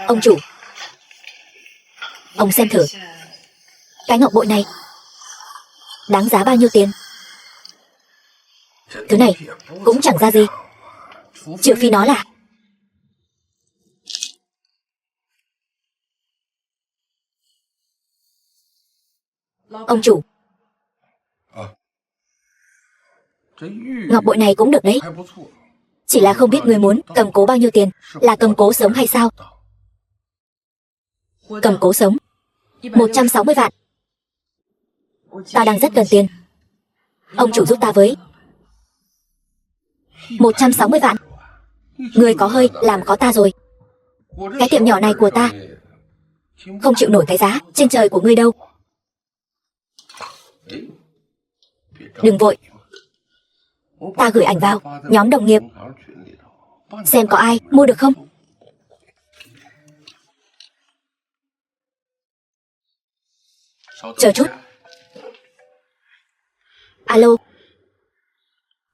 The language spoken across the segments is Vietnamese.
Ông chủ, ông xem thử, cái ngọc bội này đáng giá bao nhiêu tiền? Thứ này cũng chẳng ra gì, trừ phi nó là... Ông chủ, ngọc bội này cũng được đấy. Chỉ là không biết người muốn cầm cố bao nhiêu tiền. Là cầm cố sống hay sao? Cầm cố sống 160 vạn. Ta đang rất cần tiền, ông chủ giúp ta với 160 vạn. Người có hơi làm khó ta rồi. Cái tiệm nhỏ này của ta không chịu nổi cái giá trên trời của ngươi đâu. Đừng vội, ta gửi ảnh vào nhóm đồng nghiệp, xem có ai mua được không. Chờ chút. Alo.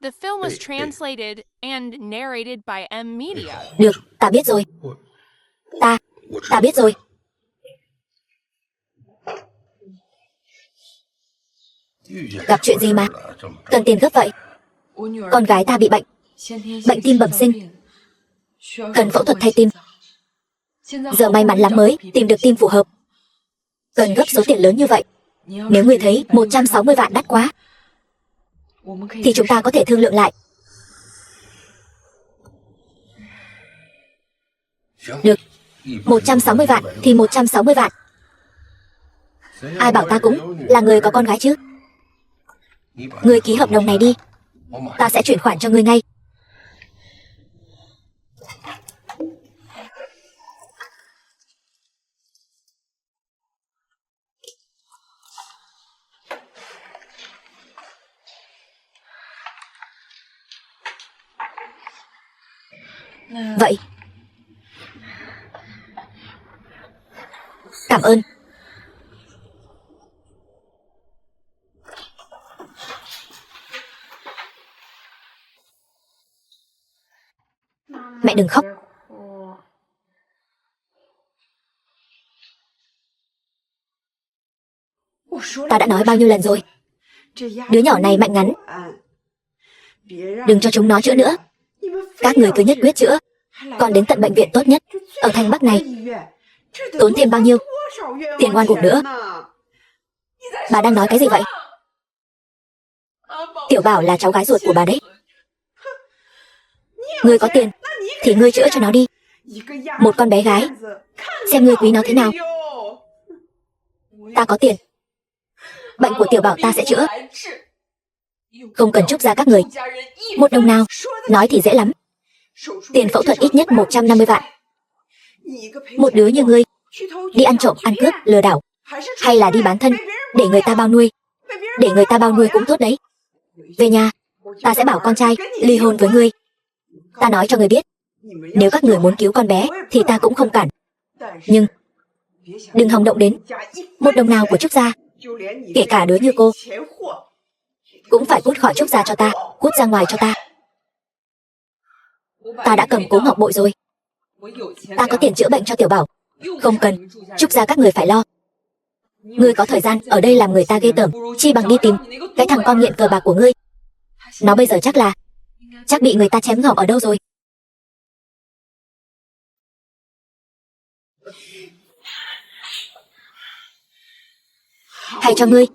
The film was translated and narrated by M Media. Được, ta biết rồi. Ta biết rồi. Gặp chuyện gì mà cần tiền gấp vậy? Con gái ta bị bệnh, bệnh tim bẩm sinh, cần phẫu thuật thay tim. Giờ may mắn lắm mới tìm được tim phù hợp. Cần gấp số tiền lớn như vậy. Nếu người thấy 160 vạn đắt quá thì chúng ta có thể thương lượng lại. Được, 160 vạn thì 160 vạn. Ai bảo ta cũng là người có con gái chứ. Người ký hợp đồng này đi, ta sẽ chuyển khoản cho người ngay. Vậy cảm ơn. Mẹ đừng khóc. Ta đã nói bao nhiêu lần rồi, đứa nhỏ này mạnh ngắn, đừng cho chúng nó chữa nữa. Các người cứ nhất quyết chữa, còn đến tận bệnh viện tốt nhất ở thành Bắc này. Tốn thêm bao nhiêu tiền oan uổng nữa. Bà đang nói cái gì vậy? Tiểu Bảo là cháu gái ruột của bà đấy. Ngươi có tiền thì ngươi chữa cho nó đi. Một con bé gái, xem ngươi quý nó thế nào. Ta có tiền, bệnh của Tiểu Bảo ta sẽ chữa. Không cần Trúc gia các người một đồng nào. Nói thì dễ lắm. Tiền phẫu thuật ít nhất 150 vạn. Một đứa như ngươi đi ăn trộm, ăn cướp, lừa đảo, hay là đi bán thân để người ta bao nuôi. Để người ta bao nuôi cũng tốt đấy. Về nhà, ta sẽ bảo con trai ly hôn với ngươi. Ta nói cho ngươi biết, nếu các người muốn cứu con bé thì ta cũng không cản. Nhưng đừng hòng động đến một đồng nào của Trúc gia. Kể cả đứa như cô cũng phải cút khỏi Trúc gia cho ta. Cút ra ngoài cho ta. Ta đã cầm cố ngọc bội rồi. Ta có tiền chữa bệnh cho Tiểu Bảo, không cần Trúc gia các người phải lo. Ngươi có thời gian ở đây làm người ta ghê tởm, chi bằng đi tìm cái thằng con nghiện cờ bạc của ngươi. Nó bây giờ chắc bị người ta chém ngọc ở đâu rồi. Hay cho ngươi,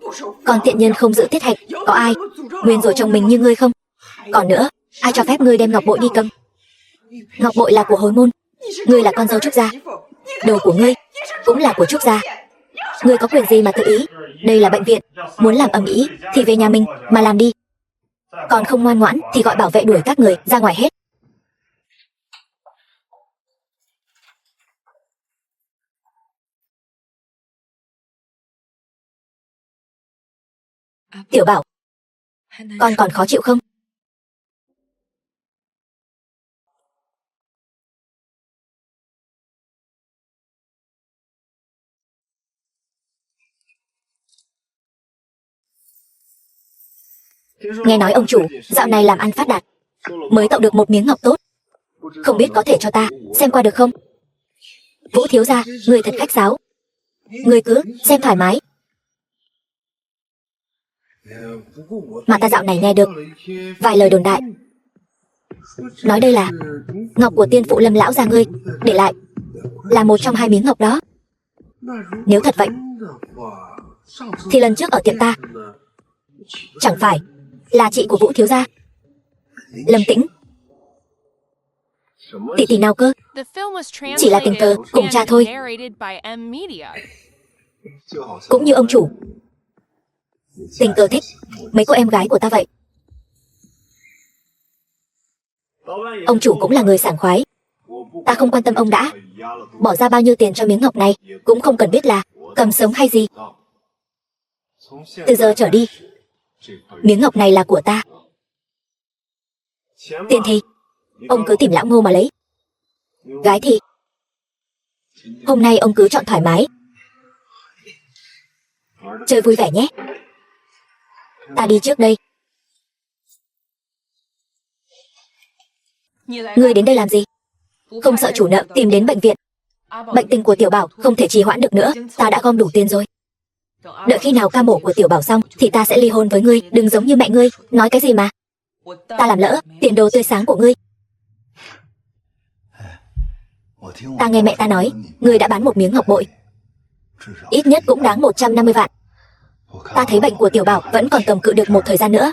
còn tiện nhân không giữ tiết hạnh, có ai nguyên rủa chồng mình như ngươi không? Còn nữa, ai cho phép ngươi đem ngọc bội đi cầm? Ngọc bội là của hồi môn, ngươi là con dâu Trúc gia, đồ của ngươi cũng là của Trúc gia. Ngươi có quyền gì mà tự ý? Đây là bệnh viện, muốn làm ầm ĩ thì về nhà mình mà làm đi. Còn không ngoan ngoãn thì gọi bảo vệ đuổi các người ra ngoài hết. Tiểu Bảo, con còn khó chịu không? Nghe nói ông chủ dạo này làm ăn phát đạt, mới tậu được một miếng ngọc tốt. Không biết có thể cho ta xem qua được không? Vũ thiếu gia, người thật khách sáo. Người cứ xem thoải mái. Mà ta dạo này nghe được vài lời đồn đại, nói đây là ngọc của tiên phụ Lâm lão gia ngươi để lại, là một trong hai miếng ngọc đó. Nếu thật vậy, thì lần trước ở tiệm ta chẳng phải là chị của Vũ thiếu gia, Lâm Tĩnh, tỷ tỷ nào cơ? The film was Chỉ là tình cờ translated cùng cha and thôi. narrated by M Media. Cũng như ông chủ tình cờ thích mấy cô em gái của ta vậy. Ông chủ cũng là người sảng khoái. Ta không quan tâm ông đã bỏ ra bao nhiêu tiền cho miếng ngọc này, cũng không cần biết là cầm sống hay gì. Từ giờ trở đi, miếng ngọc này là của ta. Tiền thì ông cứ tìm lão Ngô mà lấy. Gái thì hôm nay ông cứ chọn thoải mái, chơi vui vẻ nhé. Ta đi trước đây. Ngươi đến đây làm gì? Không sợ chủ nợ tìm đến bệnh viện? Bệnh tình của Tiểu Bảo không thể trì hoãn được nữa, ta đã gom đủ tiền rồi. Đợi khi nào ca mổ của Tiểu Bảo xong thì ta sẽ ly hôn với ngươi. Đừng giống như mẹ ngươi, nói cái gì mà ta làm lỡ tiền đồ tươi sáng của ngươi. Ta nghe mẹ ta nói, ngươi đã bán một miếng ngọc bội, ít nhất cũng đáng 150 vạn. Ta thấy bệnh của Tiểu Bảo vẫn còn cầm cự được một thời gian nữa.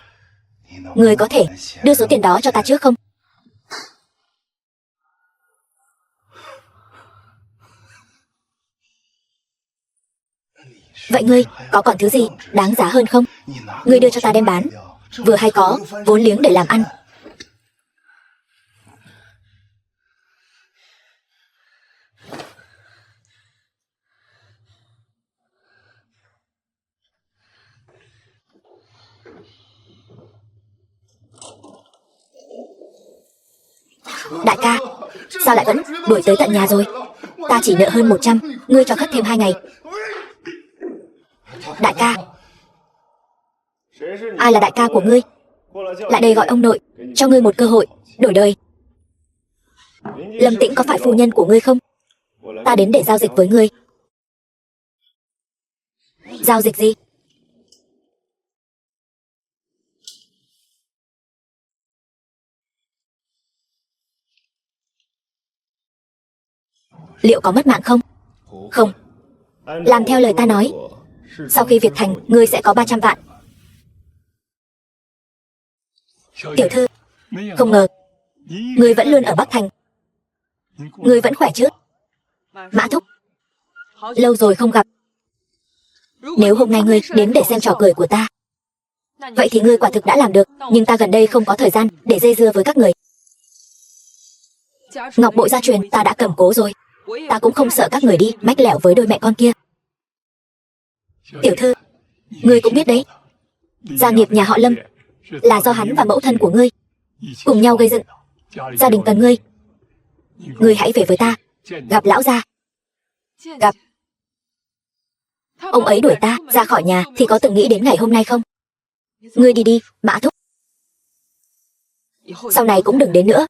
Ngươi có thể đưa số tiền đó cho ta trước không? Vậy ngươi có còn thứ gì đáng giá hơn không? Ngươi đưa cho ta đem bán, vừa hay có vốn liếng để làm ăn. Đại ca, sao lại vẫn đuổi tới tận nhà rồi? Ta chỉ nợ hơn 100, ngươi cho khất thêm 2 ngày. Đại ca, ai là đại ca của ngươi? Lại đây gọi ông nội, cho ngươi một cơ hội đổi đời. Lâm Tĩnh có phải phu nhân của ngươi không? Ta đến để giao dịch với ngươi. Giao dịch gì? Liệu có mất mạng không? Không. Làm theo lời ta nói, sau khi việc thành, ngươi sẽ có 300 vạn. Tiểu thư, không ngờ ngươi vẫn luôn ở Bắc Thành. Ngươi vẫn khỏe chứ? Mã thúc, lâu rồi không gặp. Nếu hôm nay ngươi đến để xem trò cười của ta, vậy thì ngươi quả thực đã làm được. Nhưng ta gần đây không có thời gian để dây dưa với các người. Ngọc bội gia truyền ta đã cầm cố rồi. Ta cũng không sợ các người đi mách lẻo với đôi mẹ con kia. Tiểu thư, ngươi cũng biết đấy, gia nghiệp nhà họ Lâm là do hắn và mẫu thân của ngươi cùng nhau gây dựng. Gia đình cần ngươi. Ngươi hãy về với ta, gặp lão gia. Gặp. Ông ấy đuổi ta ra khỏi nhà thì có từng nghĩ đến ngày hôm nay không? Ngươi đi đi, Mã thúc. Sau này cũng đừng đến nữa.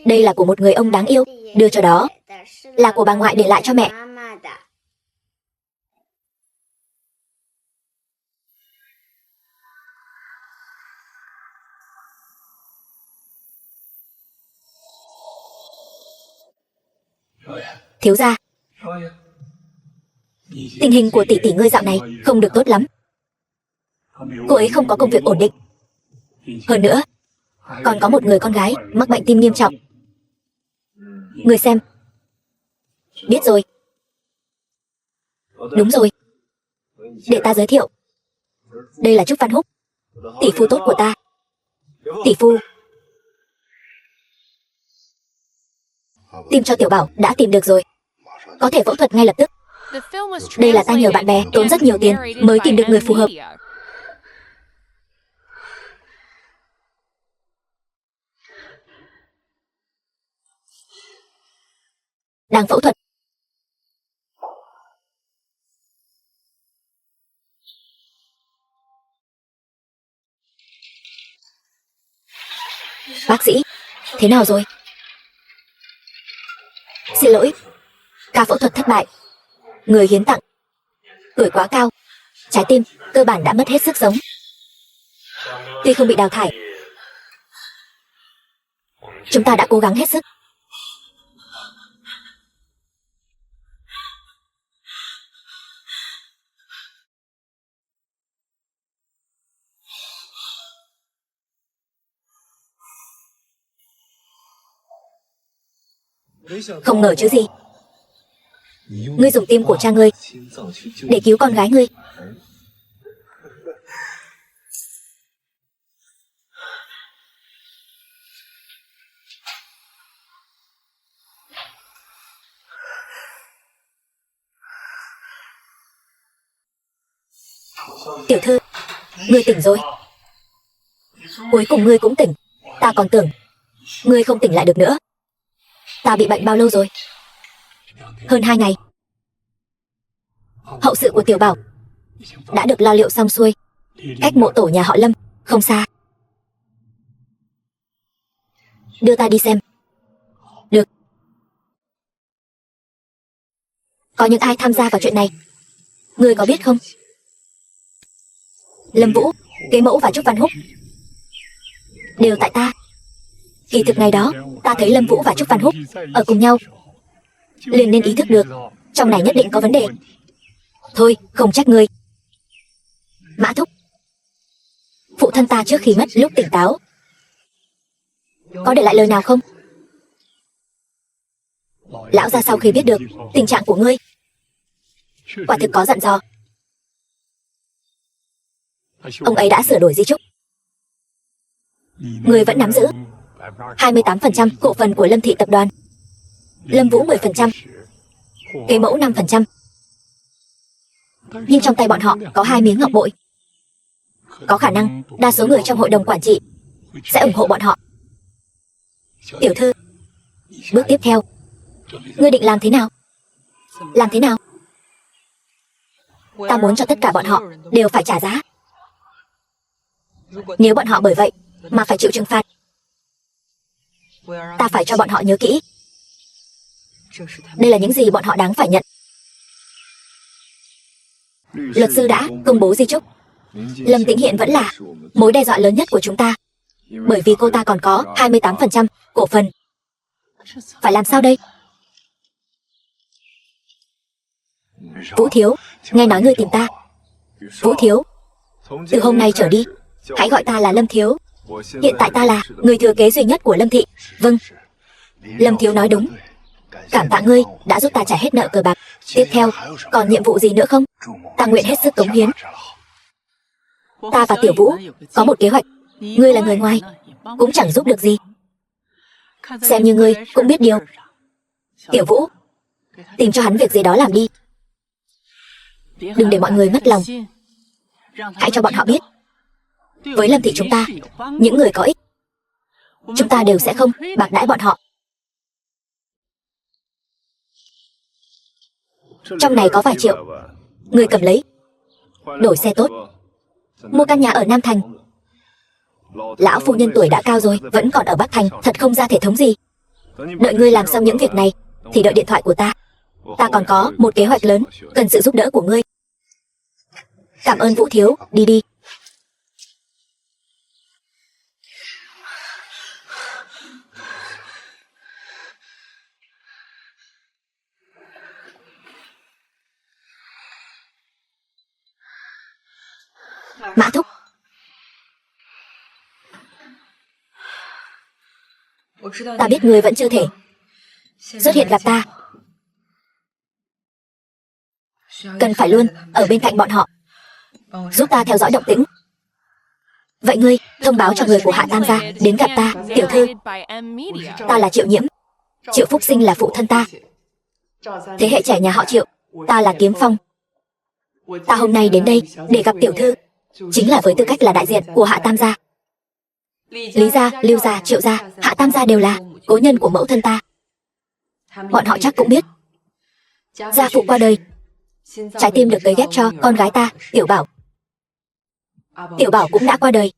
Đây là của một người ông đáng yêu, đưa cho đó là của bà ngoại để lại cho mẹ. Thiếu gia, tình hình của tỷ tỷ ngươi dạo này không được tốt lắm. Cô ấy không có công việc ổn định. Hơn nữa, còn có một người con gái mắc bệnh tim nghiêm trọng. Ngươi xem. Biết rồi. Đúng rồi. Để ta giới thiệu. Đây là Trúc Văn Húc, tỷ phu tốt của ta. Tỷ phu. Tìm cho Tiểu Bảo đã tìm được rồi. Có thể phẫu thuật ngay lập tức. Đây là ta nhờ bạn bè tốn rất nhiều tiền mới tìm được người phù hợp. Đang phẫu thuật. Bác sĩ, thế nào rồi? Xin lỗi, ca phẫu thuật thất bại. Người hiến tặng tuổi quá cao, trái tim cơ bản đã mất hết sức sống. Tuy không bị đào thải, chúng ta đã cố gắng hết sức. Không ngờ chứ gì. Ngươi dùng tim của cha ngươi để cứu con gái ngươi. Tiểu thư, ngươi tỉnh rồi. Cuối cùng ngươi cũng tỉnh. Ta còn tưởng ngươi không tỉnh lại được nữa. Ta bị bệnh bao lâu rồi? Hơn 2 ngày. Hậu sự của Tiểu Bảo đã được lo liệu xong xuôi. Cách mộ tổ nhà họ Lâm không xa. Đưa ta đi xem. Được. Có những ai tham gia vào chuyện này, ngươi có biết không? Lâm Vũ, Kế Mẫu và Trúc Văn Húc đều tại ta. Kỳ thực ngày đó ta thấy Lâm Vũ và Trúc Văn Húc ở cùng nhau, liền nên ý thức được trong này nhất định có vấn đề. Thôi, không trách ngươi. Mã Thúc, phụ thân ta trước khi mất lúc tỉnh táo có để lại lời nào không? Lão gia sau khi biết được tình trạng của ngươi, quả thực có dặn dò. Ông ấy đã sửa đổi di chúc. Ngươi vẫn nắm giữ 28% cổ phần của Lâm Thị tập đoàn, Lâm Vũ 10%, Kế Mẫu 5%. Nhưng trong tay bọn họ có 2 miếng ngọc bội. Có khả năng đa số người trong hội đồng quản trị sẽ ủng hộ bọn họ. Tiểu thư, bước tiếp theo ngươi định làm thế nào? Làm thế nào? Ta muốn cho tất cả bọn họ đều phải trả giá. Nếu bọn họ bởi vậy mà phải chịu trừng phạt, ta phải cho bọn họ nhớ kỹ. Đây là những gì bọn họ đáng phải nhận. Luật sư đã công bố di chúc. Lâm Tĩnh hiện vẫn là mối đe dọa lớn nhất của chúng ta, bởi vì cô ta còn có 28% cổ phần. Phải làm sao đây? Vũ Thiếu, nghe nói ngươi tìm ta. Vũ Thiếu, từ hôm nay trở đi hãy gọi ta là Lâm Thiếu. Hiện tại ta là người thừa kế duy nhất của Lâm Thị. Vâng. Lâm Thiếu nói đúng. Cảm tạ ngươi đã giúp ta trả hết nợ cờ bạc. Tiếp theo, còn nhiệm vụ gì nữa không? Ta nguyện hết sức cống hiến. Ta và Tiểu Vũ có một kế hoạch. Ngươi là người ngoài, cũng chẳng giúp được gì. Xem như ngươi cũng biết điều. Tiểu Vũ, tìm cho hắn việc gì đó làm đi. Đừng để mọi người mất lòng. Hãy cho bọn họ biết, với Lâm Thị chúng ta, những người có ích, chúng ta đều sẽ không bạc đãi bọn họ. Trong này có vài triệu, người cầm lấy, đổi xe tốt, mua căn nhà ở Nam Thành. Lão phu nhân tuổi đã cao rồi, vẫn còn ở Bắc Thành, thật không ra thể thống gì. Đợi ngươi làm xong những việc này thì đợi điện thoại của ta. Ta còn có một kế hoạch lớn, cần sự giúp đỡ của ngươi. Cảm ơn Vũ Thiếu, đi đi. Mã Thúc, ta biết ngươi vẫn chưa thể xuất hiện gặp ta, cần phải luôn ở bên cạnh bọn họ, giúp ta theo dõi động tĩnh. Vậy ngươi thông báo cho người của Hạ Tam gia đến gặp ta. Tiểu thư, ta là Triệu Nhiễm, Triệu Phúc Sinh là phụ thân ta. Thế hệ trẻ nhà họ Triệu, ta là Kiếm Phong. Ta hôm nay đến đây để gặp tiểu thư, chính là với tư cách là đại diện của Hạ Tam gia. Lý gia, Lưu gia, Triệu gia, Hạ Tam gia đều là cố nhân của mẫu thân ta. Bọn họ chắc cũng biết gia phụ qua đời, trái tim được cấy ghép cho con gái ta, Tiểu Bảo. Tiểu Bảo cũng đã qua đời.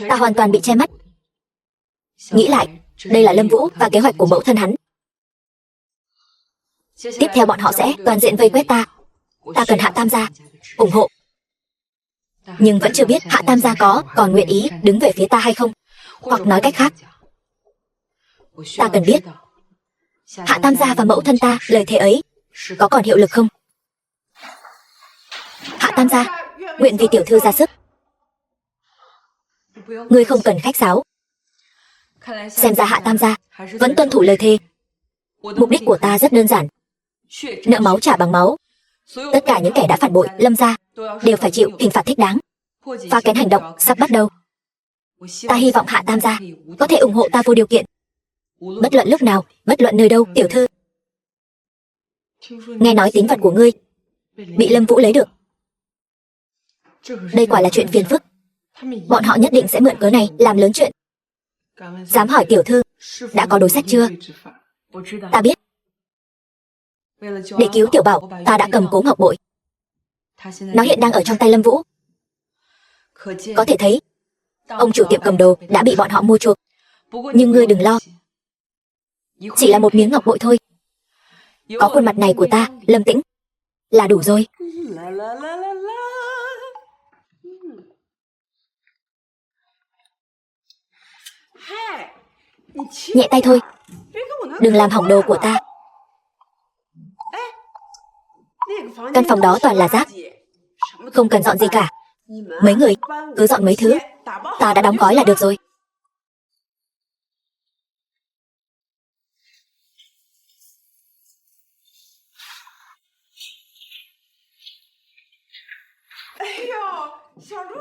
Ta hoàn toàn bị che mắt. Nghĩ lại, đây là Lâm Vũ và kế hoạch của mẫu thân hắn. Tiếp theo bọn họ sẽ toàn diện vây quét ta. Ta cần Hạ Tam gia ủng hộ. Nhưng vẫn chưa biết Hạ Tam gia còn nguyện ý đứng về phía ta hay không. Hoặc nói cách khác, ta cần biết Hạ Tam gia và mẫu thân ta lời thề ấy có còn hiệu lực không. Hạ Tam gia nguyện vì tiểu thư ra sức. Ngươi không cần khách sáo. Xem ra Hạ Tam gia vẫn tuân thủ lời thề. Mục đích của ta rất đơn giản. Nợ máu trả bằng máu. Tất cả những kẻ đã phản bội Lâm gia đều phải chịu hình phạt thích đáng. Phá kén hành động sắp bắt đầu. Ta hy vọng Hạ Tam gia có thể ủng hộ ta vô điều kiện. Bất luận lúc nào, bất luận nơi đâu. Tiểu thư, nghe nói tín vật của ngươi bị Lâm Vũ lấy được. Đây quả là chuyện phiền phức. Bọn họ nhất định sẽ mượn cớ này làm lớn chuyện. Dám hỏi tiểu thư đã có đối sách chưa? Ta biết. Để cứu tiểu bảo, ta đã cầm cố ngọc bội. Nó hiện đang ở trong tay Lâm Vũ. Có thể thấy ông chủ tiệm cầm đồ đã bị bọn họ mua chuộc. Nhưng ngươi đừng lo, chỉ là một miếng ngọc bội thôi. Có khuôn mặt này của ta, Lâm Tĩnh, là đủ rồi. Nhẹ tay thôi, đừng làm hỏng đồ của ta. Căn phòng đó toàn là rác, không cần dọn gì cả. Mấy người cứ dọn mấy thứ ta đã đóng gói là được rồi.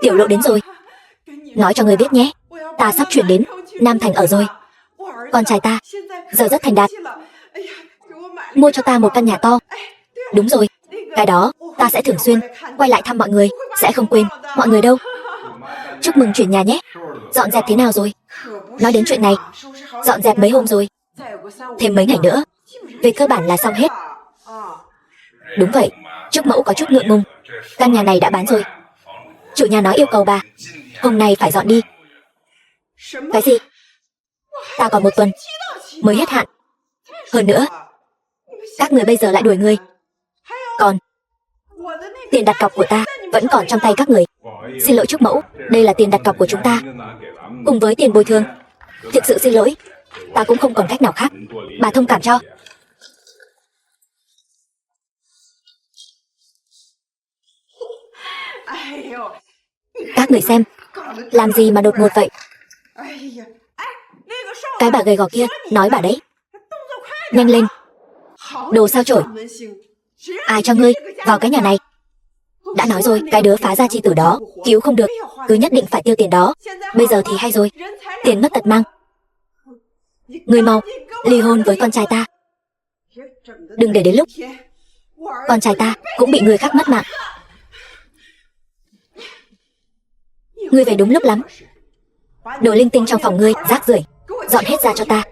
Tiểu Lộ đến rồi. Nói cho người biết nhé, ta sắp chuyển đến Nam Thành ở rồi. Con trai ta giờ rất thành đạt, mua cho ta một căn nhà to. Đúng rồi, cái đó ta sẽ thường xuyên quay lại thăm mọi người, sẽ không quên mọi người đâu. Chúc mừng chuyển nhà nhé. Dọn dẹp thế nào rồi? Nói đến chuyện này, dọn dẹp mấy hôm rồi, thêm mấy ngày nữa về cơ bản là xong hết. Đúng vậy, Trúc mẫu có chút ngượng ngùng. Căn nhà này đã bán rồi. Chủ nhà nói yêu cầu bà hôm nay phải dọn đi. Cái gì? Ta còn 1 tuần mới hết hạn. Hơn nữa, các người bây giờ lại đuổi người. Còn tiền đặt cọc của ta vẫn còn trong tay các người. Xin lỗi Trúc mẫu, đây là tiền đặt cọc của chúng ta, cùng với tiền bồi thường. Thực sự xin lỗi, ta cũng không còn cách nào khác. Bà thông cảm cho. Các người xem, làm gì mà đột ngột vậy? Cái bà gầy gò kia nói bà đấy. Nhanh lên, đồ sao chổi. Ai cho ngươi vào cái nhà này? Đã nói rồi, cái đứa phá gia chi tử đó cứu không được, cứ nhất định phải tiêu tiền đó. Bây giờ thì hay rồi, tiền mất tật mang. Ngươi mau ly hôn với con trai ta, đừng để đến lúc con trai ta cũng bị người khác mất mạng. Ngươi về đúng lúc lắm. Đồ linh tinh trong phòng ngươi rác rưởi, dọn hết ra cho ta.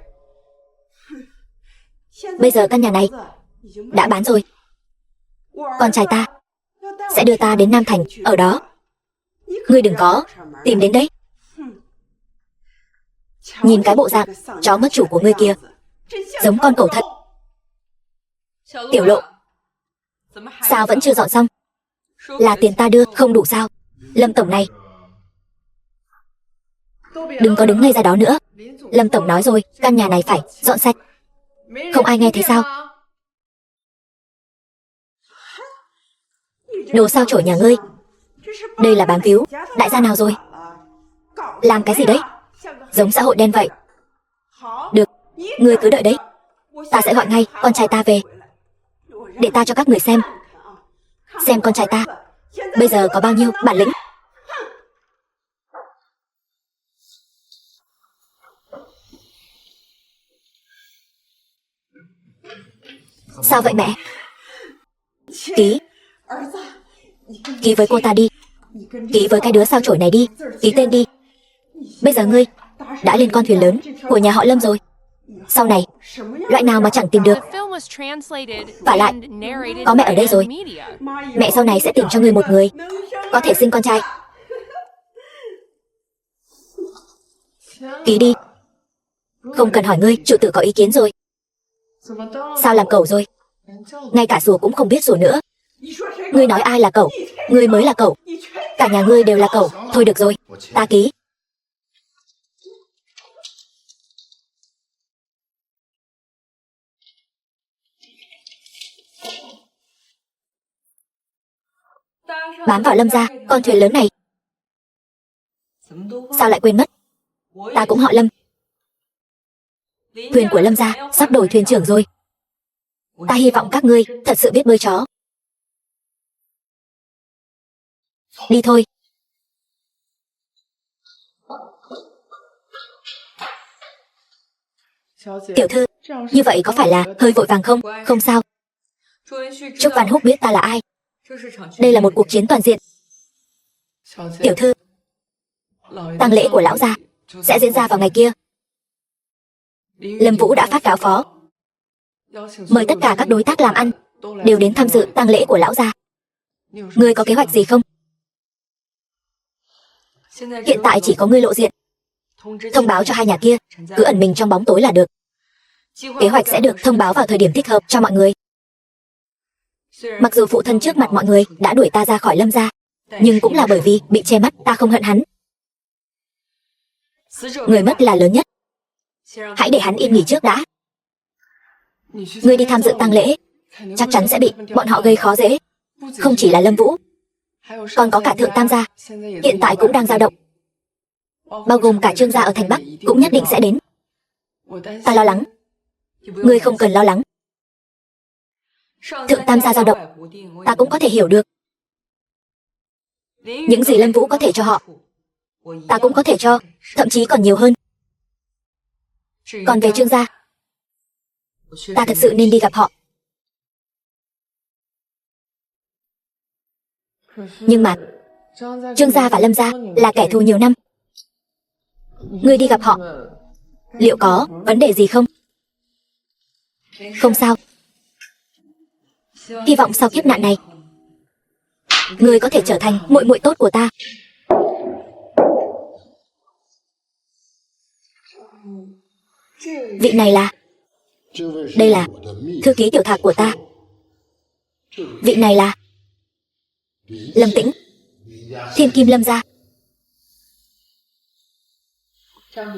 Bây giờ căn nhà này đã bán rồi. Con trai ta sẽ đưa ta đến Nam Thành ở đó. Ngươi đừng có tìm đến đấy. Nhìn cái bộ dạng chó mất chủ của ngươi kia, giống con cẩu thật. Tiểu Lộ, sao vẫn chưa dọn xong? Là tiền ta đưa không đủ sao? Lâm tổng này, đừng có đứng ngay ra đó nữa. Lâm tổng nói rồi, căn nhà này phải dọn sạch. Không ai nghe thấy sao? Đồ sao chổi nhà ngươi, đây là bám víu đại gia nào rồi? Làm cái gì đấy? Giống xã hội đen vậy. Được, ngươi cứ đợi đấy. Ta sẽ gọi ngay con trai ta về, để ta cho các người xem con trai ta bây giờ có bao nhiêu bản lĩnh. Sao vậy mẹ? Ký với cô ta đi. Ký với cái đứa sao chổi này đi. Ký tên đi. Bây giờ ngươi đã lên con thuyền lớn của nhà họ Lâm rồi. Sau này, loại nào mà chẳng tìm được. Vả lại, có mẹ ở đây rồi. Mẹ sau này sẽ tìm cho ngươi một người có thể sinh con trai. Ký đi. Không cần hỏi ngươi, chủ tử có ý kiến rồi. Sao làm cẩu rồi? Ngay cả rùa cũng không biết rùa nữa. Ngươi nói ai là cẩu? Ngươi mới là cẩu. Cả nhà ngươi đều là cẩu. Thôi được rồi, ta ký. Bám vào Lâm gia, con thuyền lớn này. Sao lại quên mất? Ta cũng họ Lâm. Thuyền của Lâm gia sắp đổi thuyền trưởng rồi. Ta hy vọng các ngươi thật sự biết bơi chó. Đi thôi. Tiểu thư, như vậy có phải là hơi vội vàng không? Không sao. Trúc Văn Húc biết ta là ai. Đây là một cuộc chiến toàn diện. Tiểu thư, tang lễ của lão gia sẽ diễn ra vào ngày kia. Lâm Vũ đã phát cáo phó, mời tất cả các đối tác làm ăn đều đến tham dự tang lễ của lão gia. Ngươi có kế hoạch gì không? Hiện tại chỉ có ngươi lộ diện, thông báo cho hai nhà kia cứ ẩn mình trong bóng tối là được. Kế hoạch sẽ được thông báo vào thời điểm thích hợp cho mọi người. Mặc dù phụ thân trước mặt mọi người đã đuổi ta ra khỏi Lâm gia, nhưng cũng là bởi vì bị che mắt, ta không hận hắn. Người mất là lớn nhất. Hãy để hắn yên nghỉ trước đã. Ngươi đi tham dự tang lễ, chắc chắn sẽ bị bọn họ gây khó dễ. Không chỉ là Lâm Vũ, còn có cả Thượng Tam gia, hiện tại cũng đang dao động. Bao gồm cả Trương gia ở thành Bắc cũng nhất định sẽ đến. Ta lo lắng. Ngươi không cần lo lắng. Thượng Tam gia dao động, ta cũng có thể hiểu được. Những gì Lâm Vũ có thể cho họ, ta cũng có thể cho, thậm chí còn nhiều hơn. Còn về Trương gia, ta thật sự nên đi gặp họ. Nhưng mà Trương gia và Lâm gia là kẻ thù nhiều năm. Ngươi đi gặp họ, liệu có vấn đề gì không? Không sao. Hy vọng sau kiếp nạn này, ngươi có thể trở thành muội muội tốt của ta. Vị này là... Đây là thư ký tiểu thạc của ta. Vị này là Lâm Tĩnh, thiên kim Lâm gia.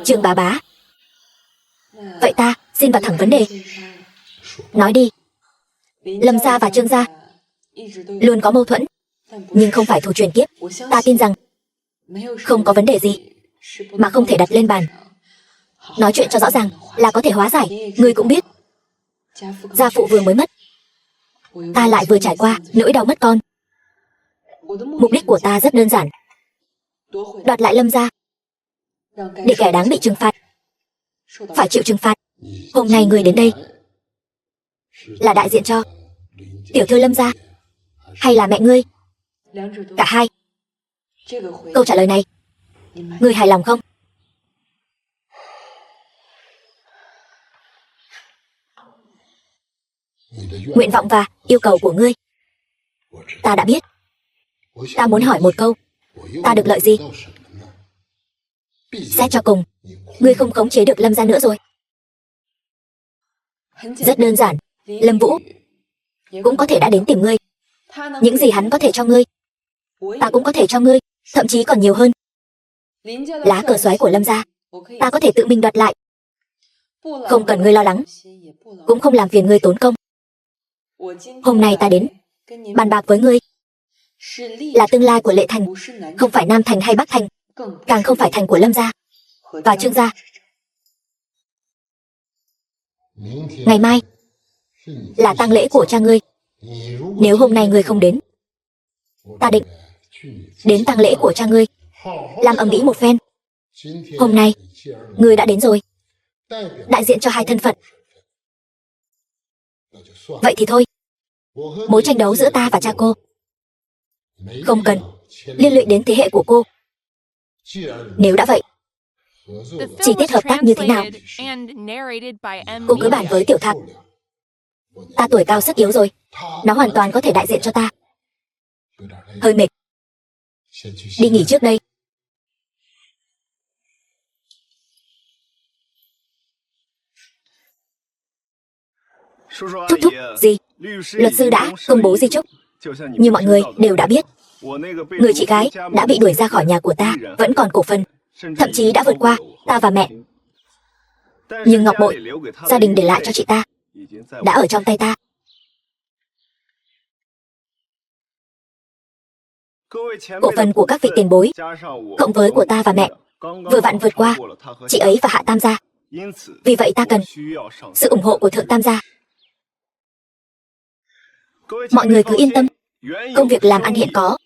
Trương bá bá. Vậy ta xin vào thẳng vấn đề. Nói đi. Lâm gia và Trương gia luôn có mâu thuẫn, nhưng không phải thù truyền kiếp. Ta tin rằng không có vấn đề gì mà không thể đặt lên bàn. Nói chuyện cho rõ ràng là có thể hóa giải. Ngươi cũng biết, gia phụ vừa mới mất, ta lại vừa trải qua nỗi đau mất con. Mục đích của ta rất đơn giản, đoạt lại Lâm gia, để kẻ đáng bị trừng phạt phải chịu trừng phạt. Hôm nay ngươi đến đây là đại diện cho tiểu thư Lâm gia hay là mẹ ngươi? Cả hai. Câu trả lời này, ngươi hài lòng không? Nguyện vọng và yêu cầu của ngươi ta đã biết. Ta muốn hỏi một câu, ta được lợi gì? Xét cho cùng, ngươi không khống chế được Lâm gia nữa rồi. Rất đơn giản, Lâm Vũ cũng có thể đã đến tìm ngươi. Những gì hắn có thể cho ngươi, ta cũng có thể cho ngươi, thậm chí còn nhiều hơn. Lá cờ xoáy của Lâm gia, ta có thể tự mình đoạt lại. Không cần ngươi lo lắng, cũng không làm phiền ngươi tốn công. Hôm nay ta đến bàn bạc với ngươi là tương lai của Lệ Thành, không phải Nam Thành hay Bắc Thành, càng không phải thành của Lâm gia và Trương gia. Ngày mai là tang lễ của cha ngươi. Nếu hôm nay ngươi không đến, ta định đến tang lễ của cha ngươi làm ầm ĩ một phen. Hôm nay ngươi đã đến rồi, đại diện cho hai thân phận. Vậy thì thôi, mối tranh đấu giữa ta và cha cô không cần liên lụy đến thế hệ của cô. Nếu đã vậy, chi tiết hợp tác như thế nào cô cứ bàn với tiểu thạc. Ta tuổi cao sức yếu rồi, nó hoàn toàn có thể đại diện cho ta. Hơi mệt, đi nghỉ trước đây. Thúc thúc, gì? Luật sư đã công bố di chúc. Như mọi người đều đã biết, người chị gái đã bị đuổi ra khỏi nhà của ta, vẫn còn cổ phần, thậm chí đã vượt qua ta và mẹ. Nhưng ngọc bội gia đình để lại cho chị ta đã ở trong tay ta. Cổ phần của các vị tiền bối cộng với của ta và mẹ vừa vặn vượt qua chị ấy và Hạ Tam gia. Vì vậy ta cần sự ủng hộ của Thượng Tam gia. Mọi người cứ yên tâm, công việc làm ăn hiện có,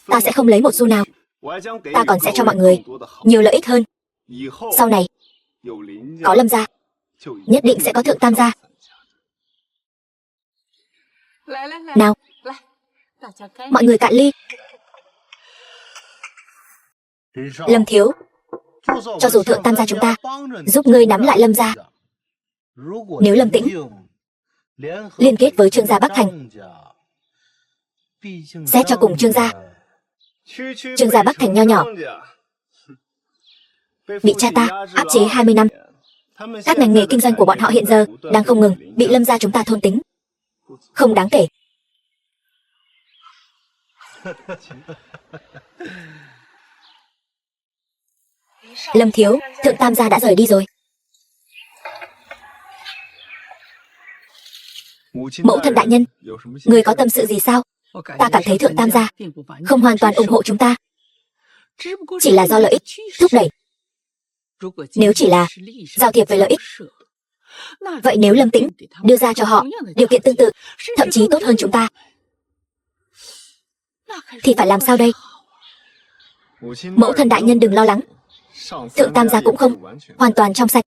ta sẽ không lấy một xu nào. Ta còn sẽ cho mọi người nhiều lợi ích hơn. Sau này, có Lâm gia, nhất định sẽ có Thượng Tam gia. Nào, mọi người cạn ly. Lâm thiếu, cho dù Thượng Tam gia chúng ta giúp ngươi nắm lại Lâm gia, nếu Lâm Tĩnh liên kết với Trương gia Bắc Thành, xét cho cùng Trương gia Bắc Thành nho nhỏ, bị cha ta áp chế 20 năm. Các ngành nghề kinh doanh của bọn họ hiện giờ đang không ngừng bị Lâm gia chúng ta thôn tính. Không đáng kể. Lâm thiếu, Thượng Tam gia đã rời đi rồi. Mẫu thân đại nhân, người có tâm sự gì sao? Ta cảm thấy Thượng Tam gia không hoàn toàn ủng hộ chúng ta, chỉ là do lợi ích thúc đẩy. Nếu chỉ là giao thiệp về lợi ích, vậy nếu Lâm Tĩnh đưa ra cho họ điều kiện tương tự, thậm chí tốt hơn chúng ta, thì phải làm sao đây? Mẫu thân đại nhân đừng lo lắng, Thượng Tam gia cũng không hoàn toàn trong sạch.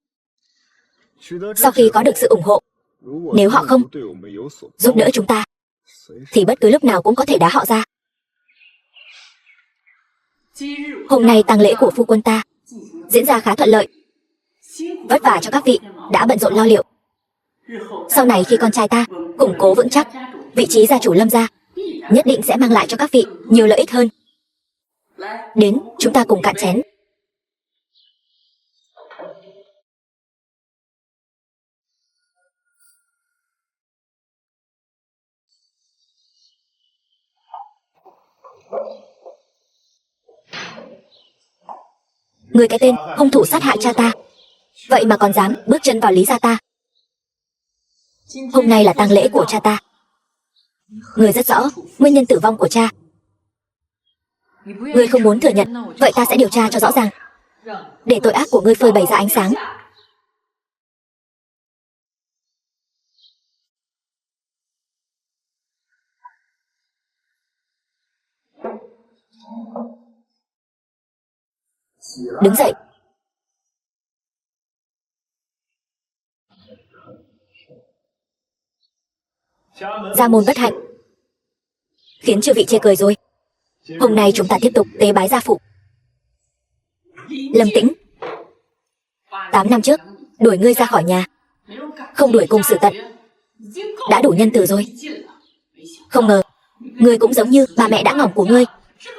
Sau khi có được sự ủng hộ, nếu họ không giúp đỡ chúng ta, thì bất cứ lúc nào cũng có thể đá họ ra. Hôm nay tang lễ của phu quân ta diễn ra khá thuận lợi. Vất vả cho các vị đã bận rộn lo liệu. Sau này khi con trai ta củng cố vững chắc vị trí gia chủ Lâm gia, nhất định sẽ mang lại cho các vị nhiều lợi ích hơn. Đến, chúng ta cùng cạn chén. Người cái tên hung thủ sát hại cha ta, vậy mà còn dám bước chân vào Lý gia ta. Hôm nay là tang lễ của cha ta. Người rất rõ nguyên nhân tử vong của cha. Ngươi không muốn thừa nhận, vậy ta sẽ điều tra cho rõ ràng, để tội ác của ngươi phơi bày ra ánh sáng. Đứng dậy. Gia môn bất hạnh, khiến chư vị chê cười rồi. Hôm nay chúng ta tiếp tục tế bái gia phụ. Lâm Tĩnh, 8 năm trước đuổi ngươi ra khỏi nhà, không đuổi cùng xử tận, đã đủ nhân từ rồi. Không ngờ ngươi cũng giống như bà mẹ đã ngỏm của ngươi,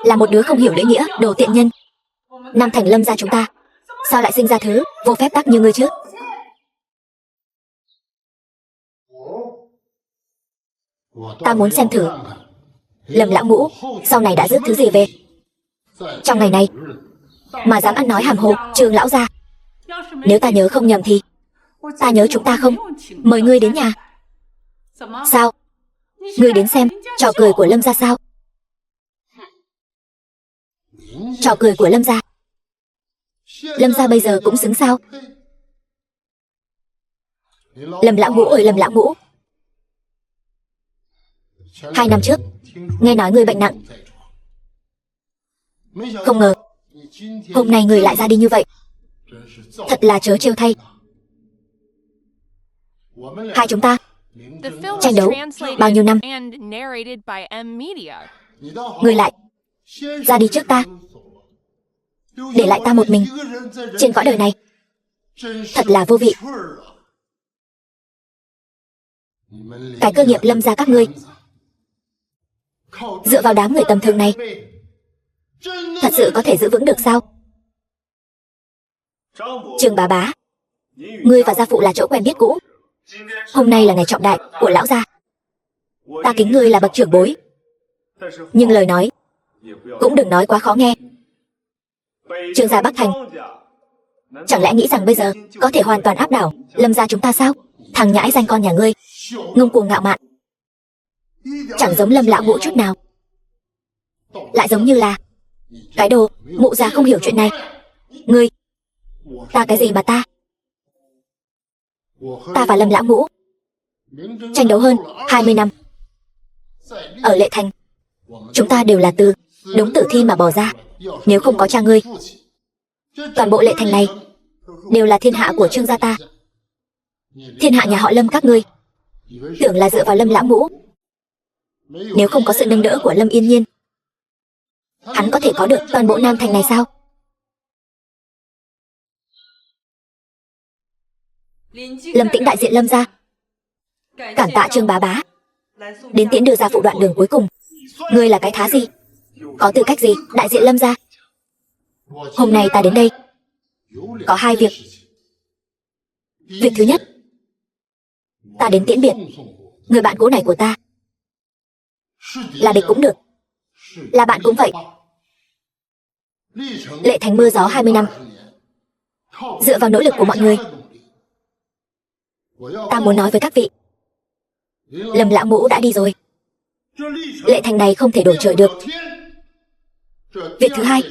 là một đứa không hiểu lễ nghĩa, đồ tiện nhân. Nam thành Lâm gia chúng ta sao lại sinh ra thứ vô phép tắc như ngươi chứ? Ta muốn xem thử Lâm lão ngũ sau này đã rước thứ gì về. Trong ngày này mà dám ăn nói hàm hồ Trương lão gia. Nếu ta nhớ không nhầm thì ta nhớ chúng ta không mời ngươi đến nhà. Sao? Ngươi đến xem trò cười của Lâm gia sao? Trò cười của Lâm gia? Lâm gia bây giờ cũng xứng sao? Lâm lão ngũ ơi Lâm lão ngũ, 2 năm trước nghe nói ngươi bệnh nặng, không ngờ hôm nay ngươi lại ra đi như vậy, thật là trớ trêu thay. Hai chúng ta tranh đấu bao nhiêu năm, ngươi lại ra đi trước ta, để lại ta một mình trên cõi đời này, thật là vô vị. Cái cơ nghiệp Lâm gia các ngươi dựa vào đám người tầm thường này, thật sự có thể giữ vững được sao? Trương bá bá, ngươi và gia phụ là chỗ quen biết cũ, Hôm nay là ngày trọng đại của lão gia. Ta kính ngươi là bậc trưởng bối, nhưng lời nói cũng đừng nói quá khó nghe. Trương gia Bắc Thành chẳng lẽ nghĩ rằng bây giờ có thể hoàn toàn áp đảo Lâm gia chúng ta sao? Thằng nhãi danh con nhà ngươi, ngông cuồng ngạo mạn, chẳng giống Lâm lão ngũ chút nào, lại giống như là cái đồ mụ già không hiểu chuyện này. Ngươi, ta cái gì mà ta và Lâm lão ngũ tranh đấu hơn 20 năm. Ở Lệ Thành, chúng ta đều là từ đống tử thi mà bỏ ra. Nếu không có cha ngươi, toàn bộ Lệ Thành này đều là thiên hạ của Trương gia ta. Thiên hạ nhà họ Lâm các ngươi tưởng là dựa vào Lâm lão ngũ. Nếu không có sự nâng đỡ của Lâm Yên Nhiên, hắn có thể có được toàn bộ Nam Thành này sao? Lâm Tĩnh đại diện Lâm gia, cảm tạ Trương bá bá đến tiễn đưa ra phụ đoạn đường cuối cùng. Ngươi là cái thá gì, có tư cách gì đại diện Lâm gia? Hôm nay ta đến đây có hai việc. Việc thứ nhất, ta đến tiễn biệt người bạn cũ này của ta. Là địch cũng được, là bạn cũng vậy. Lệ Thành mưa gió 20 năm, dựa vào nỗ lực của mọi người, ta muốn nói với các vị, Lâm lão ngũ đã đi rồi. Lệ Thành này không thể đổi trời được. Việc thứ hai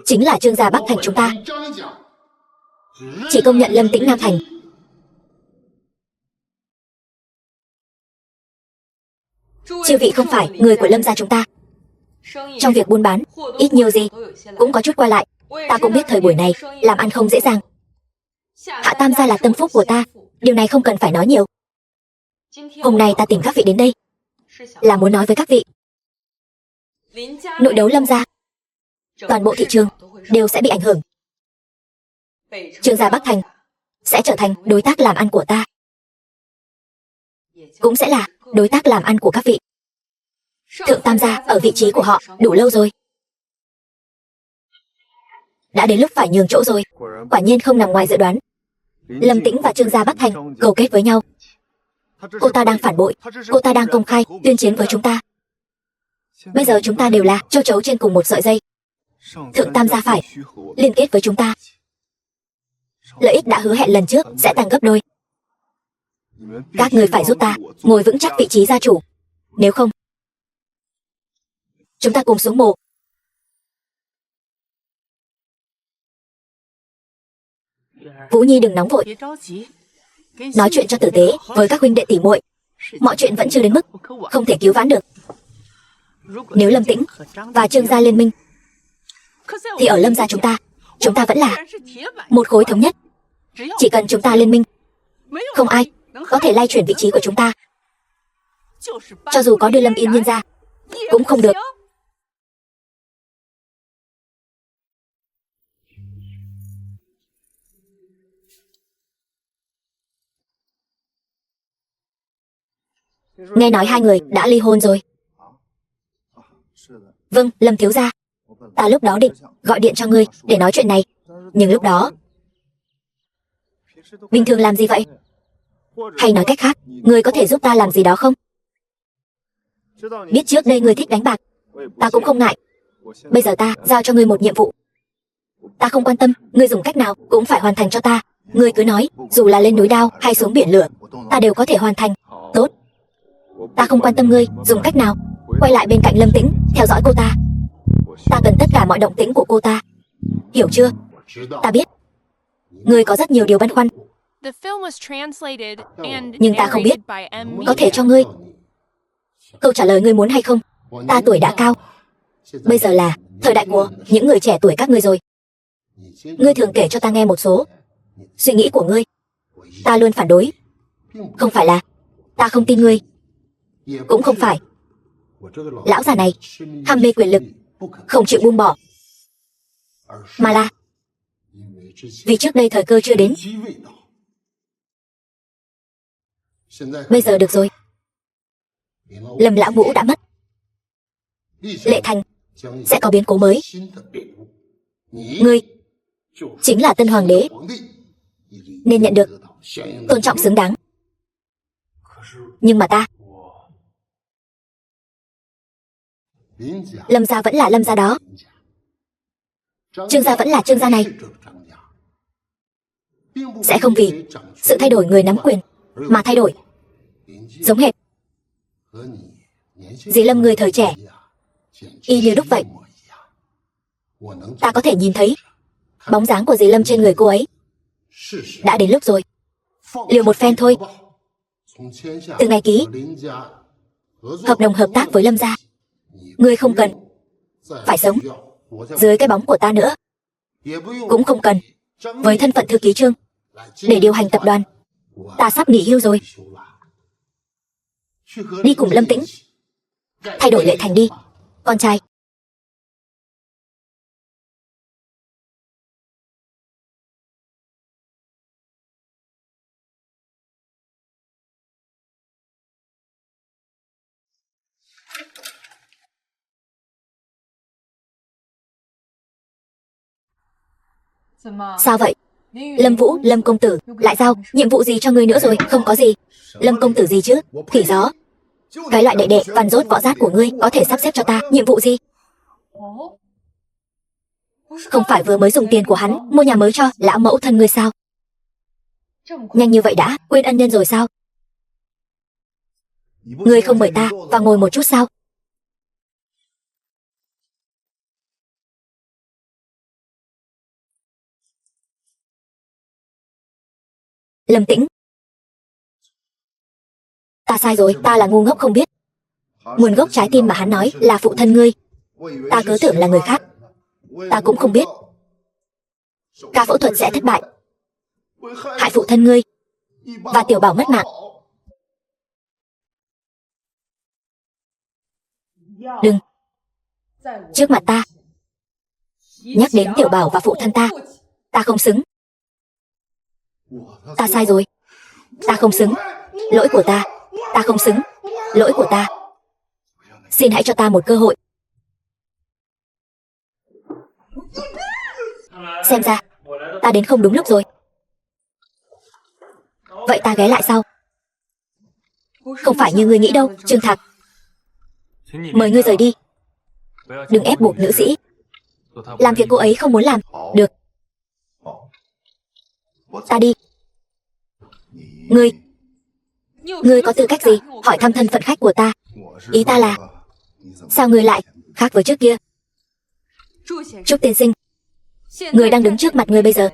chính là Trương gia Bắc Thành chúng ta chỉ công nhận Lâm Tĩnh Nam Thành. Chư vị không phải người của Lâm gia chúng ta, trong việc buôn bán ít nhiều gì cũng có chút qua lại. Ta cũng biết thời buổi này làm ăn không dễ dàng. Hạ Tam gia là tâm phúc của ta, điều này không cần phải nói nhiều. Hôm nay ta tìm các vị đến đây là muốn nói với các vị, nội đấu Lâm gia, toàn bộ thị trường đều sẽ bị ảnh hưởng. Trương gia Bắc Thành sẽ trở thành đối tác làm ăn của ta, cũng sẽ là đối tác làm ăn của các vị. Thượng Tam gia ở vị trí của họ đủ lâu rồi, đã đến lúc phải nhường chỗ rồi. Quả nhiên không nằm ngoài dự đoán. Lâm Tĩnh và Trương gia Bắc Thành cầu kết với nhau. Cô ta đang phản bội, cô ta đang công khai tuyên chiến với chúng ta. Bây giờ chúng ta đều là châu chấu trên cùng một sợi dây. Thượng Tam gia phải liên kết với chúng ta. Lợi ích đã hứa hẹn lần trước sẽ tăng gấp đôi. Các người phải giúp ta ngồi vững chắc vị trí gia chủ, nếu không chúng ta cùng xuống mồ. Vũ Nhi đừng nóng vội, nói chuyện cho tử tế với các huynh đệ tỷ muội. Mọi chuyện vẫn chưa đến mức không thể cứu vãn được. Nếu Lâm Tĩnh và Trương gia liên minh, thì ở Lâm gia chúng ta vẫn là một khối thống nhất. Chỉ cần chúng ta liên minh, không ai có thể lay chuyển vị trí của chúng ta. Cho dù có đưa Lâm Yên Nhiên ra cũng không được. Nghe nói hai người đã ly hôn rồi. Vâng, Lâm thiếu gia, ta lúc đó định gọi điện cho ngươi để nói chuyện này, nhưng lúc đó bình thường làm gì vậy? Hay nói cách khác, ngươi có thể giúp ta làm gì đó không? Biết trước đây ngươi thích đánh bạc, ta cũng không ngại. Bây giờ ta giao cho ngươi một nhiệm vụ. Ta không quan tâm ngươi dùng cách nào cũng phải hoàn thành cho ta. Ngươi cứ nói, dù là lên núi đao hay xuống biển lửa, ta đều có thể hoàn thành. Tốt. Ta không quan tâm ngươi dùng cách nào, quay lại bên cạnh Lâm Tĩnh, theo dõi cô ta. Ta cần tất cả mọi động tĩnh của cô ta, hiểu chưa? Ta biết ngươi có rất nhiều điều băn khoăn, nhưng ta không biết có thể cho ngươi câu trả lời ngươi muốn hay không. Ta tuổi đã cao, bây giờ là thời đại của những người trẻ tuổi các ngươi rồi. Ngươi thường kể cho ta nghe một số suy nghĩ của ngươi, ta luôn phản đối. Không phải là ta không tin ngươi, cũng không phải lão già này ham mê quyền lực không chịu buông bỏ, mà là vì trước đây thời cơ chưa đến. Bây giờ được rồi, Lâm lão ngũ đã mất, Lệ Thành sẽ có biến cố mới. Ngươi chính là tân hoàng đế, nên nhận được tôn trọng xứng đáng. Nhưng mà ta, Lâm gia vẫn là Lâm gia đó, Trương gia vẫn là Trương gia này. Sẽ không vì sự thay đổi người nắm quyền mà thay đổi. Giống hệt dì Lâm người thời trẻ, y như đúc vậy. Ta có thể nhìn thấy bóng dáng của dì Lâm trên người cô ấy. Đã đến lúc rồi, liều một phen thôi. Từ ngày ký hợp đồng hợp tác với Lâm gia, ngươi không cần phải sống dưới cái bóng của ta nữa. Cũng không cần với thân phận thư ký Trương để điều hành tập đoàn. Ta sắp nghỉ hưu rồi. Đi cùng Lâm Tĩnh thay đổi Lệ Thành đi, con trai. Sao vậy? Lâm Vũ, Lâm công tử, lại giao nhiệm vụ gì cho ngươi nữa rồi? Không có gì. Lâm công tử gì chứ? Khỉ gió. Cái loại đệ đệ văn rốt võ giác của ngươi có thể sắp xếp cho ta nhiệm vụ gì? Không phải vừa mới dùng tiền của hắn mua nhà mới cho lão mẫu thân ngươi sao? Nhanh như vậy đã quên ân nhân rồi sao? Ngươi không mời ta vào ngồi một chút sao? Lâm Tĩnh, ta sai rồi, ta là ngu ngốc không biết. Nguồn gốc trái tim mà hắn nói là phụ thân ngươi, ta cứ tưởng là người khác. Ta cũng không biết ca phẫu thuật sẽ thất bại, hại phụ thân ngươi và Tiểu Bảo mất mạng. Đừng trước mặt ta nhắc đến Tiểu Bảo và phụ thân ta. Ta không xứng. Ta sai rồi. Ta không xứng. Lỗi của ta. Ta không xứng. Lỗi của ta. Xin hãy cho ta một cơ hội. Xem ra ta đến không đúng lúc rồi. Vậy ta ghé lại sau. Không phải như ngươi nghĩ đâu, Trương Thạc. Mời ngươi rời đi. Đừng ép buộc nữ sĩ làm việc cô ấy không muốn làm. Được. Ta đi. Ngươi có tư cách gì hỏi thăm thân phận khách của ta? Ý ta là sao ngươi lại khác với trước kia? Trúc tiên sinh, người đang đứng trước mặt ngươi bây giờ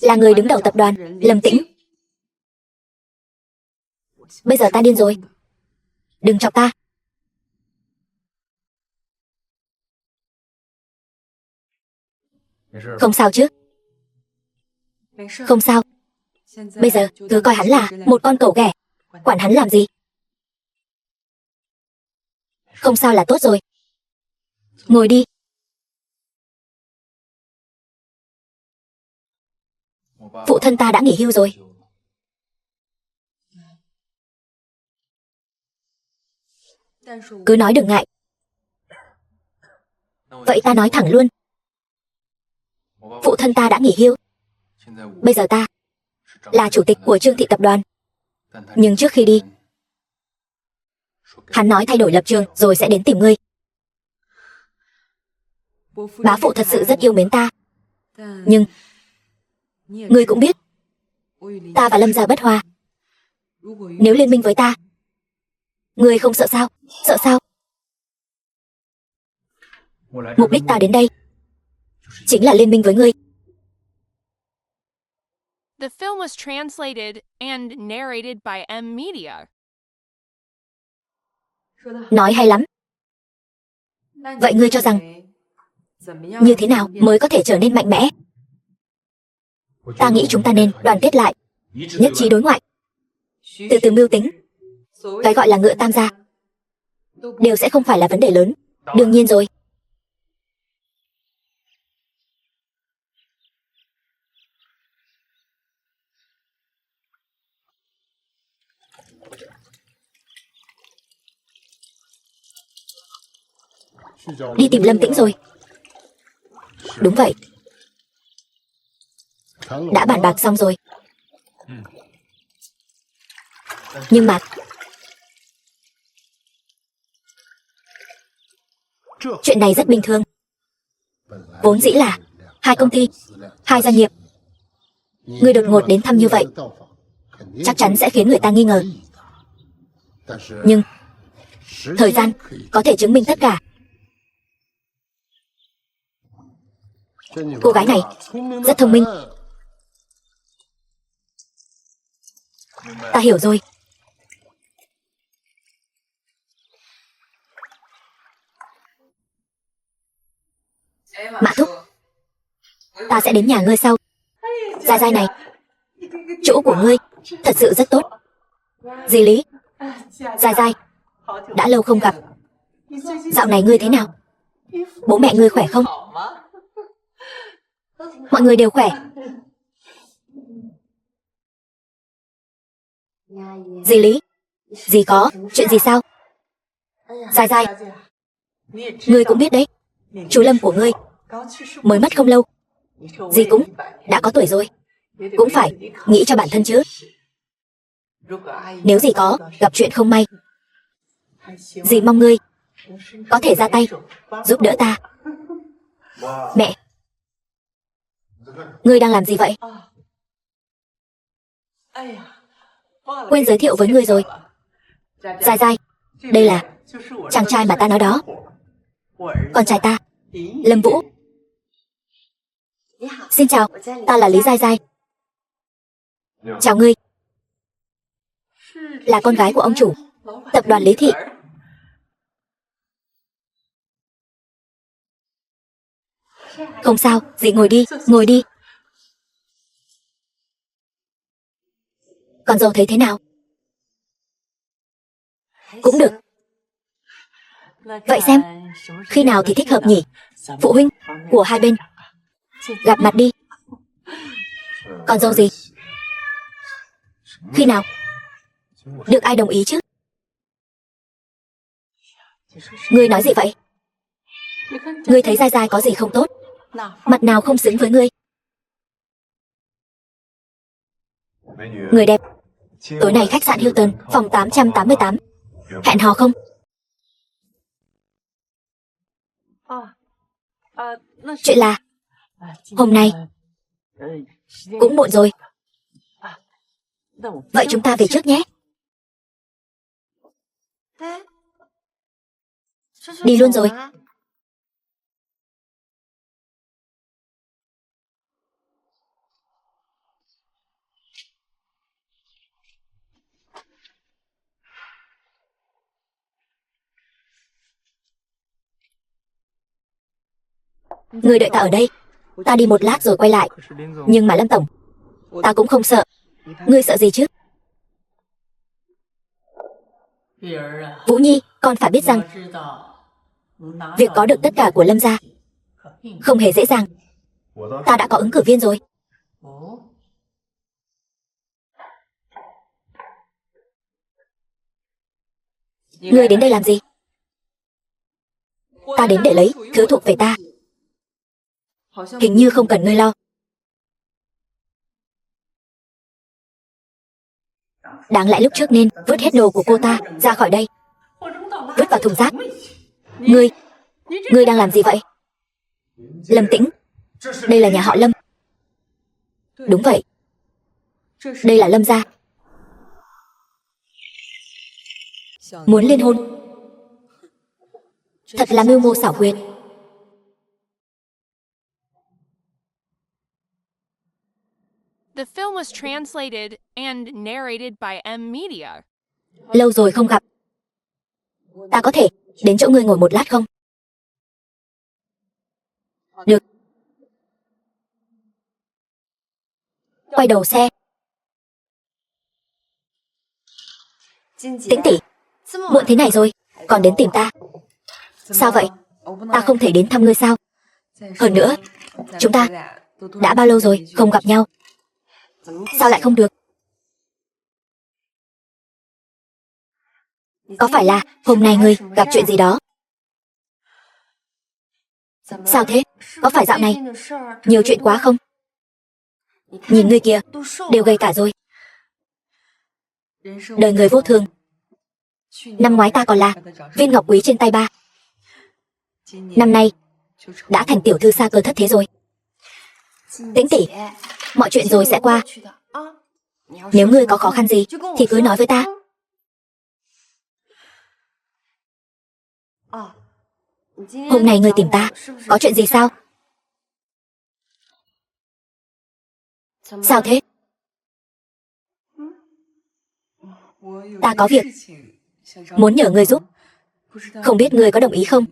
là người đứng đầu tập đoàn Lâm Tĩnh. Bây giờ ta điên rồi. Đừng chọc ta. Không sao chứ? Không sao. Bây giờ cứ coi hắn là một con cẩu ghẻ. Quản hắn làm gì? Không sao là tốt rồi. Ngồi đi. Phụ thân ta đã nghỉ hưu rồi. Cứ nói đừng ngại. Vậy ta nói thẳng luôn. Phụ thân ta đã nghỉ hưu. Bây giờ ta là chủ tịch của Trương thị tập đoàn. Nhưng trước khi đi, hắn nói thay đổi lập trường rồi sẽ đến tìm ngươi. Bá phụ thật sự rất yêu mến ta. Nhưng ngươi cũng biết ta và Lâm gia bất hòa. Nếu liên minh với ta, ngươi không sợ sao? Sợ sao? Mục đích ta đến đây chính là liên minh với ngươi. The film was translated and narrated by M Media. Nói hay lắm. Vậy ngươi cho rằng như thế nào mới có thể trở nên mạnh mẽ? Ta nghĩ chúng ta nên đoàn kết lại, nhất trí đối ngoại, từ từ mưu tính. Cái gọi là ngựa tam gia đều sẽ không phải là vấn đề lớn. Đương nhiên rồi. Đi tìm Lâm Tĩnh rồi. Đúng vậy. Đã bàn bạc xong rồi. Nhưng mà chuyện này rất bình thường. Vốn dĩ là hai công ty, hai doanh nghiệp. Ngươi đột ngột đến thăm như vậy, chắc chắn sẽ khiến người ta nghi ngờ. Nhưng thời gian có thể chứng minh tất cả. Cô gái này rất thông minh. Ta hiểu rồi. Mã thúc, ta sẽ đến nhà ngươi sau. Giai Giai này, chỗ của ngươi thật sự rất tốt. Dì Lý, Giai Giai, đã lâu không gặp. Dạo này ngươi thế nào? Bố mẹ ngươi khỏe không? Mọi người đều khỏe. Dì Lý, dì có chuyện gì sao? Giai Giai, ngươi cũng biết đấy, chú Lâm của ngươi mới mất không lâu. Dì cũng đã có tuổi rồi, cũng phải nghĩ cho bản thân chứ. Nếu dì có gặp chuyện không may, dì mong ngươi có thể ra tay giúp đỡ ta. Mẹ, ngươi đang làm gì vậy? Quên giới thiệu với ngươi rồi. Giai Giai, đây là chàng trai mà ta nói đó. Con trai ta, Lâm Vũ. Xin chào, ta là Lý Giai Giai. Chào ngươi. Là con gái của ông chủ tập đoàn Lý Thị. Không sao, dì ngồi đi, ngồi đi. Con dâu thấy thế nào? Cũng được. Vậy xem, khi nào thì thích hợp nhỉ? Phụ huynh của hai bên gặp mặt đi. Con dâu gì? Khi nào? Được ai đồng ý chứ? Ngươi nói gì vậy? Ngươi thấy Giai Giai có gì không tốt? Mặt nào không xứng với ngươi? Người đẹp, tối nay khách sạn Hilton, phòng 888. Hẹn hò không? Chuyện là hôm nay cũng muộn rồi. Vậy chúng ta về trước nhé. Đi luôn rồi. Ngươi đợi ta ở đây. Ta đi một lát rồi quay lại. Nhưng mà Lâm tổng, ta cũng không sợ. Ngươi sợ gì chứ? Vũ Nhi, con phải biết rằng việc có được tất cả của Lâm gia không hề dễ dàng. Ta đã có ứng cử viên rồi. Ngươi đến đây làm gì? Ta đến để lấy thứ thuộc về ta. Hình như không cần ngươi lo. Đáng lẽ lúc trước nên vứt hết đồ của cô ta ra khỏi đây, vứt vào thùng rác. Ngươi đang làm gì vậy? Lâm Tĩnh, đây là nhà họ Lâm. Đúng vậy, đây là Lâm gia. Muốn liên hôn, thật là mưu mô xảo quyệt. The film was translated and narrated by M Media. Lâu rồi không gặp. Ta có thể đến chỗ ngươi ngồi một lát không? Được. Quay đầu xe. Tĩnh tỷ, muộn thế này rồi, còn đến tìm ta. Sao vậy? Ta không thể đến thăm ngươi sao? Hơn nữa, chúng ta đã bao lâu rồi không gặp nhau? Sao lại không được? Có phải là hôm nay ngươi gặp chuyện gì đó? Sao thế? Có phải dạo này nhiều chuyện quá không? Nhìn ngươi kìa, đều gầy cả rồi. Đời người vô thường. Năm ngoái ta còn là viên ngọc quý trên tay ba. Năm nay đã thành tiểu thư xa cơ thất thế rồi. Tĩnh tỷ, mọi chuyện rồi sẽ qua. Nếu ngươi có khó khăn gì thì cứ nói với ta. Hôm nay ngươi tìm ta, có chuyện gì sao? Sao thế? Ta có việc muốn nhờ ngươi giúp. Không biết ngươi có đồng ý không?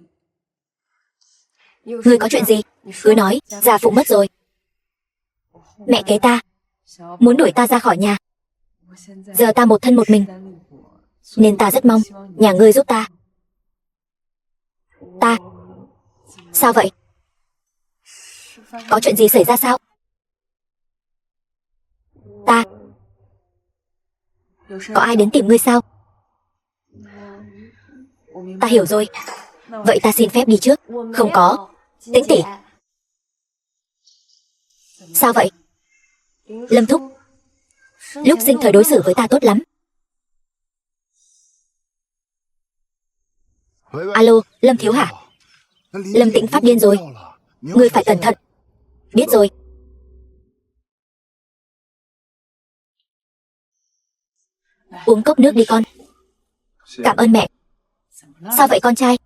Ngươi có chuyện gì? Cứ nói, gia phụ mất rồi. Mẹ kế ta muốn đuổi ta ra khỏi nhà. Giờ ta một thân một mình, nên ta rất mong nhà ngươi giúp ta. Ta... Sao vậy? Có chuyện gì xảy ra sao? Ta... Có ai đến tìm ngươi sao? Ta hiểu rồi. Vậy ta xin phép đi trước. Không có. Tĩnh tỷ. Sao vậy? Lâm thúc lúc sinh thời đối xử với ta tốt lắm. Alo, Lâm thiếu hả? Lâm Tĩnh phát điên rồi. Ngươi phải cẩn thận. Biết rồi. Uống cốc nước đi con. Cảm ơn mẹ. Sao vậy con trai?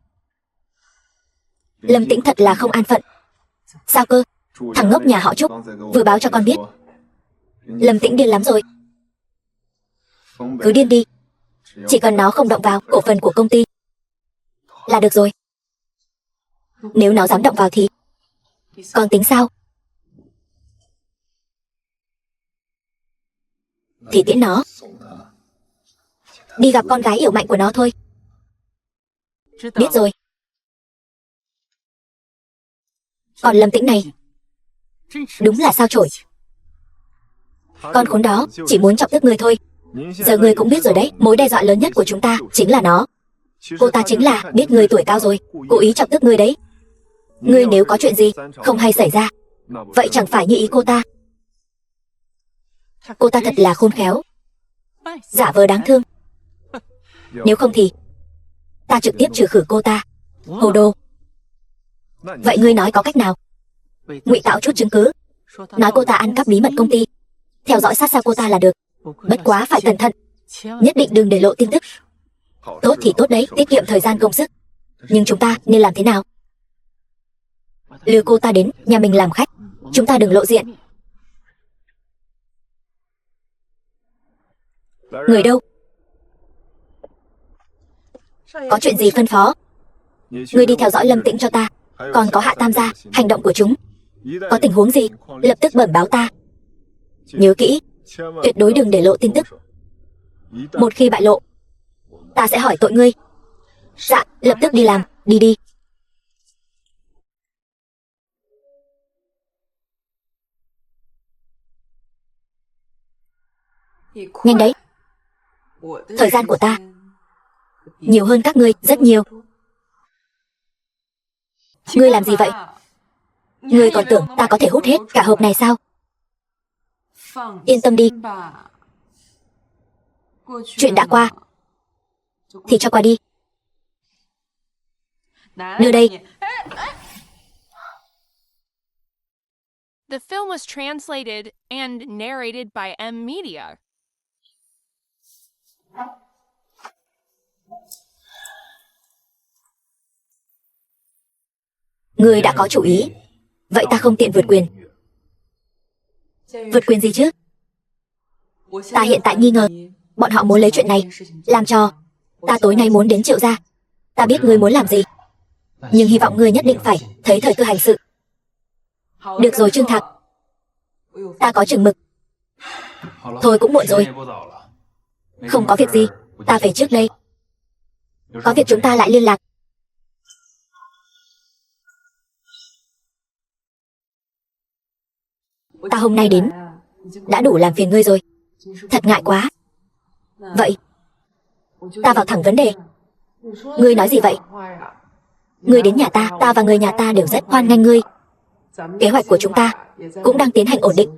Lâm Tĩnh thật là không an phận. Sao cơ? Thằng ngốc nhà họ Trúc vừa báo cho con biết. Lâm Tĩnh điên lắm rồi. Cứ điên đi. Chỉ cần nó không động vào cổ phần của công ty là được rồi. Nếu nó dám động vào thì con tính sao? Thì tiễn nó đi gặp con gái yểu mạnh của nó thôi. Biết rồi. Còn Lâm Tĩnh này đúng là sao chổi. Con khốn đó chỉ muốn chọc tức ngươi thôi. Giờ ngươi cũng biết rồi đấy, mối đe dọa lớn nhất của chúng ta chính là nó. Cô ta chính là biết ngươi tuổi cao rồi, cố ý chọc tức ngươi đấy. Ngươi nếu có chuyện gì không hay xảy ra, vậy chẳng phải như ý cô ta. Cô ta thật là khôn khéo, giả vờ đáng thương. Nếu không thì ta trực tiếp trừ khử cô ta. Hồ đồ. Vậy ngươi nói có cách nào? Ngụy tạo chút chứng cứ, nói cô ta ăn cắp bí mật công ty, theo dõi sát sao cô ta là được. Bất quá phải cẩn thận, nhất định đừng để lộ tin tức. Tốt thì tốt đấy, tiết kiệm thời gian công sức. Nhưng chúng ta nên làm thế nào? Lừa cô ta đến nhà mình làm khách, chúng ta đừng lộ diện. Người đâu? Có chuyện gì phân phó? Ngươi đi theo dõi Lâm Tĩnh cho ta. Còn có Hạ Tam gia, hành động của chúng có tình huống gì lập tức bẩm báo ta. Nhớ kỹ, tuyệt đối đừng để lộ tin tức. Một khi bại lộ, ta sẽ hỏi tội ngươi. Dạ, lập tức đi làm. Đi đi. Nhanh đấy. Thời gian của ta nhiều hơn các ngươi rất nhiều. Ngươi làm gì vậy? Ngươi còn tưởng ta có thể hút hết cả hộp này sao? Yên tâm đi. Chuyện đã qua thì cho qua đi. Đưa đây. The film was translated and narrated by M Media. Ngươi đã có chủ ý, vậy ta không tiện vượt quyền. Vượt quyền gì chứ? Ta hiện tại nghi ngờ bọn họ muốn lấy chuyện này làm cho ta tối nay muốn đến Triệu gia. Ta biết ngươi muốn làm gì, nhưng hy vọng ngươi nhất định phải thấy thời cơ hành sự. Được rồi Trương Thạc, ta có chừng mực. Thôi cũng muộn rồi. Không có việc gì, ta về trước đây. Có việc chúng ta lại liên lạc. Ta hôm nay đến đã đủ làm phiền ngươi rồi. Thật ngại quá. Vậy ta vào thẳng vấn đề. Ngươi nói gì vậy? Ngươi đến nhà ta, ta và người nhà ta đều rất hoan nghênh ngươi. Kế hoạch của chúng ta cũng đang tiến hành ổn định.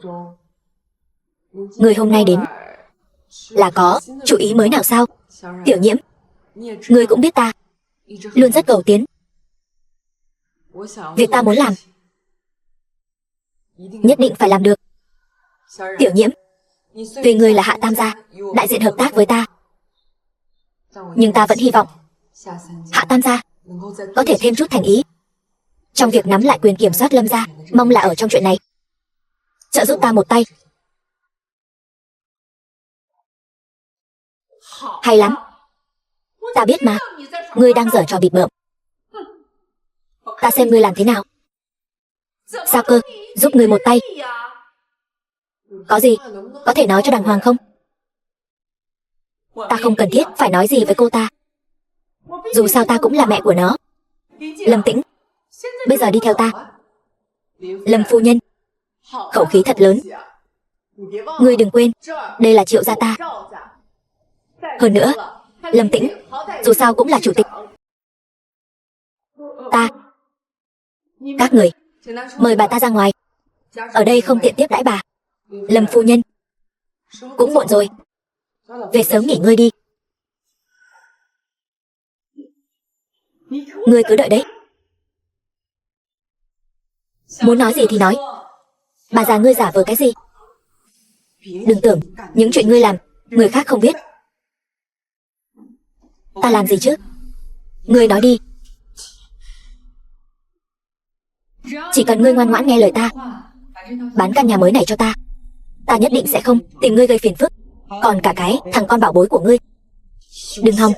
Ngươi hôm nay đến Là có chủ ý mới nào sao? Tiểu Nhiễm, ngươi cũng biết ta luôn rất cầu tiến. Việc ta muốn làm nhất định phải làm được. Tiểu Nhiễm, tuy ngươi là Hạ Tam gia, đại diện hợp tác với ta, nhưng ta vẫn hy vọng Hạ Tam gia có thể thêm chút thành ý trong việc nắm lại quyền kiểm soát Lâm gia. Mong là ở trong chuyện này trợ giúp ta một tay. Hay lắm. Ta biết mà, ngươi đang giở trò bịp bợm. Ta xem ngươi làm thế nào. Sao cơ? Giúp ngươi một tay. Có gì? Có thể nói cho đàng hoàng không? Ta không cần thiết phải nói gì với cô ta. Dù sao ta cũng là mẹ của nó. Lâm Tĩnh, bây giờ đi theo ta. Lâm phu nhân, khẩu khí thật lớn. Ngươi đừng quên, đây là Triệu gia ta. Hơn nữa, Lâm Tĩnh dù sao cũng là chủ tịch. Các người mời bà ta ra ngoài. Ở đây không tiện tiếp đãi bà. Lâm phu nhân, cũng muộn rồi, về sớm nghỉ ngơi đi. Ngươi cứ đợi đấy. Muốn nói gì thì nói. Bà già ngươi giả vờ cái gì? Đừng tưởng những chuyện ngươi làm người khác không biết. Ta làm gì chứ? Ngươi nói đi. Chỉ cần ngươi ngoan ngoãn nghe lời ta, bán căn nhà mới này cho ta, ta nhất định sẽ không tìm ngươi gây phiền phức. Còn cả cái thằng con bảo bối của ngươi, đừng hòng.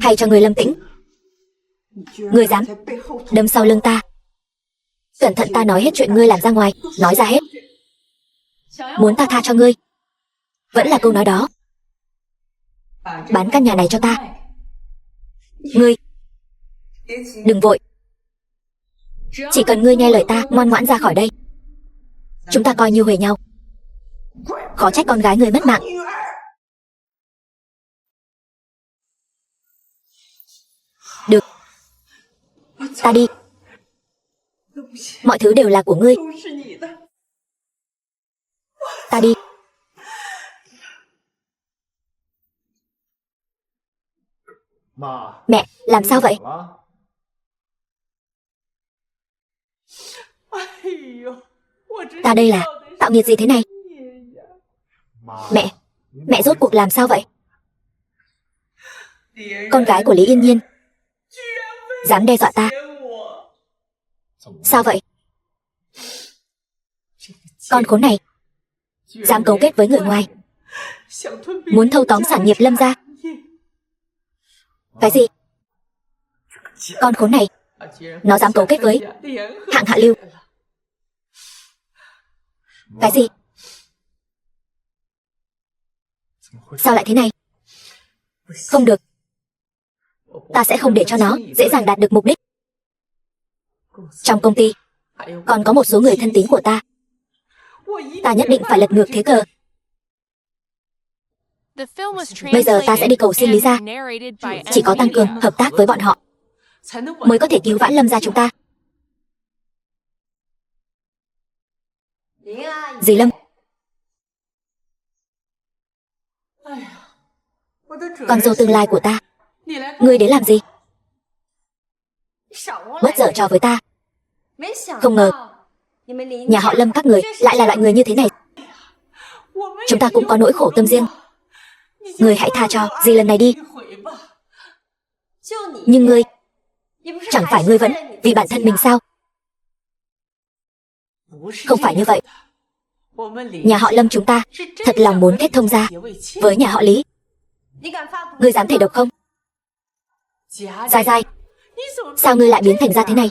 Hay cho ngươi Lâm Tĩnh, ngươi dám đâm sau lưng ta. Cẩn thận ta nói hết chuyện ngươi làm ra ngoài, nói ra hết. Muốn ta tha cho ngươi vẫn là câu nói đó. Bán căn nhà này cho ta. Ngươi đừng vội. Chỉ cần ngươi nghe lời ta, ngoan ngoãn ra khỏi đây, chúng ta coi như huề nhau. Khó trách con gái ngươi mất mạng. Được, ta đi. Mọi thứ đều là của ngươi. Ta đi. Mẹ, làm sao vậy? Ta đây là tạo nghiệt gì thế này? Mẹ rốt cuộc làm sao vậy? Con gái của Lý Yên Nhiên dám đe dọa ta. Sao vậy? Con khốn này dám cấu kết với người ngoài, muốn thâu tóm sản nghiệp Lâm gia. Cái gì? Con khốn này, nó dám cấu kết với hạng hạ lưu. Cái gì? Sao lại thế này? Không được. Ta sẽ không để cho nó dễ dàng đạt được mục đích. Trong công ty còn có một số người thân tín của ta. Ta nhất định phải lật ngược thế cờ. Bây giờ ta sẽ đi cầu xin Lý gia. Chỉ có tăng cường hợp tác với bọn họ mới có thể cứu vãn Lâm gia chúng ta. Dì Lâm, con dâu tương lai của ta, ngươi đến làm gì? Bớt giở trò với ta. Không ngờ nhà họ Lâm các người lại là loại người như thế này. Chúng ta cũng có nỗi khổ tâm riêng. Ngươi hãy tha cho dì lần này đi. Nhưng ngươi, chẳng phải ngươi vẫn vì bản thân mình sao? Không phải như vậy. Nhà họ Lâm chúng ta thật lòng muốn kết thông gia với nhà họ Lý. Ngươi dám thể độc không? Giai Giai, sao ngươi lại biến thành ra thế này?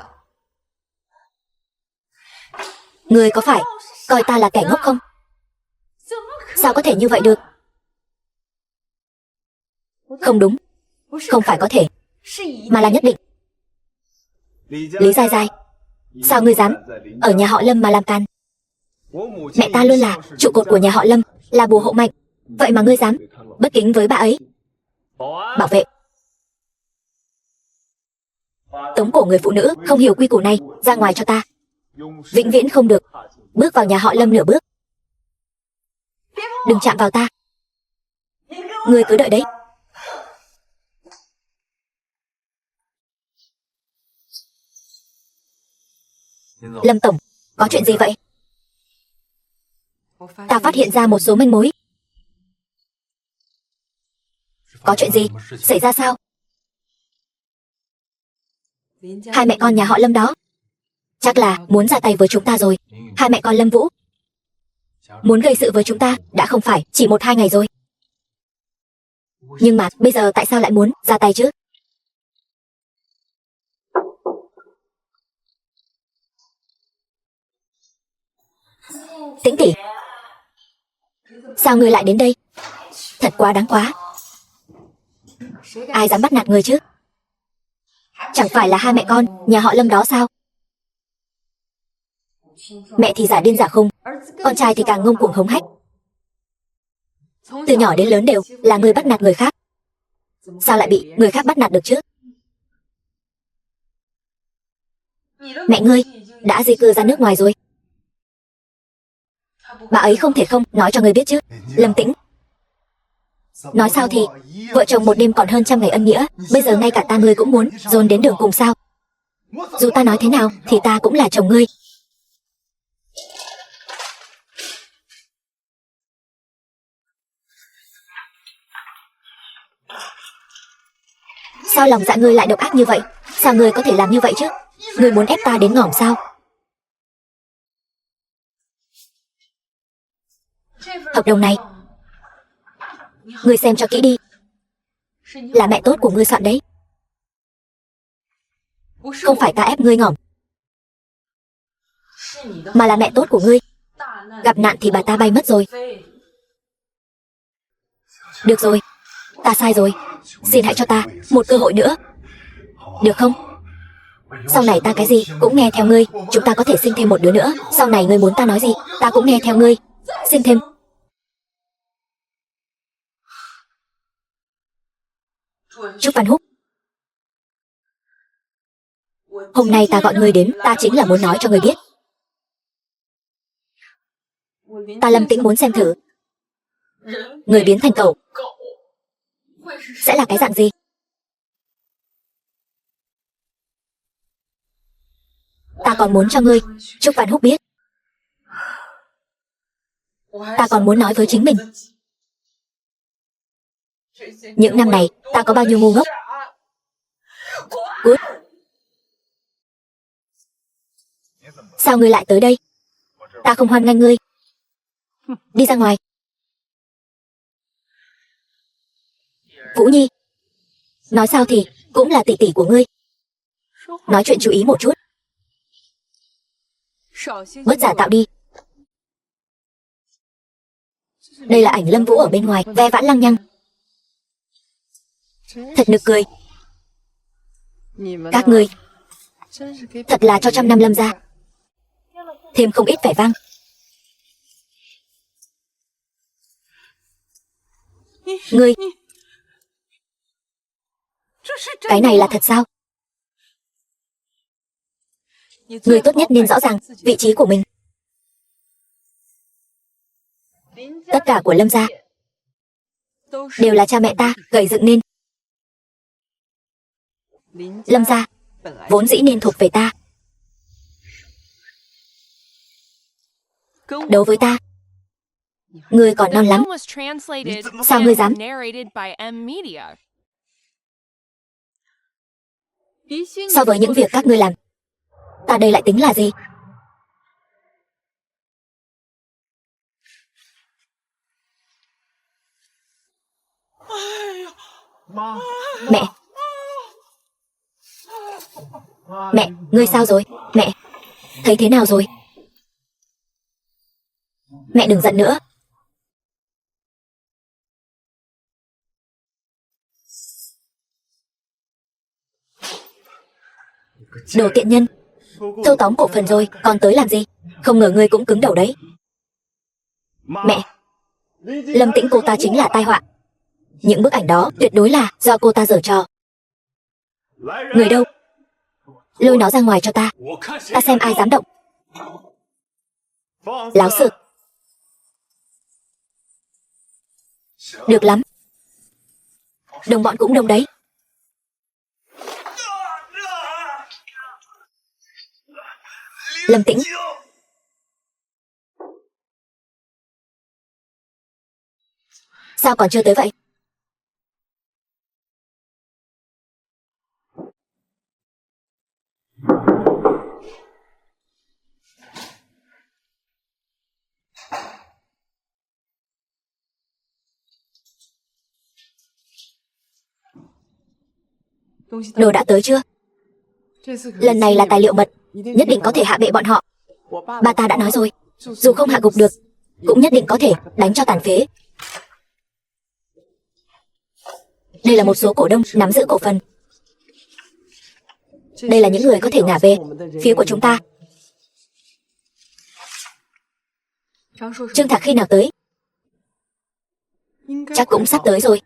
Ngươi có phải coi ta là kẻ ngốc không? Sao có thể như vậy được? Không đúng, không phải có thể, mà là nhất định. Lý Giai Giai, sao ngươi dám ở nhà họ Lâm mà làm càn? Mẹ ta luôn là trụ cột của nhà họ Lâm, là bùa hộ mệnh. Vậy mà ngươi dám bất kính với bà ấy. Bảo vệ. Tống cổ người phụ nữ không hiểu quy củ này ra ngoài cho ta. vĩnh viễn không được bước vào nhà họ Lâm nửa bước. Đừng chạm vào ta. Ngươi cứ đợi đấy. Lâm tổng, có chuyện gì vậy? Ta phát hiện ra một số manh mối. Có chuyện gì? Xảy ra sao? Hai mẹ con nhà họ Lâm đó chắc là muốn ra tay với chúng ta rồi. Hai mẹ con Lâm Vũ muốn gây sự với chúng ta đã không phải chỉ 1-2 ngày rồi. Nhưng mà bây giờ tại sao lại muốn ra tay chứ? Tĩnh tỷ, sao ngươi lại đến đây? Thật quá đáng quá. Ai dám bắt nạt người chứ? Chẳng phải là hai mẹ con nhà họ Lâm đó sao? Mẹ thì giả điên giả khùng, con trai thì càng ngông cuồng hống hách. Từ nhỏ đến lớn đều là người bắt nạt người khác. Sao lại bị người khác bắt nạt được chứ? Mẹ ngươi đã di cư ra nước ngoài rồi. Bà ấy không thể không nói cho ngươi biết chứ. Lâm Tĩnh, nói sao thì vợ chồng một đêm còn hơn 100 ngày ân nghĩa. Bây giờ ngay cả ta ngươi cũng muốn dồn đến đường cùng sao? Dù ta nói thế nào thì ta cũng là chồng ngươi. Sao lòng dạ ngươi lại độc ác như vậy? Sao ngươi có thể làm như vậy chứ? Ngươi muốn ép ta đến ngỏm sao? Hợp đồng này ngươi xem cho kỹ đi. Là mẹ tốt của ngươi soạn đấy. Không phải ta ép ngươi ngỏm, mà là mẹ tốt của ngươi. Gặp nạn thì bà ta bay mất rồi. Được rồi, ta sai rồi. Xin hãy cho ta một cơ hội nữa, được không? Sau này ta cái gì cũng nghe theo ngươi. Chúng ta có thể sinh thêm một đứa nữa. Sau này ngươi muốn ta nói gì ta cũng nghe theo ngươi. Sinh thêm. Trúc Văn Húc, hôm nay ta gọi ngươi đến, ta chính là muốn nói cho ngươi biết. Ta Lâm Tĩnh muốn xem thử người biến thành cẩu sẽ là cái dạng gì. Ta còn muốn cho ngươi, Trúc Văn Húc biết. Ta còn muốn nói với chính mình, những năm này ta có bao nhiêu ngu ngốc. Cút. Sao ngươi lại tới đây? Ta không hoan nghênh ngươi. Đi ra ngoài. Vũ Nhi, nói sao thì cũng là tỷ tỷ của ngươi. Nói chuyện chú ý một chút. Bớt giả tạo đi. Đây là ảnh Lâm Vũ ở bên ngoài ve vãn lăng nhăng. Thật nực cười. Các ngươi thật là cho 100 năm Lâm gia thêm không ít vẻ vang. Ngươi, cái này là thật sao? Ngươi tốt nhất nên rõ ràng vị trí của mình. Tất cả của Lâm gia đều là cha mẹ ta gầy dựng nên. Lâm gia vốn dĩ nên thuộc về ta. Đối với ta, ngươi còn non lắm. Sao ngươi dám? So với những việc các ngươi làm, ta đây lại tính là gì? Mẹ! Mẹ, ngươi sao rồi? Mẹ, thấy thế nào rồi? Mẹ đừng giận nữa. Đồ tiện nhân, thâu tóm cổ phần rồi, còn tới làm gì? Không ngờ ngươi cũng cứng đầu đấy. Mẹ, Lâm Tĩnh cô ta chính là tai họa. Những bức ảnh đó tuyệt đối là do cô ta giở trò. Người đâu? Lôi nó ra ngoài cho ta. Ta xem ai dám động. Láo xược. Được lắm. Đồng bọn cũng đông đấy. Lâm Tĩnh. Sao còn chưa tới vậy? Đồ đã tới chưa? Lần này là tài liệu mật, nhất định có thể hạ bệ bọn họ. Ba ta đã nói rồi, dù không hạ gục được, cũng nhất định có thể đánh cho tàn phế. Đây là một số cổ đông nắm giữ cổ phần. Đây là những người có thể ngả về phía của chúng ta. Trương Thạc khi nào tới? Chắc cũng sắp tới rồi.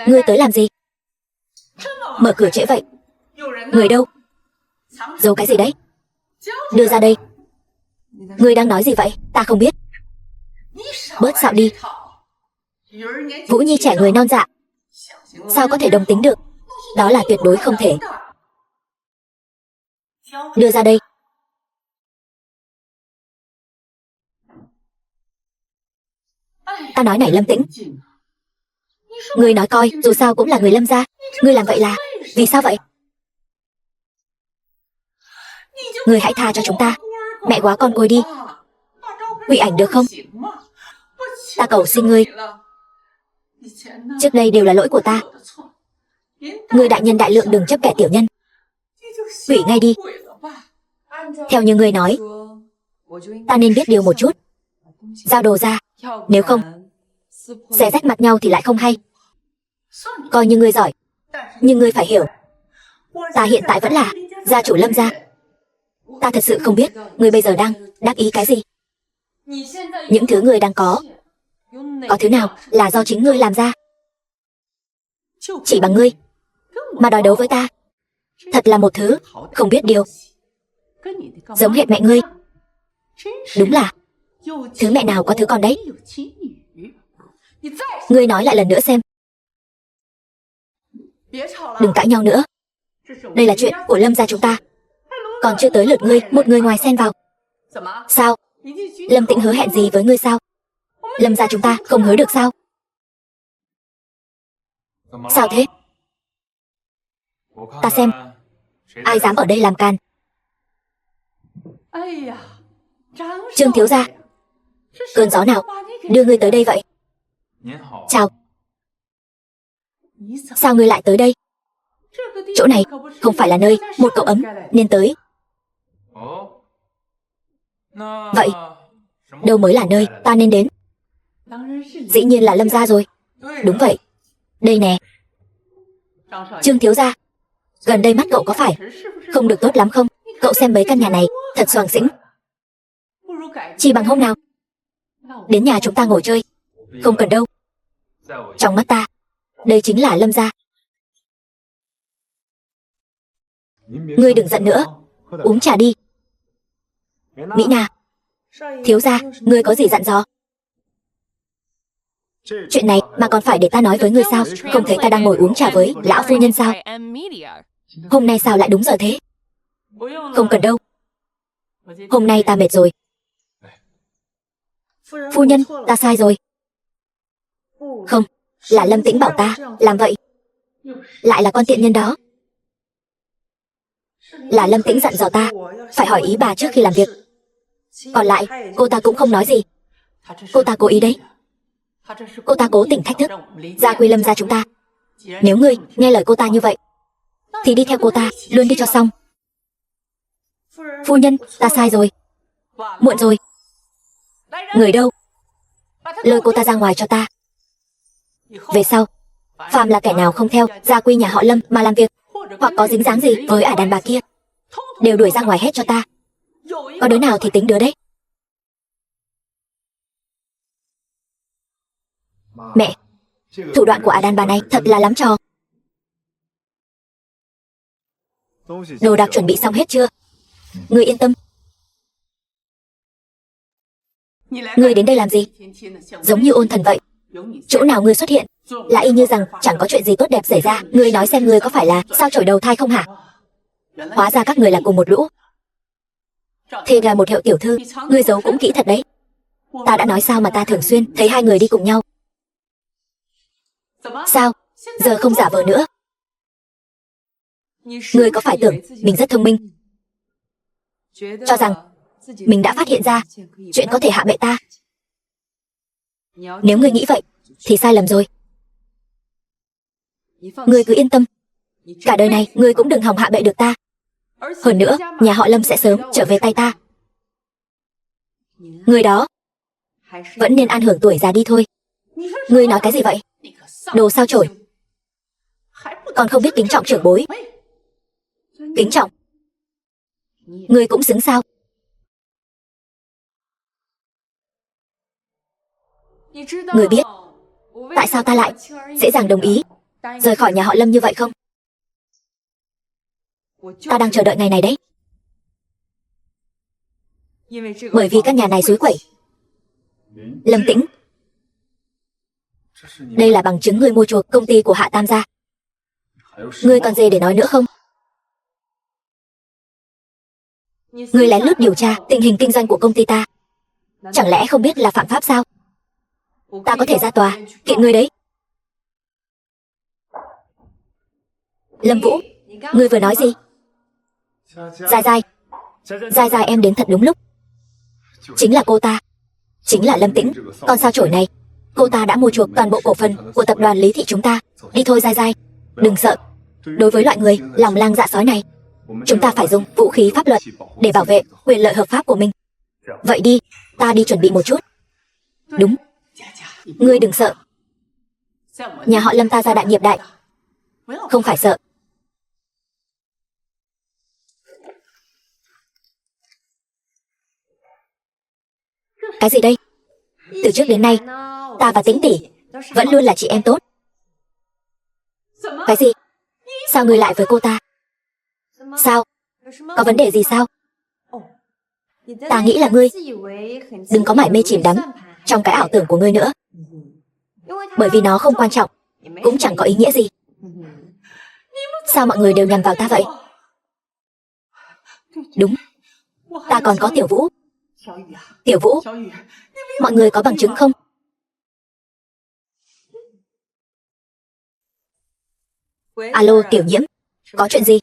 Ngươi tới làm gì? Mở cửa trễ vậy. Người đâu? Giấu cái gì đấy? Đưa ra đây. Ngươi đang nói gì vậy? Ta không biết. Bớt xạo đi. Vũ Nhi trẻ người non dạ, sao có thể đồng tính được? Đó là tuyệt đối không thể. Đưa ra đây. Ta nói này Lâm Tĩnh, ngươi nói coi, dù sao cũng là người Lâm gia. Ngươi làm vậy là vì sao vậy? Ngươi hãy tha cho chúng ta. Mẹ quá con côi đi. Hủy ảnh được không? Ta cầu xin ngươi. Trước đây đều là lỗi của ta. Ngươi đại nhân đại lượng đừng chấp kẻ tiểu nhân. Hủy ngay đi. Theo như ngươi nói, ta nên biết điều một chút. Giao đồ ra. Nếu không, xé rách mặt nhau thì lại không hay. Coi như ngươi giỏi, nhưng ngươi phải hiểu, ta hiện tại vẫn là gia chủ Lâm gia. Ta thật sự không biết ngươi bây giờ đang đắc ý cái gì. Những thứ ngươi đang có thứ nào là do chính ngươi làm ra? Chỉ bằng ngươi mà đòi đấu với ta, thật là một thứ không biết điều. Giống hệt mẹ ngươi. Đúng là thứ mẹ nào có thứ con đấy. Ngươi nói lại lần nữa xem. Đừng cãi nhau nữa. Đây là chuyện của Lâm gia chúng ta, còn chưa tới lượt ngươi một người ngoài xen vào. Sao? Lâm Tĩnh hứa hẹn gì với ngươi sao? Lâm gia chúng ta không hứa được sao? Sao thế? Ta xem, ai dám ở đây làm can? Trương thiếu gia, cơn gió nào đưa ngươi tới đây vậy? Chào. Sao ngươi lại tới đây? Chỗ này không phải là nơi một cậu ấm nên tới. Vậy đâu mới là nơi ta nên đến? Dĩ nhiên là Lâm gia rồi. Đúng vậy. Đây nè. Trương thiếu gia, gần đây mắt cậu có phải không được tốt lắm không? Cậu xem mấy căn nhà này thật xoàng xĩnh. Chỉ bằng hôm nào đến nhà chúng ta ngồi chơi. Không cần đâu. Trong mắt ta, đây chính là Lâm gia. Ngươi đừng giận nữa, uống trà đi. Mỹ Na, thiếu gia, ngươi có gì dặn dò? Chuyện này mà còn phải để ta nói với ngươi sao? Không thấy ta đang ngồi uống trà với lão phu nhân sao? Hôm nay sao lại đúng giờ thế? Không cần đâu. Hôm nay ta mệt rồi. Phu nhân, ta sai rồi. Không, là Lâm Tĩnh bảo ta làm vậy. Lại là con tiện nhân đó. Là Lâm Tĩnh dặn dò ta phải hỏi ý bà trước khi làm việc. Còn lại, cô ta cũng không nói gì. Cô ta cố ý đấy. Cô ta cố tình thách thức gia quy Lâm gia chúng ta. Nếu ngươi nghe lời cô ta như vậy thì đi theo cô ta luôn đi cho xong. Phu nhân, ta sai rồi. Muộn rồi. Người đâu? Lôi cô ta ra ngoài cho ta. Về sau, phàm là kẻ nào không theo gia quy nhà họ Lâm mà làm việc, hoặc có dính dáng gì với ả đàn bà kia, đều đuổi ra ngoài hết cho ta. Có đứa nào thì tính đứa đấy. Mẹ, thủ đoạn của Adan bà này thật là lắm trò. Đồ đạc chuẩn bị xong hết chưa? Ngươi yên tâm. Ngươi đến đây làm gì? Giống như ôn thần vậy. Chỗ nào ngươi xuất hiện là y như rằng chẳng có chuyện gì tốt đẹp xảy ra. Ngươi nói xem, ngươi có phải là sao chổi đầu thai không hả? Hóa ra các người là cùng một lũ. Thì là một hiệu tiểu thư, ngươi giấu cũng kỹ thật đấy. Ta đã nói sao mà ta thường xuyên thấy hai người đi cùng nhau. Sao? Giờ không giả vờ nữa. Ngươi có phải tưởng mình rất thông minh, cho rằng mình đã phát hiện ra chuyện có thể hạ bệ ta? Nếu ngươi nghĩ vậy thì sai lầm rồi. Ngươi cứ yên tâm, cả đời này ngươi cũng đừng hòng hạ bệ được ta. Hơn nữa, nhà họ Lâm sẽ sớm trở về tay ta. Ngươi đó vẫn nên an hưởng tuổi già đi thôi. Ngươi nói cái gì vậy? Đồ sao chổi, còn không biết kính trọng trưởng bối. Kính trọng? Ngươi cũng xứng sao? Ngươi biết tại sao ta lại dễ dàng đồng ý rời khỏi nhà họ Lâm như vậy không? Ta đang chờ đợi ngày này đấy. Bởi vì căn nhà này suối quẩy. Lâm Tĩnh, đây là bằng chứng ngươi mua chuộc công ty của Hạ Tam gia. Ngươi còn gì để nói nữa không? Ngươi lén lút điều tra tình hình kinh doanh của công ty ta, chẳng lẽ không biết là phạm pháp sao? Ta có thể ra tòa kiện ngươi đấy. Lâm Vũ, ngươi vừa nói gì? Giai Giai, Giai Giai em đến thật đúng lúc. Chính là cô ta, chính là Lâm Tĩnh, con sao chổi này. Cô ta đã mua chuộc toàn bộ cổ phần của tập đoàn Lý Thị chúng ta. Đi thôi Giai Giai, đừng sợ. Đối với loại người lòng lang dạ sói này, chúng ta phải dùng vũ khí pháp luật để bảo vệ quyền lợi hợp pháp của mình. Vậy đi, ta đi chuẩn bị một chút. Đúng, ngươi đừng sợ. Nhà họ Lâm ta gia đại nghiệp đại, không phải sợ. Cái gì đây? Từ trước đến nay, ta và Tĩnh tỷ vẫn luôn là chị em tốt. Cái gì? Sao ngươi lại với cô ta? Sao? Có vấn đề gì sao? Ta nghĩ là ngươi đừng có mải mê chìm đắm trong cái ảo tưởng của ngươi nữa. Bởi vì nó không quan trọng, cũng chẳng có ý nghĩa gì. Sao mọi người đều nhằm vào ta vậy? Đúng, ta còn có Tiểu Vũ. Tiểu Vũ, mọi người có bằng chứng không? Alo Tiểu Nhiễm, có chuyện gì?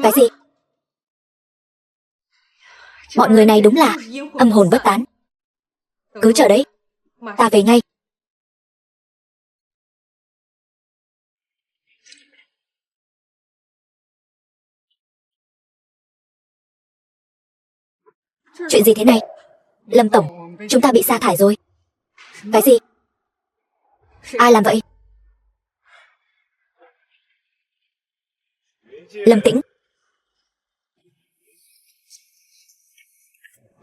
Cái gì? Mọi người này đúng là âm hồn bất tán. Cứ chờ đấy, ta về ngay. Chuyện gì thế này? Lâm tổng, chúng ta bị sa thải rồi. Cái gì? Ai làm vậy? Lâm Tĩnh,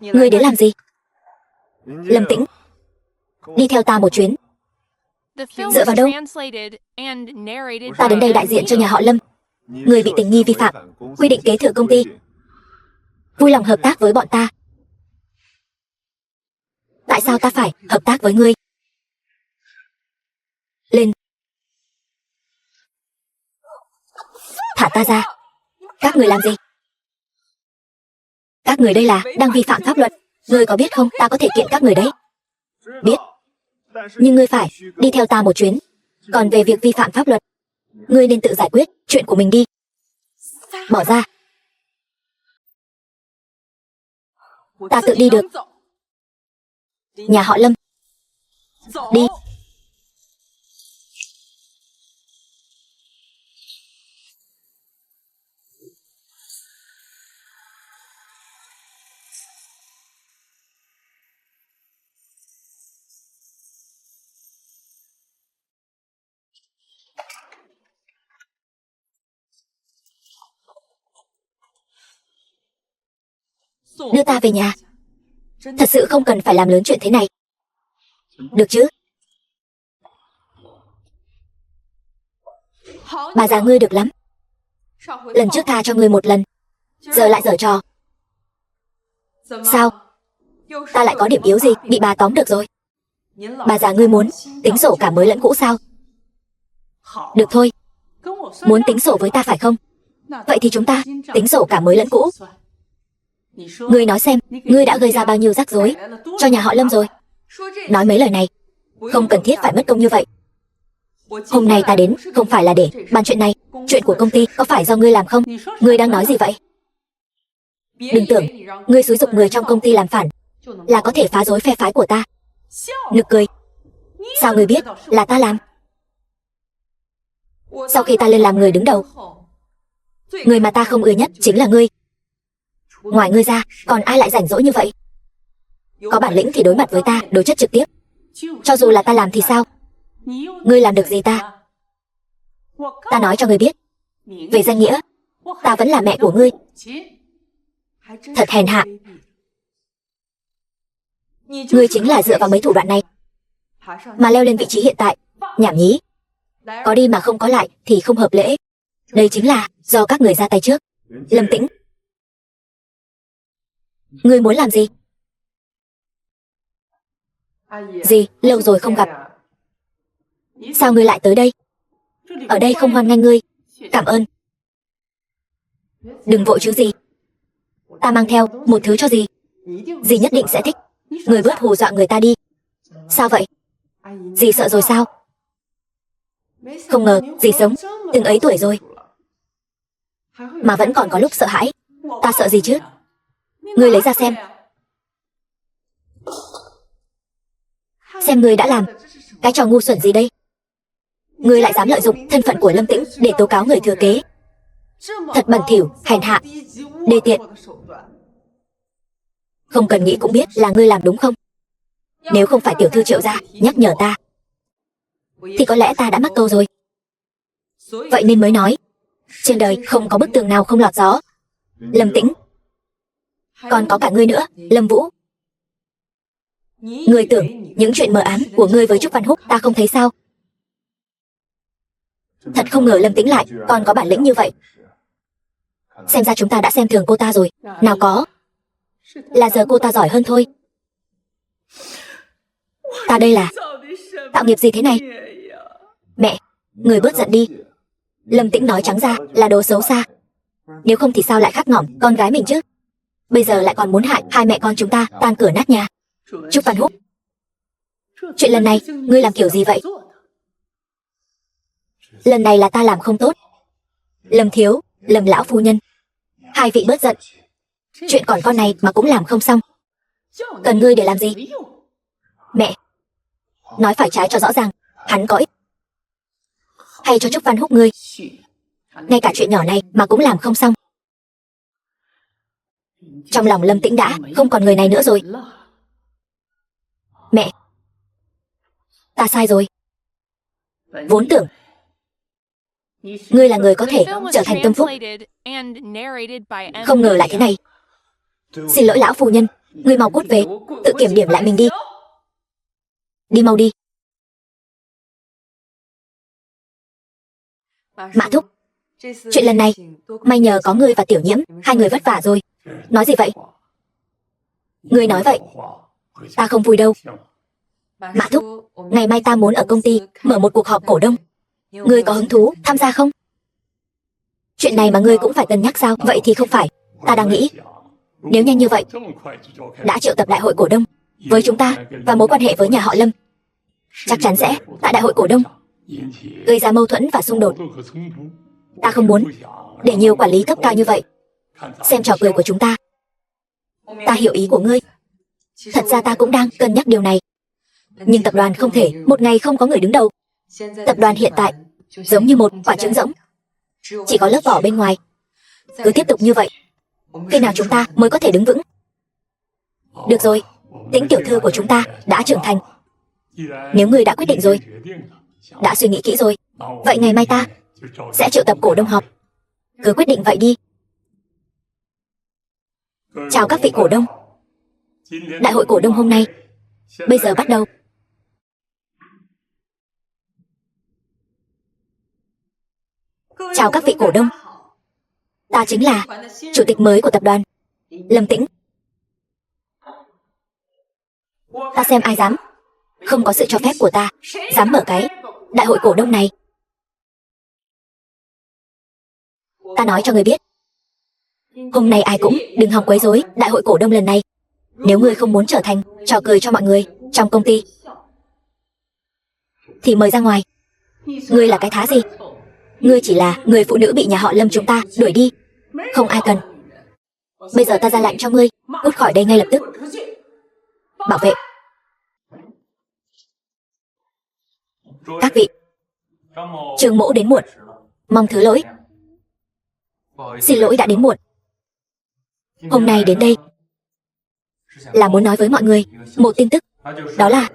ngươi đến làm gì? Lâm Tĩnh, đi theo ta một chuyến. The film Dựa was vào đâu? translated and narrated Ta đến by đây đại diện cho nhà họ Lâm. Người bị tình nghi vi phạm quy định kế thừa công ty, vui lòng hợp tác với bọn ta. Tại sao ta phải hợp tác với ngươi? Lên! Thả ta ra! Các người làm gì? Các người đây là đang vi phạm pháp luật. Ngươi có biết không, ta có thể kiện các người đấy. Biết. Nhưng ngươi phải đi theo ta một chuyến. Còn về việc vi phạm pháp luật, ngươi nên tự giải quyết chuyện của mình đi. Bỏ ra. Ta tự đi được. Nhà họ Lâm. Đi. đưa ta về nhà. Thật sự không cần phải làm lớn chuyện thế này. Được chứ? Bà già ngươi được lắm. Lần trước tha cho ngươi một lần, giờ lại giở trò. Sao? Ta lại có điểm yếu gì, bị bà tóm được rồi. Bà già ngươi muốn tính sổ cả mới lẫn cũ sao? Được thôi. Muốn tính sổ với ta phải không? Vậy thì chúng ta tính sổ cả mới lẫn cũ. Ngươi nói xem, ngươi đã gây ra bao nhiêu rắc rối cho nhà họ Lâm rồi. Nói mấy lời này không cần thiết phải mất công như vậy. Hôm nay ta đến không phải là để bàn chuyện này. Chuyện của công ty có phải do ngươi làm không? Ngươi đang nói gì vậy? Đừng tưởng ngươi xúi giục người trong công ty làm phản là có thể phá rối phe phái của ta. Nực cười. Sao ngươi biết là ta làm? Sau khi ta lên làm người đứng đầu, người mà ta không ưa nhất chính là ngươi. Ngoài ngươi ra, còn ai lại rảnh rỗi như vậy? Có bản lĩnh thì đối mặt với ta, đối chất trực tiếp. Cho dù là ta làm thì sao? Ngươi làm được gì ta? Ta nói cho ngươi biết, về danh nghĩa, ta vẫn là mẹ của ngươi. Thật hèn hạ. Ngươi chính là dựa vào mấy thủ đoạn này mà leo lên vị trí hiện tại. Nhảm nhí. Có đi mà không có lại thì không hợp lễ. Đây chính là do các người ra tay trước. Lâm Tĩnh, ngươi muốn làm gì? Gì, lâu rồi không gặp. Sao ngươi lại tới đây? Ở đây không hoan nghênh ngươi. Cảm ơn. Đừng vội chứ gì. Ta mang theo một thứ cho gì. Dì nhất định sẽ thích. Người bớt hù dọa người ta đi. Sao vậy? Dì sợ rồi sao? Không ngờ dì sống từng ấy tuổi rồi mà vẫn còn có lúc sợ hãi. Ta sợ gì chứ? Ngươi lấy ra xem. Xem ngươi đã làm cái trò ngu xuẩn gì đây? Ngươi lại dám lợi dụng thân phận của Lâm Tĩnh để tố cáo người thừa kế. Thật bẩn thỉu, hèn hạ, đê tiện. Không cần nghĩ cũng biết là ngươi làm đúng không? Nếu không phải tiểu thư Triệu gia nhắc nhở ta thì có lẽ ta đã mắc câu rồi. Vậy nên mới nói, trên đời không có bức tường nào không lọt gió. Lâm Tĩnh, còn có cả ngươi nữa, Lâm Vũ. Ngươi tưởng những chuyện mờ ám của ngươi với Trúc Văn Húc ta không thấy sao? Thật không ngờ Lâm Tĩnh lại còn có bản lĩnh như vậy. Xem ra chúng ta đã xem thường cô ta rồi. Nào có, là giờ cô ta giỏi hơn thôi. Ta đây là tạo nghiệp gì thế này? Mẹ, người bớt giận đi. Lâm Tĩnh nói trắng ra là đồ xấu xa. Nếu không thì sao lại khắc ngỏm con gái mình chứ? Bây giờ lại còn muốn hại hai mẹ con chúng ta tan cửa nát nhà. Trúc Văn Húc, chuyện lần này ngươi làm kiểu gì vậy? Lần này là ta làm không tốt. Lâm thiếu, Lâm lão phu nhân, hai vị bớt giận. Chuyện còn con này mà cũng làm không xong. Cần ngươi để làm gì? Mẹ, nói phải trái cho rõ ràng. Hắn có ích hay cho Trúc Văn Húc ngươi? Ngay cả chuyện nhỏ này mà cũng làm không xong. Trong lòng Lâm Tĩnh đã không còn người này nữa rồi. Mẹ, ta sai rồi. Vốn tưởng ngươi là người có thể trở thành tâm phúc, không ngờ lại thế này. Xin lỗi lão phu nhân, ngươi mau cút về, tự kiểm điểm lại mình đi. Đi mau đi. Mã thúc, chuyện lần này may nhờ có ngươi và Tiểu Nhiễm, hai người vất vả rồi. Nói gì vậy? Ngươi nói vậy ta không vui đâu. Mã thúc, ngày mai ta muốn ở công ty mở một cuộc họp cổ đông. Ngươi có hứng thú tham gia không? Chuyện này mà ngươi cũng phải cân nhắc sao? Vậy thì không phải. Ta đang nghĩ, nếu nhanh như vậy đã triệu tập đại hội cổ đông, với chúng ta và mối quan hệ với nhà họ Lâm, chắc chắn sẽ tại đại hội cổ đông gây ra mâu thuẫn và xung đột. Ta không muốn để nhiều quản lý cấp cao như vậy xem trò cười của chúng ta. Ta hiểu ý của ngươi. Thật ra ta cũng đang cân nhắc điều này. Nhưng tập đoàn không thể một ngày không có người đứng đầu. Tập đoàn hiện tại giống như một quả trứng rỗng, chỉ có lớp vỏ bên ngoài. Cứ tiếp tục như vậy, khi nào chúng ta mới có thể đứng vững? Được rồi, Tĩnh tiểu thư của chúng ta đã trưởng thành. Nếu ngươi đã quyết định rồi, đã suy nghĩ kỹ rồi, vậy ngày mai ta sẽ triệu tập cổ đông họp. Cứ quyết định vậy đi. Chào các vị cổ đông. Đại hội cổ đông hôm nay bây giờ bắt đầu. Chào các vị cổ đông. Ta chính là chủ tịch mới của tập đoàn, Lâm Tĩnh. Ta xem ai dám, không có sự cho phép của ta, dám mở cái đại hội cổ đông này. Ta nói cho người biết, hôm nay ai cũng đừng hòng quấy rối đại hội cổ đông lần này. Nếu ngươi không muốn trở thành trò cười cho mọi người trong công ty thì mời ra ngoài. Ngươi là cái thá gì? Ngươi chỉ là người phụ nữ bị nhà họ Lâm chúng ta đuổi đi, không ai cần. Bây giờ ta ra lệnh cho ngươi cút khỏi đây ngay lập tức. Bảo vệ. Các vị, Trương Mỗ đến muộn, mong thứ lỗi. Xin lỗi đã đến muộn. Hôm nay đến đây là muốn nói với mọi người một tin tức. Đó là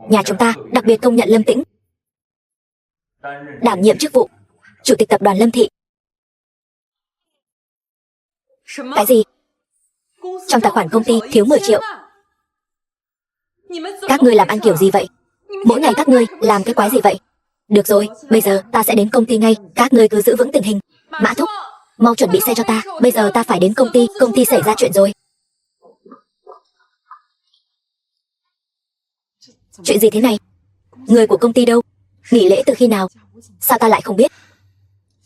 nhà chúng ta đặc biệt công nhận Lâm Tĩnh đảm nhiệm chức vụ chủ tịch tập đoàn Lâm Thị. Cái gì? Trong tài khoản công ty thiếu 10 triệu. Các ngươi làm ăn kiểu gì vậy? Mỗi ngày các ngươi làm cái quái gì vậy? Được rồi, bây giờ ta sẽ đến công ty ngay. Các ngươi cứ giữ vững tình hình. Mã Thúc, mau chuẩn bị xe cho ta. Bây giờ ta phải đến công ty xảy ra chuyện rồi. Chuyện gì thế này? Người của công ty đâu? Nghỉ lễ từ khi nào? Sao ta lại không biết?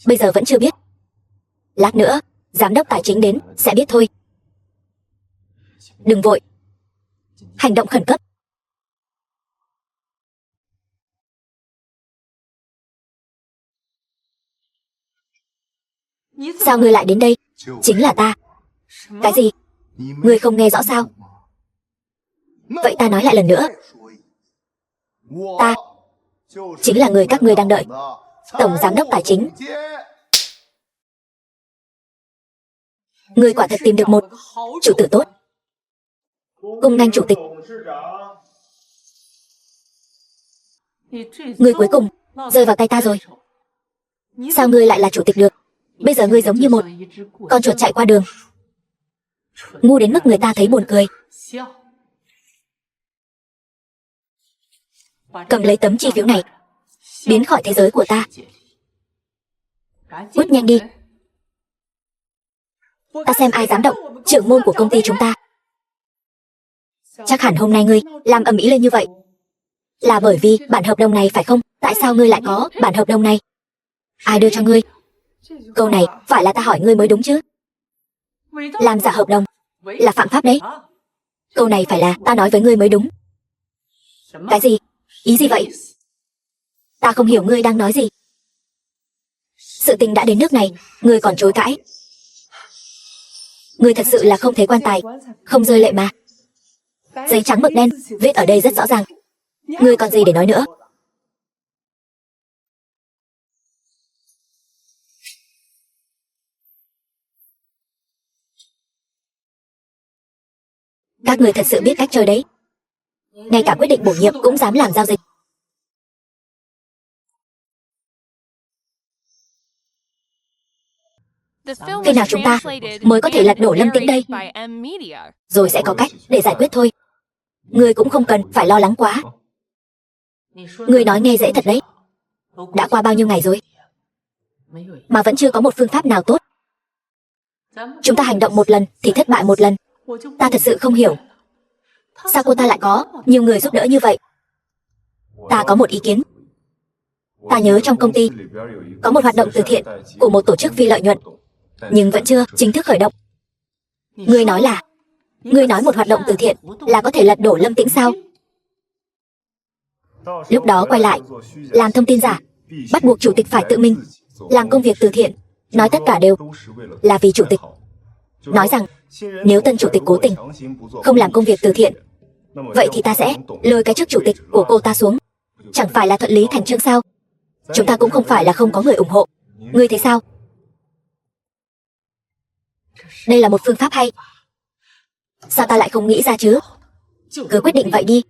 Bây giờ vẫn chưa biết. Lát nữa, giám đốc tài chính đến, sẽ biết thôi. Đừng vội. Hành động khẩn cấp. Sao ngươi lại đến đây? Chính là ta. Cái gì? Ngươi không nghe rõ sao? Vậy ta nói lại lần nữa. Ta chính là người các ngươi đang đợi, tổng giám đốc tài chính. Ngươi quả thật tìm được một chủ tử tốt. Cung nghênh chủ tịch. Ngươi cuối cùng rơi vào tay ta rồi. Sao ngươi lại là chủ tịch được? Bây giờ ngươi giống như một con chuột chạy qua đường, ngu đến mức người ta thấy buồn cười. Cầm lấy tấm chi phiếu này, biến khỏi thế giới của ta. Cút nhanh đi. Ta xem ai dám động trưởng môn của công ty chúng ta. Chắc hẳn hôm nay ngươi làm ầm ĩ lên như vậy là bởi vì bản hợp đồng này phải không? Tại sao ngươi lại có bản hợp đồng này? Ai đưa cho ngươi? Câu này phải là ta hỏi ngươi mới đúng chứ. Làm giả hợp đồng là phạm pháp đấy. Câu này phải là ta nói với ngươi mới đúng. Cái gì? Ý gì vậy? Ta không hiểu ngươi đang nói gì. Sự tình đã đến nước này, ngươi còn chối cãi. Ngươi thật sự là không thấy quan tài không rơi lệ mà. Giấy trắng mực đen viết ở đây rất rõ ràng. Ngươi còn gì để nói nữa? Các người thật sự biết cách chơi đấy. Ngay cả quyết định bổ nhiệm cũng dám làm giao dịch. Khi nào chúng ta mới có thể lật đổ Lâm Tĩnh đây? Rồi sẽ có cách để giải quyết thôi. Ngươi cũng không cần phải lo lắng quá. Ngươi nói nghe dễ thật đấy. Đã qua bao nhiêu ngày rồi mà vẫn chưa có một phương pháp nào tốt. Chúng ta hành động một lần thì thất bại một lần. Ta thật sự không hiểu sao cô ta lại có nhiều người giúp đỡ như vậy. Ta có một ý kiến. Ta nhớ trong công ty có một hoạt động từ thiện của một tổ chức phi lợi nhuận, nhưng vẫn chưa chính thức khởi động. Ngươi nói một hoạt động từ thiện là có thể lật đổ Lâm Tĩnh sao? Lúc đó quay lại làm thông tin giả, bắt buộc chủ tịch phải tự mình làm công việc từ thiện, nói tất cả đều là vì chủ tịch. Nói rằng nếu tân chủ tịch cố tình không làm công việc từ thiện, vậy thì ta sẽ lôi cái chức chủ tịch của cô ta xuống. Chẳng phải là thuận lý thành chương sao? Chúng ta cũng không phải là không có người ủng hộ. Ngươi thấy sao? Đây là một phương pháp hay. Sao ta lại không nghĩ ra chứ? Cứ quyết định vậy đi.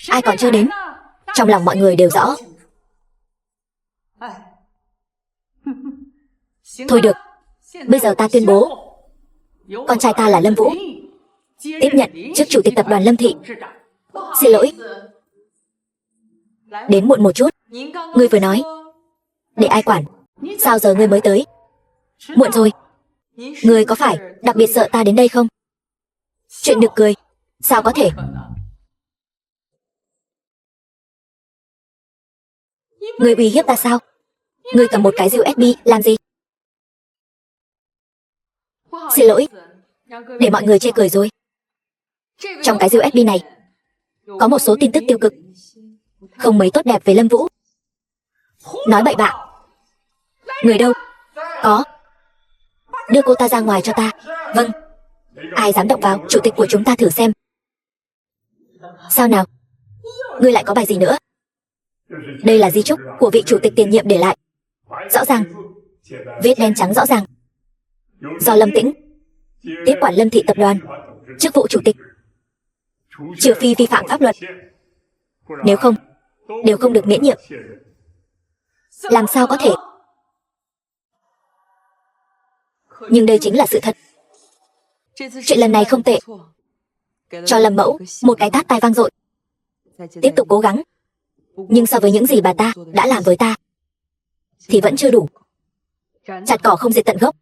Ai còn chưa đến? Trong lòng mọi người đều rõ. Thôi được, Bây giờ ta tuyên bố, con trai ta là Lâm Vũ, tiếp nhận chức chủ tịch tập đoàn Lâm Thị. Xin lỗi, đến muộn một chút. Ngươi vừa nói, để ai quản? Sao giờ ngươi mới tới? Muộn rồi. Ngươi có phải đặc biệt sợ ta đến đây không? Chuyện nực cười, sao có thể? Ngươi uy hiếp ta sao? Ngươi cầm một cái USB làm gì? Xin lỗi, để mọi người chê cười rồi. Trong cái USB này có một số tin tức tiêu cực, không mấy tốt đẹp về Lâm Vũ. Nói bậy bạ. Người đâu? Có. Đưa cô ta ra ngoài cho ta. Vâng. Ai dám động vào chủ tịch của chúng ta thử xem. Sao nào? Ngươi lại có bài gì nữa? Đây là di chúc của vị chủ tịch tiền nhiệm để lại. Rõ ràng, viết đen trắng rõ ràng. Do Lâm Tĩnh tiếp quản Lâm Thị tập đoàn, chức vụ chủ tịch, trừ phi vi phạm pháp luật, nếu không đều không được miễn nhiệm. Làm sao có thể? Nhưng đây chính là sự thật. Chuyện lần này không tệ, cho Lâm mẫu một cái tát tai vang dội. Tiếp tục cố gắng. Nhưng so với những gì bà ta đã làm với ta thì vẫn chưa đủ. Chặt cỏ không diệt tận gốc,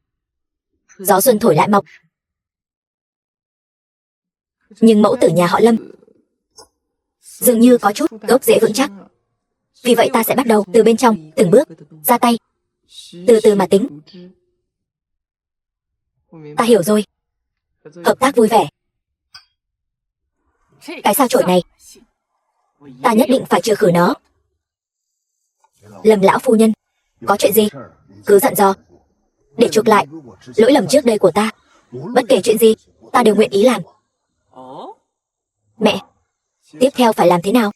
gió xuân thổi lại mọc. Nhưng mẫu tử nhà họ Lâm dường như có chút gốc rễ vững chắc. Vì vậy ta sẽ bắt đầu từ bên trong, từng bước ra tay, từ từ mà tính. Ta hiểu rồi. Hợp tác vui vẻ. Cái sao chổi này, ta nhất định phải trừ khử nó. Lâm lão phu nhân, có chuyện gì cứ dặn dò, để chuộc lại lỗi lầm trước đây của ta. Bất kể chuyện gì, ta đều nguyện ý làm. Mẹ, tiếp theo phải làm thế nào?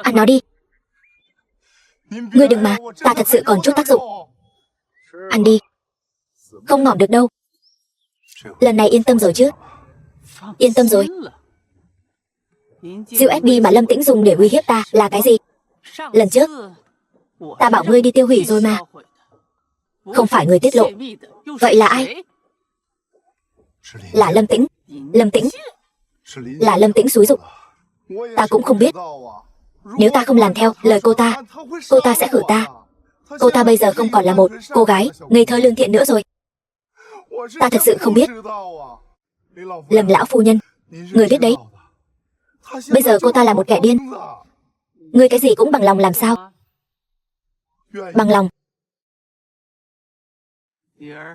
Ăn nó đi. Ngươi đừng mà, ta thật sự còn chút tác dụng. Ăn đi. Không ngỏm được đâu. Lần này yên tâm rồi chứ? Yên tâm rồi. USB mà Lâm Tĩnh dùng để uy hiếp ta là cái gì? Lần trước ta bảo ngươi đi tiêu hủy rồi mà. Không phải người tiết lộ. Vậy là ai? Là Lâm Tĩnh. Lâm Tĩnh. Là Lâm Tĩnh xúi giục. Ta cũng không biết. Nếu ta không làm theo lời cô ta sẽ khử ta. Cô ta bây giờ không còn là một cô gái ngây thơ lương thiện nữa rồi. Ta thật sự không biết. Lâm lão phu nhân, người biết đấy. Bây giờ cô ta là một kẻ điên. Ngươi cái gì cũng bằng lòng làm sao? Bằng lòng.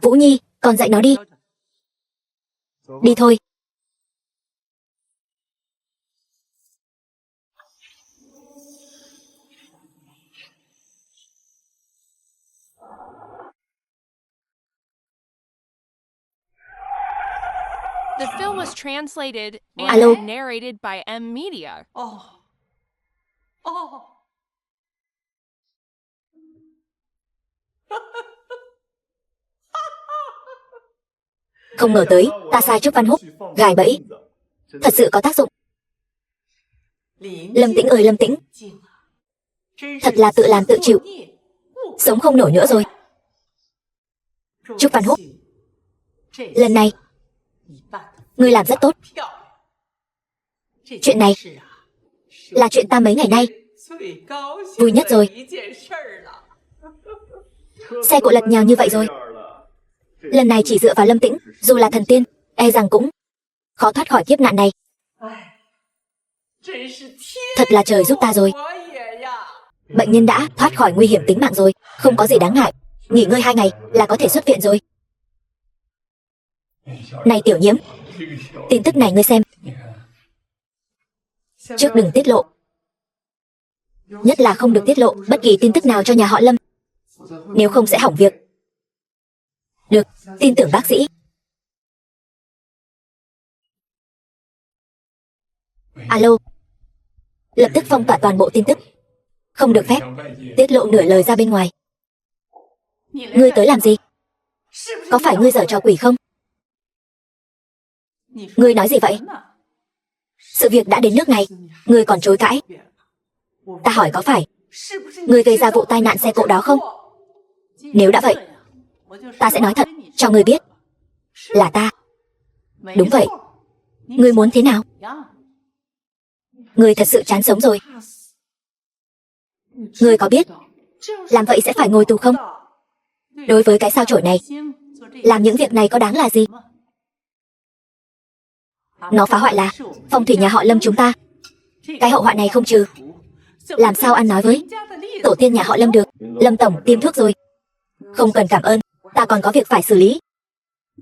Vũ Nhi, còn dạy nó đi. Đi thôi. The film was translated and Alo. narrated by M Media. Không ngờ tới, ta sai Trúc Văn Húc, gài bẫy. Thật sự có tác dụng. Lâm Tĩnh ơi Lâm Tĩnh, thật là tự làm tự chịu. Sống không nổi nữa rồi. Trúc Văn Húc, lần này ngươi làm rất tốt. Chuyện này là chuyện ta mấy ngày nay vui nhất rồi. Xe cộ lật nhào như vậy rồi. Lần này chỉ dựa vào Lâm Tĩnh, dù là thần tiên, e rằng cũng khó thoát khỏi kiếp nạn này. Thật là trời giúp ta rồi. Bệnh nhân đã thoát khỏi nguy hiểm tính mạng rồi, không có gì đáng ngại. Nghỉ ngơi 2 ngày là có thể xuất viện rồi. Này Tiểu Nhiễm, tin tức này ngươi xem. Trước đừng tiết lộ. Nhất là không được tiết lộ bất kỳ tin tức nào cho nhà họ Lâm. Nếu không sẽ hỏng việc. Được, tin tưởng bác sĩ. Alo. Lập tức phong tỏa toàn bộ tin tức. Không được phép tiết lộ nửa lời ra bên ngoài. Ngươi tới làm gì? Có phải ngươi giở trò quỷ không? Ngươi nói gì vậy? Sự việc đã đến nước này, ngươi còn chối cãi. Ta hỏi có phải ngươi gây ra vụ tai nạn xe cộ đó không? Nếu đã vậy, ta sẽ nói thật cho ngươi biết. Là ta. Đúng vậy. Ngươi muốn thế nào? Ngươi thật sự chán sống rồi. Ngươi có biết làm vậy sẽ phải ngồi tù không? Đối với cái sao chổi này, làm những việc này có đáng là gì? Nó phá hoại là phong thủy nhà họ Lâm chúng ta. Cái hậu họa này không trừ, làm sao ăn nói với tổ tiên nhà họ Lâm được. Lâm tổng tiêm thuốc rồi. Không cần cảm ơn, ta còn có việc phải xử lý.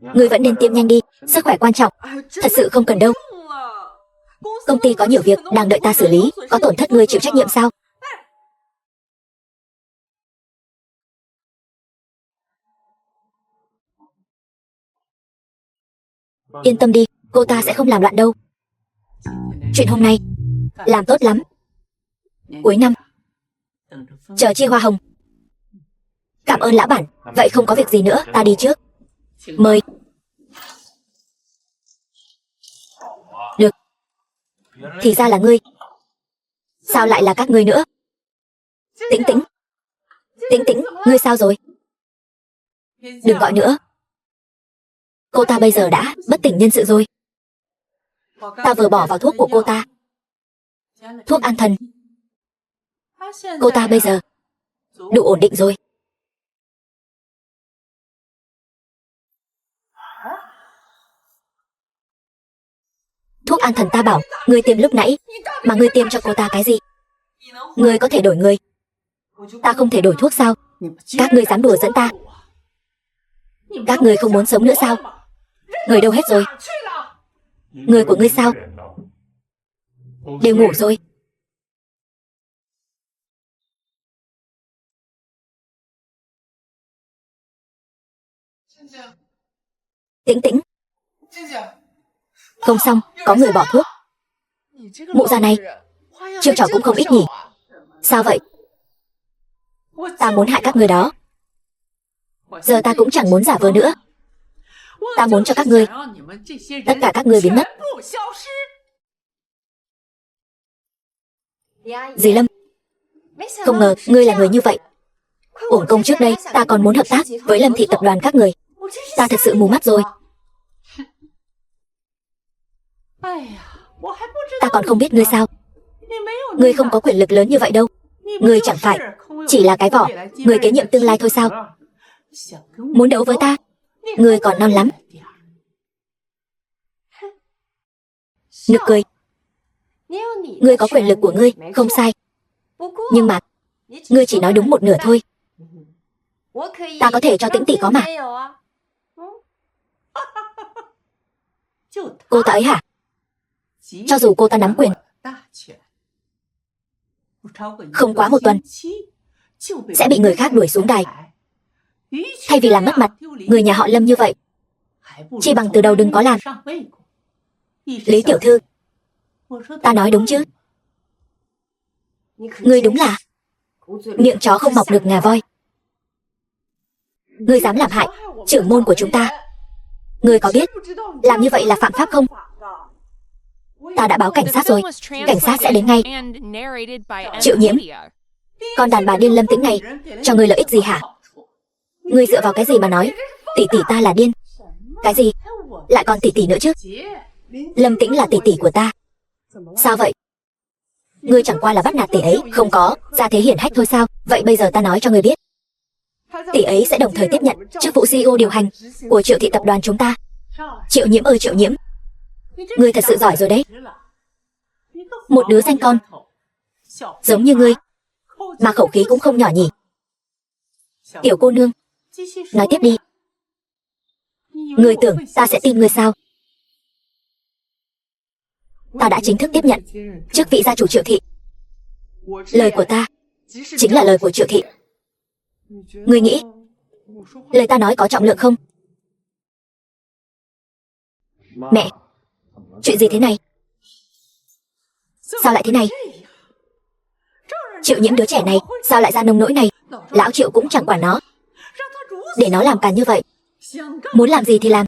Ngươi vẫn nên tiêm nhanh đi, sức khỏe quan trọng. Thật sự không cần đâu. Công ty có nhiều việc đang đợi ta xử lý, có tổn thất ngươi chịu trách nhiệm sao? Yên tâm đi, cô ta sẽ không làm loạn đâu. Chuyện hôm nay làm tốt lắm. Cuối năm chờ chia hoa hồng. Cảm ơn lão bản. Vậy không có việc gì nữa, ta đi trước. Mời. Được. Thì ra là ngươi. Sao lại là các ngươi nữa? Tĩnh tĩnh. Tĩnh tĩnh, ngươi sao rồi? Đừng gọi nữa. Cô ta bây giờ đã bất tỉnh nhân sự rồi. Ta vừa bỏ vào thuốc của cô ta. Thuốc an thần. Cô ta bây giờ đủ ổn định rồi. Thuốc an thần ta bảo ngươi tiêm lúc nãy, mà ngươi tiêm cho cô ta cái gì? Ngươi có thể đổi người, ta không thể đổi thuốc sao? Các ngươi dám đùa dẫn ta? Các ngươi không muốn sống nữa sao? Người đâu hết rồi? Người của ngươi sao? Đều ngủ rồi. Tĩnh tĩnh. Không xong, có người bỏ thuốc. Mụ già này chiêu trò cũng không ít nhỉ. Sao vậy? Ta muốn hại các người đó. Giờ ta cũng chẳng muốn giả vờ nữa. Ta muốn cho các ngươi, tất cả các ngươi biến mất. Dì Lâm, không ngờ ngươi là người như vậy. Uổng công trước đây ta còn muốn hợp tác với Lâm thị tập đoàn các người. Ta thật sự mù mắt rồi. Ta còn không biết ngươi sao. Ngươi không có quyền lực lớn như vậy đâu. Ngươi chẳng phải chỉ là cái vỏ, người kế nhiệm tương lai thôi sao? Muốn đấu với ta, ngươi còn non lắm. Nực cười. Ngươi có quyền lực của ngươi, không sai. Nhưng mà ngươi chỉ nói đúng một nửa thôi. Ta có thể cho Tĩnh tỷ có mà. Cô ta ấy hả? Cho dù cô ta nắm quyền, không quá một tuần sẽ bị người khác đuổi xuống đài. Thay vì làm mất mặt người nhà họ Lâm như vậy, chi bằng từ đầu đừng có làm. Lý tiểu thư, ta nói đúng chứ? Ngươi đúng là miệng chó không mọc được ngà voi. Ngươi dám làm hại trưởng môn của chúng ta. Ngươi có biết làm như vậy là phạm pháp không? Ta đã báo cảnh sát rồi, cảnh sát sẽ đến ngay. Triệu Nhiễm, con đàn bà điên Lâm Tĩnh này cho ngươi lợi ích gì hả? Ngươi dựa vào cái gì mà nói tỷ tỷ ta là điên? Cái gì? Lại còn tỷ tỷ nữa chứ? Lâm Tĩnh là tỷ tỷ của ta. Sao vậy? Ngươi chẳng qua là bắt nạt tỷ ấy, không có ra thế hiển hách thôi sao? Vậy bây giờ ta nói cho ngươi biết, tỷ ấy sẽ đồng thời tiếp nhận chức vụ CEO điều hành của Triệu thị tập đoàn chúng ta. Triệu Nhiễm ơi Triệu Nhiễm, ngươi thật sự giỏi rồi đấy. Một đứa danh con giống như ngươi mà khẩu khí cũng không nhỏ nhỉ. Tiểu cô nương, nói tiếp đi. Ngươi tưởng ta sẽ tin ngươi sao? Ta đã chính thức tiếp nhận chức vị gia chủ Triệu thị. Lời của ta chính là lời của Triệu thị. Ngươi nghĩ lời ta nói có trọng lượng không? Mẹ, chuyện gì thế này? Sao lại thế này? Triệu Nhiễm đứa trẻ này sao lại ra nông nỗi này? Lão Triệu cũng chẳng quản nó, để nó làm càn như vậy. Muốn làm gì thì làm.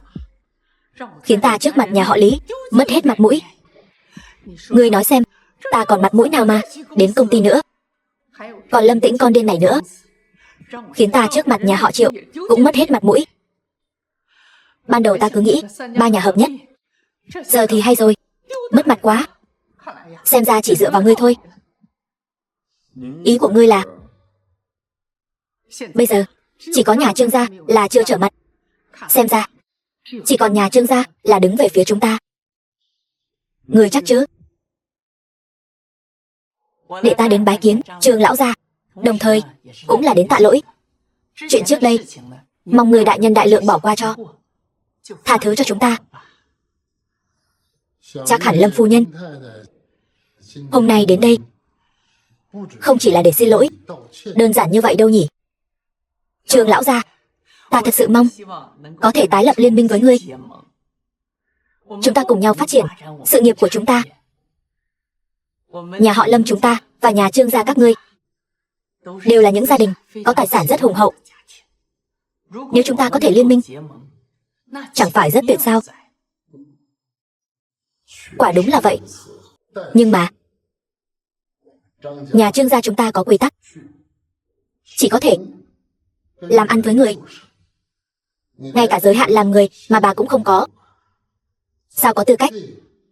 khiến ta trước mặt nhà họ Lý mất hết mặt mũi. Ngươi nói xem, ta còn mặt mũi nào mà đến công ty nữa? Còn Lâm Tĩnh con điên này nữa, khiến ta trước mặt nhà họ Triệu cũng mất hết mặt mũi. Ban đầu ta cứ nghĩ ba nhà hợp nhất, giờ thì hay rồi, mất mặt quá. Xem ra chỉ dựa vào ngươi thôi. Ý của ngươi là bây giờ chỉ có nhà Trương gia là chưa trở mặt. Xem ra chỉ còn nhà Trương gia là đứng về phía chúng ta. Ngươi chắc chứ? Để ta đến bái kiến Trương lão gia, đồng thời cũng là đến tạ lỗi. Chuyện trước đây mong người đại nhân đại lượng bỏ qua cho, tha thứ cho chúng ta. Chắc hẳn Lâm phu nhân hôm nay đến đây không chỉ là để xin lỗi đơn giản như vậy đâu nhỉ? Trương lão gia, ta thật sự mong có thể tái lập liên minh với ngươi. Chúng ta cùng nhau phát triển sự nghiệp của chúng ta. Nhà họ Lâm chúng ta và nhà Trương gia các ngươi đều là những gia đình có tài sản rất hùng hậu. Nếu chúng ta có thể liên minh, chẳng phải rất tuyệt sao? Quả đúng là vậy. Nhưng mà nhà Trương gia chúng ta có quy tắc, chỉ có thể làm ăn với người. Ngay cả giới hạn làm người mà bà cũng không có, sao có tư cách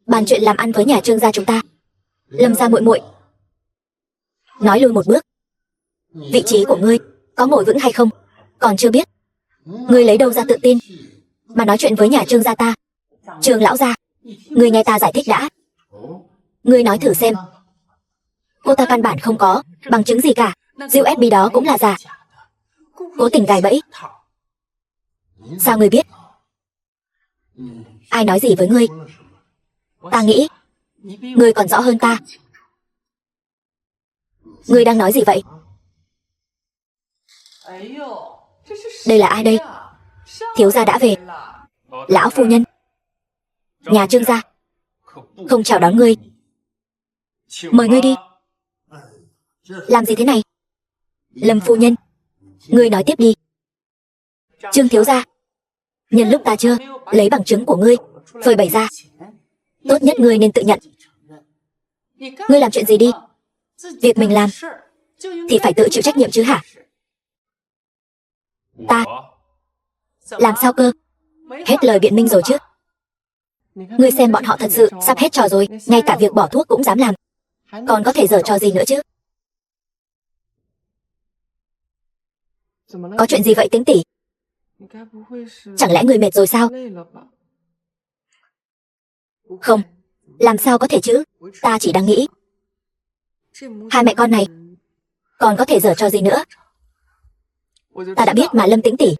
bàn chuyện làm ăn với nhà Trương gia chúng ta? Lâm gia muội muội, nói lui một bước, vị trí của ngươi có ngồi vững hay không còn chưa biết. Ngươi lấy đâu ra tự tin mà nói chuyện với nhà Trương gia ta? Trương lão gia, ngươi nghe ta giải thích đã. Ngươi nói thử xem, cô ta căn bản không có bằng chứng gì cả. USB đó cũng là giả, cố tình gài bẫy. Sao ngươi biết? Ai nói gì với ngươi? Ta nghĩ ngươi còn rõ hơn ta. Ngươi đang nói gì vậy? Đây là ai đây? Thiếu gia đã về. Lão phu nhân, nhà Trương gia không chào đón ngươi. Mời ngươi đi. Làm gì thế này? Lâm phu nhân, ngươi nói tiếp đi. Trương thiếu gia, nhân lúc ta chưa lấy bằng chứng của ngươi phơi bày ra, tốt nhất ngươi nên tự nhận. Ngươi làm chuyện gì đi, việc mình làm thì phải tự chịu trách nhiệm chứ hả? Ta làm sao cơ? Hết lời biện minh rồi chứ? Ngươi xem bọn họ thật sự sắp hết trò rồi, ngay cả việc bỏ thuốc cũng dám làm, còn có thể giở trò gì nữa chứ? Có chuyện gì vậy Tĩnh tỷ? Chẳng lẽ người mệt rồi sao? Không, làm sao có thể chứ? Ta chỉ đang nghĩ, hai mẹ con này còn có thể giở trò gì nữa? Ta đã biết mà Lâm Tĩnh tỷ.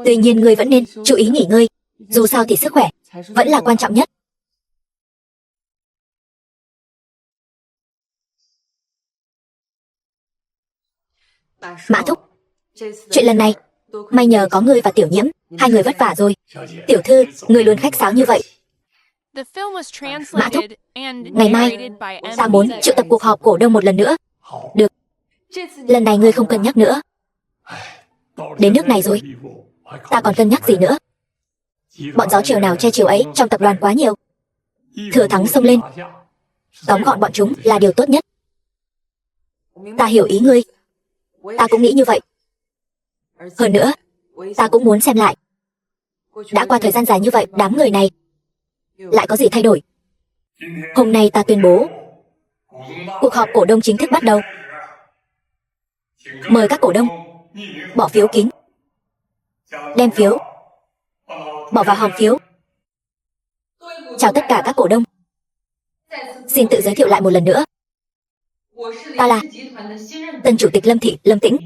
Tuy nhiên ngươi vẫn nên chú ý nghỉ ngơi, dù sao thì sức khỏe vẫn là quan trọng nhất. Mã thúc, chuyện lần này may nhờ có ngươi và Tiểu Nhiễm, hai người vất vả rồi. Tiểu thư, ngươi luôn khách sáo như vậy. Mã thúc, ngày mai ta muốn triệu tập cuộc họp cổ đông một lần nữa. Được, lần này ngươi không cân nhắc nữa. Đến nước này rồi, ta còn cân nhắc gì nữa? Bọn gió chiều nào che chiều ấy trong tập đoàn quá nhiều. Thừa thắng xông lên, tóm gọn bọn chúng là điều tốt nhất. Ta hiểu ý ngươi, ta cũng nghĩ như vậy. Hơn nữa, ta cũng muốn xem lại, đã qua thời gian dài như vậy, đám người này lại có gì thay đổi. Hôm nay ta tuyên bố cuộc họp cổ đông chính thức bắt đầu. Mời các cổ đông bỏ phiếu kín, đem phiếu bỏ vào hòm phiếu. Chào tất cả các cổ đông. Xin tự giới thiệu lại một lần nữa. Ta là tân chủ tịch Lâm thị, Lâm Tĩnh.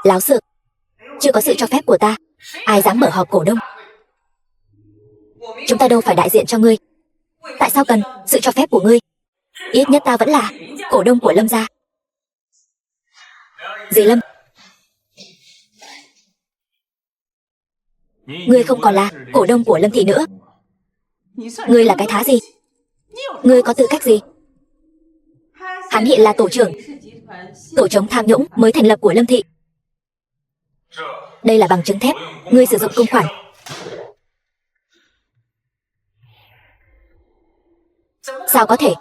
Láo xược, chưa có sự cho phép của ta, ai dám mở họp cổ đông? Chúng ta đâu phải đại diện cho ngươi, tại sao cần sự cho phép của ngươi? Ít nhất ta vẫn là cổ đông của Lâm gia. Dì Lâm, ngươi không còn là cổ đông của Lâm thị nữa. Ngươi là cái thá gì? Ngươi có tư cách gì? Hắn hiện là tổ trưởng tổ chống tham nhũng mới thành lập của Lâm thị. Đây là bằng chứng thép, ngươi sử dụng công khoản. Sao có thể?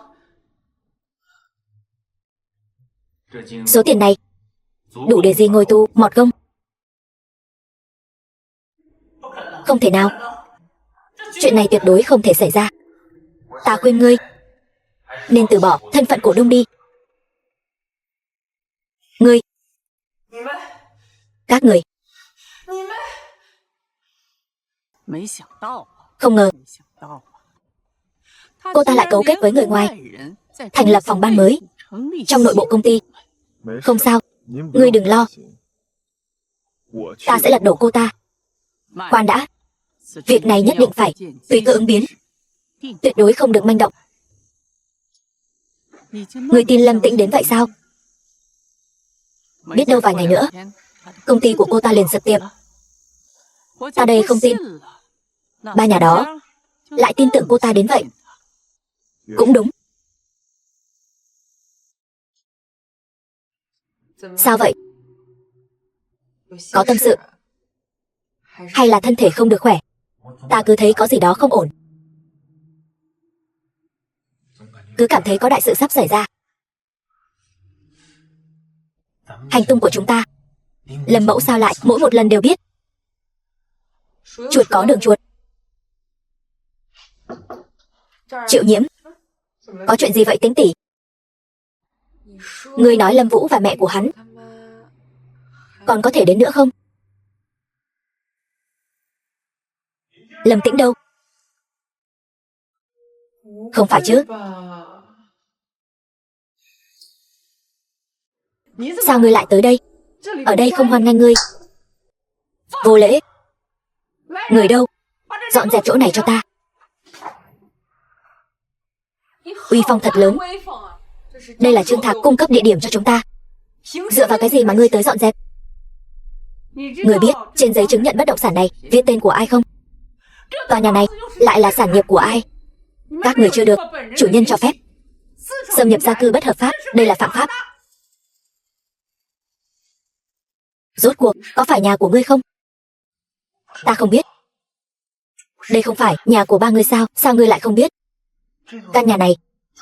Số tiền này đủ để gì ngồi tù mọt gông? Không thể nào. Chuyện này tuyệt đối không thể xảy ra. Ta khuyên ngươi nên từ bỏ thân phận cổ đông đi. Ngươi, các người, không ngờ cô ta lại cấu kết với người ngoài, thành lập phòng ban mới trong nội bộ công ty. Không sao, ngươi đừng lo. Ta sẽ lật đổ cô ta. Khoan đã, việc này nhất định phải tùy cơ ứng biến, tuyệt đối không được manh động. Ngươi tin Lâm Tĩnh đến vậy sao? Biết đâu vài ngày nữa công ty của cô ta liền sập tiệm. Ta đây không tin. Ba nhà đó lại tin tưởng cô ta đến vậy. Cũng đúng. Sao vậy? Có tâm sự? Hay là thân thể không được khỏe? Ta cứ thấy có gì đó không ổn. Cứ cảm thấy có đại sự sắp xảy ra. Hành tung của chúng ta, Lâm mẫu sao lại mỗi một lần đều biết? Chuột có đường chuột. Triệu Nhiễm, có chuyện gì vậy Tĩnh tỷ? Ngươi nói Lâm Vũ và mẹ của hắn còn có thể đến nữa không? Lâm Tĩnh đâu? Không phải chứ? Sao ngươi lại tới đây? Ở đây không hoan nghênh ngươi. Vô lễ. Người đâu? Dọn dẹp chỗ này cho ta. Uy phong thật lớn. Đây là Trương Thạc cung cấp địa điểm cho chúng ta. Dựa vào cái gì mà ngươi tới dọn dẹp? Ngươi biết trên giấy chứng nhận bất động sản này viết tên của ai không? Tòa nhà này lại là sản nghiệp của ai? Các người chưa được chủ nhân cho phép. Xâm nhập gia cư bất hợp pháp, đây là phạm pháp. Rốt cuộc có phải nhà của ngươi không? Ta không biết. Đây không phải nhà của ba ngươi sao? Sao ngươi lại không biết? Căn nhà này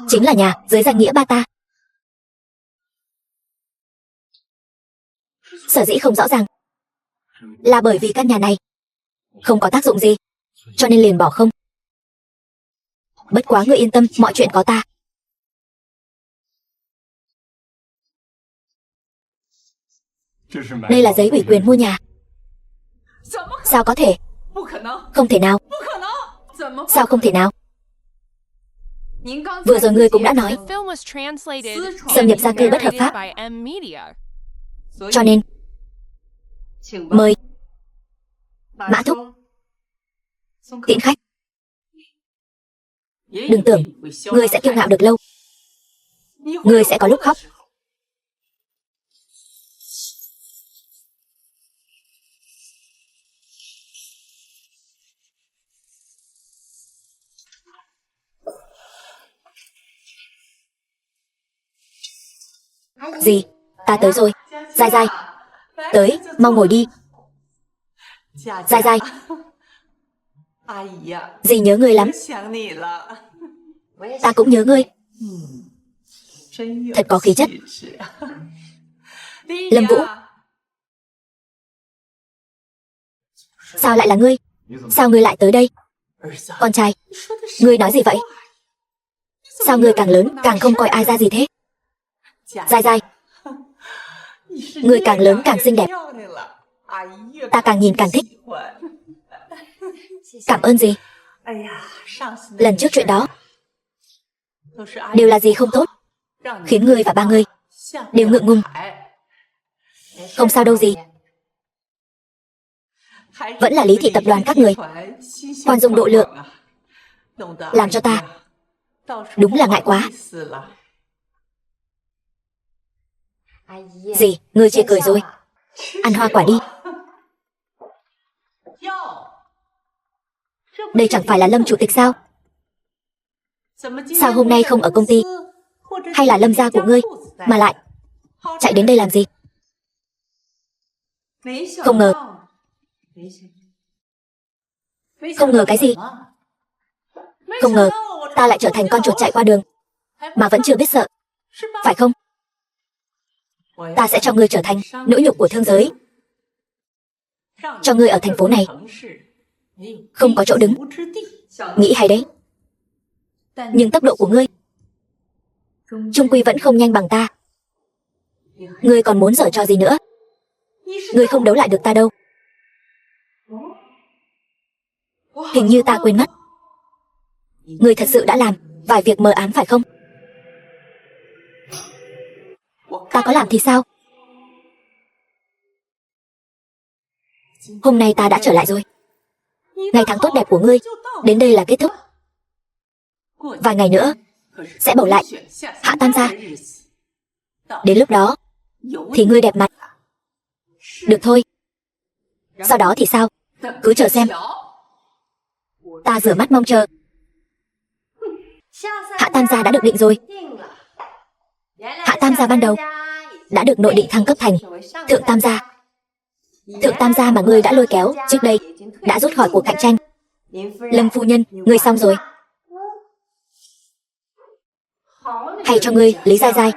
chính là nhà dưới danh nghĩa ba ta. Sở dĩ không rõ ràng là bởi vì căn nhà này không có tác dụng gì, cho nên liền bỏ không. Bất quá ngươi yên tâm, mọi chuyện có ta. Đây là giấy ủy quyền mua nhà. Sao có thể? Không thể nào. Sao không thể nào? Vừa rồi ngươi cũng đã nói xâm nhập gia cư bất hợp pháp. Cho nên mời Mã thúc tiễn khách. Đừng tưởng ngươi sẽ kiêu ngạo được lâu. Ngươi sẽ có lúc khóc. Gì? Ta tới rồi. Giai Giai, tới, mau ngồi đi. Giai Giai, dì nhớ ngươi lắm. Ta cũng nhớ ngươi. Thật có khí chất. Lâm Vũ, sao lại là ngươi? Sao ngươi lại tới đây? Con trai, ngươi nói gì vậy? Sao ngươi càng lớn càng không coi ai ra gì thế? Giai Giai, ngươi càng lớn càng xinh đẹp. Ta càng nhìn càng thích. Cảm ơn gì? Lần trước chuyện đó đều là gì không tốt, khiến ngươi và ba ngươi đều ngượng ngùng. Không sao đâu gì. Vẫn là Lý thị tập đoàn các người khoan dung độ lượng, làm cho ta đúng là ngại quá. Gì? Ngươi chê cười rồi. Ăn hoa quả đi. Đây chẳng phải là Lâm chủ tịch sao? Sao hôm nay không ở công ty? Hay là Lâm gia của ngươi mà lại chạy đến đây làm gì? Không ngờ. Không ngờ cái gì? Không ngờ ta lại trở thành con chuột chạy qua đường mà vẫn chưa biết sợ, phải không? Ta sẽ cho ngươi trở thành nỗi nhục của thương giới, cho ngươi ở thành phố này không có chỗ đứng. Nghĩ hay đấy. Nhưng tốc độ của ngươi chung quy vẫn không nhanh bằng ta. Ngươi còn muốn giở trò gì nữa? Ngươi không đấu lại được ta đâu. Hình như ta quên mất, ngươi thật sự đã làm vài việc mờ ám phải không? Ta có làm thì sao? Hôm nay ta đã trở lại rồi. Ngày tháng tốt đẹp của ngươi đến đây là kết thúc. Vài ngày nữa sẽ bầu lại Hạ Tam gia. Đến lúc đó thì ngươi đẹp mặt. Được thôi. Sau đó thì sao? Cứ chờ xem. Ta rửa mắt mong chờ. Hạ Tam gia đã được định rồi. Hạ Tam gia ban đầu đã được nội định thăng cấp thành Thượng Tam gia. Thượng Tam gia mà ngươi đã lôi kéo trước đây đã rút khỏi cuộc cạnh tranh. Lâm phu nhân, ngươi xong rồi. Hay cho ngươi Lý Giai Giai.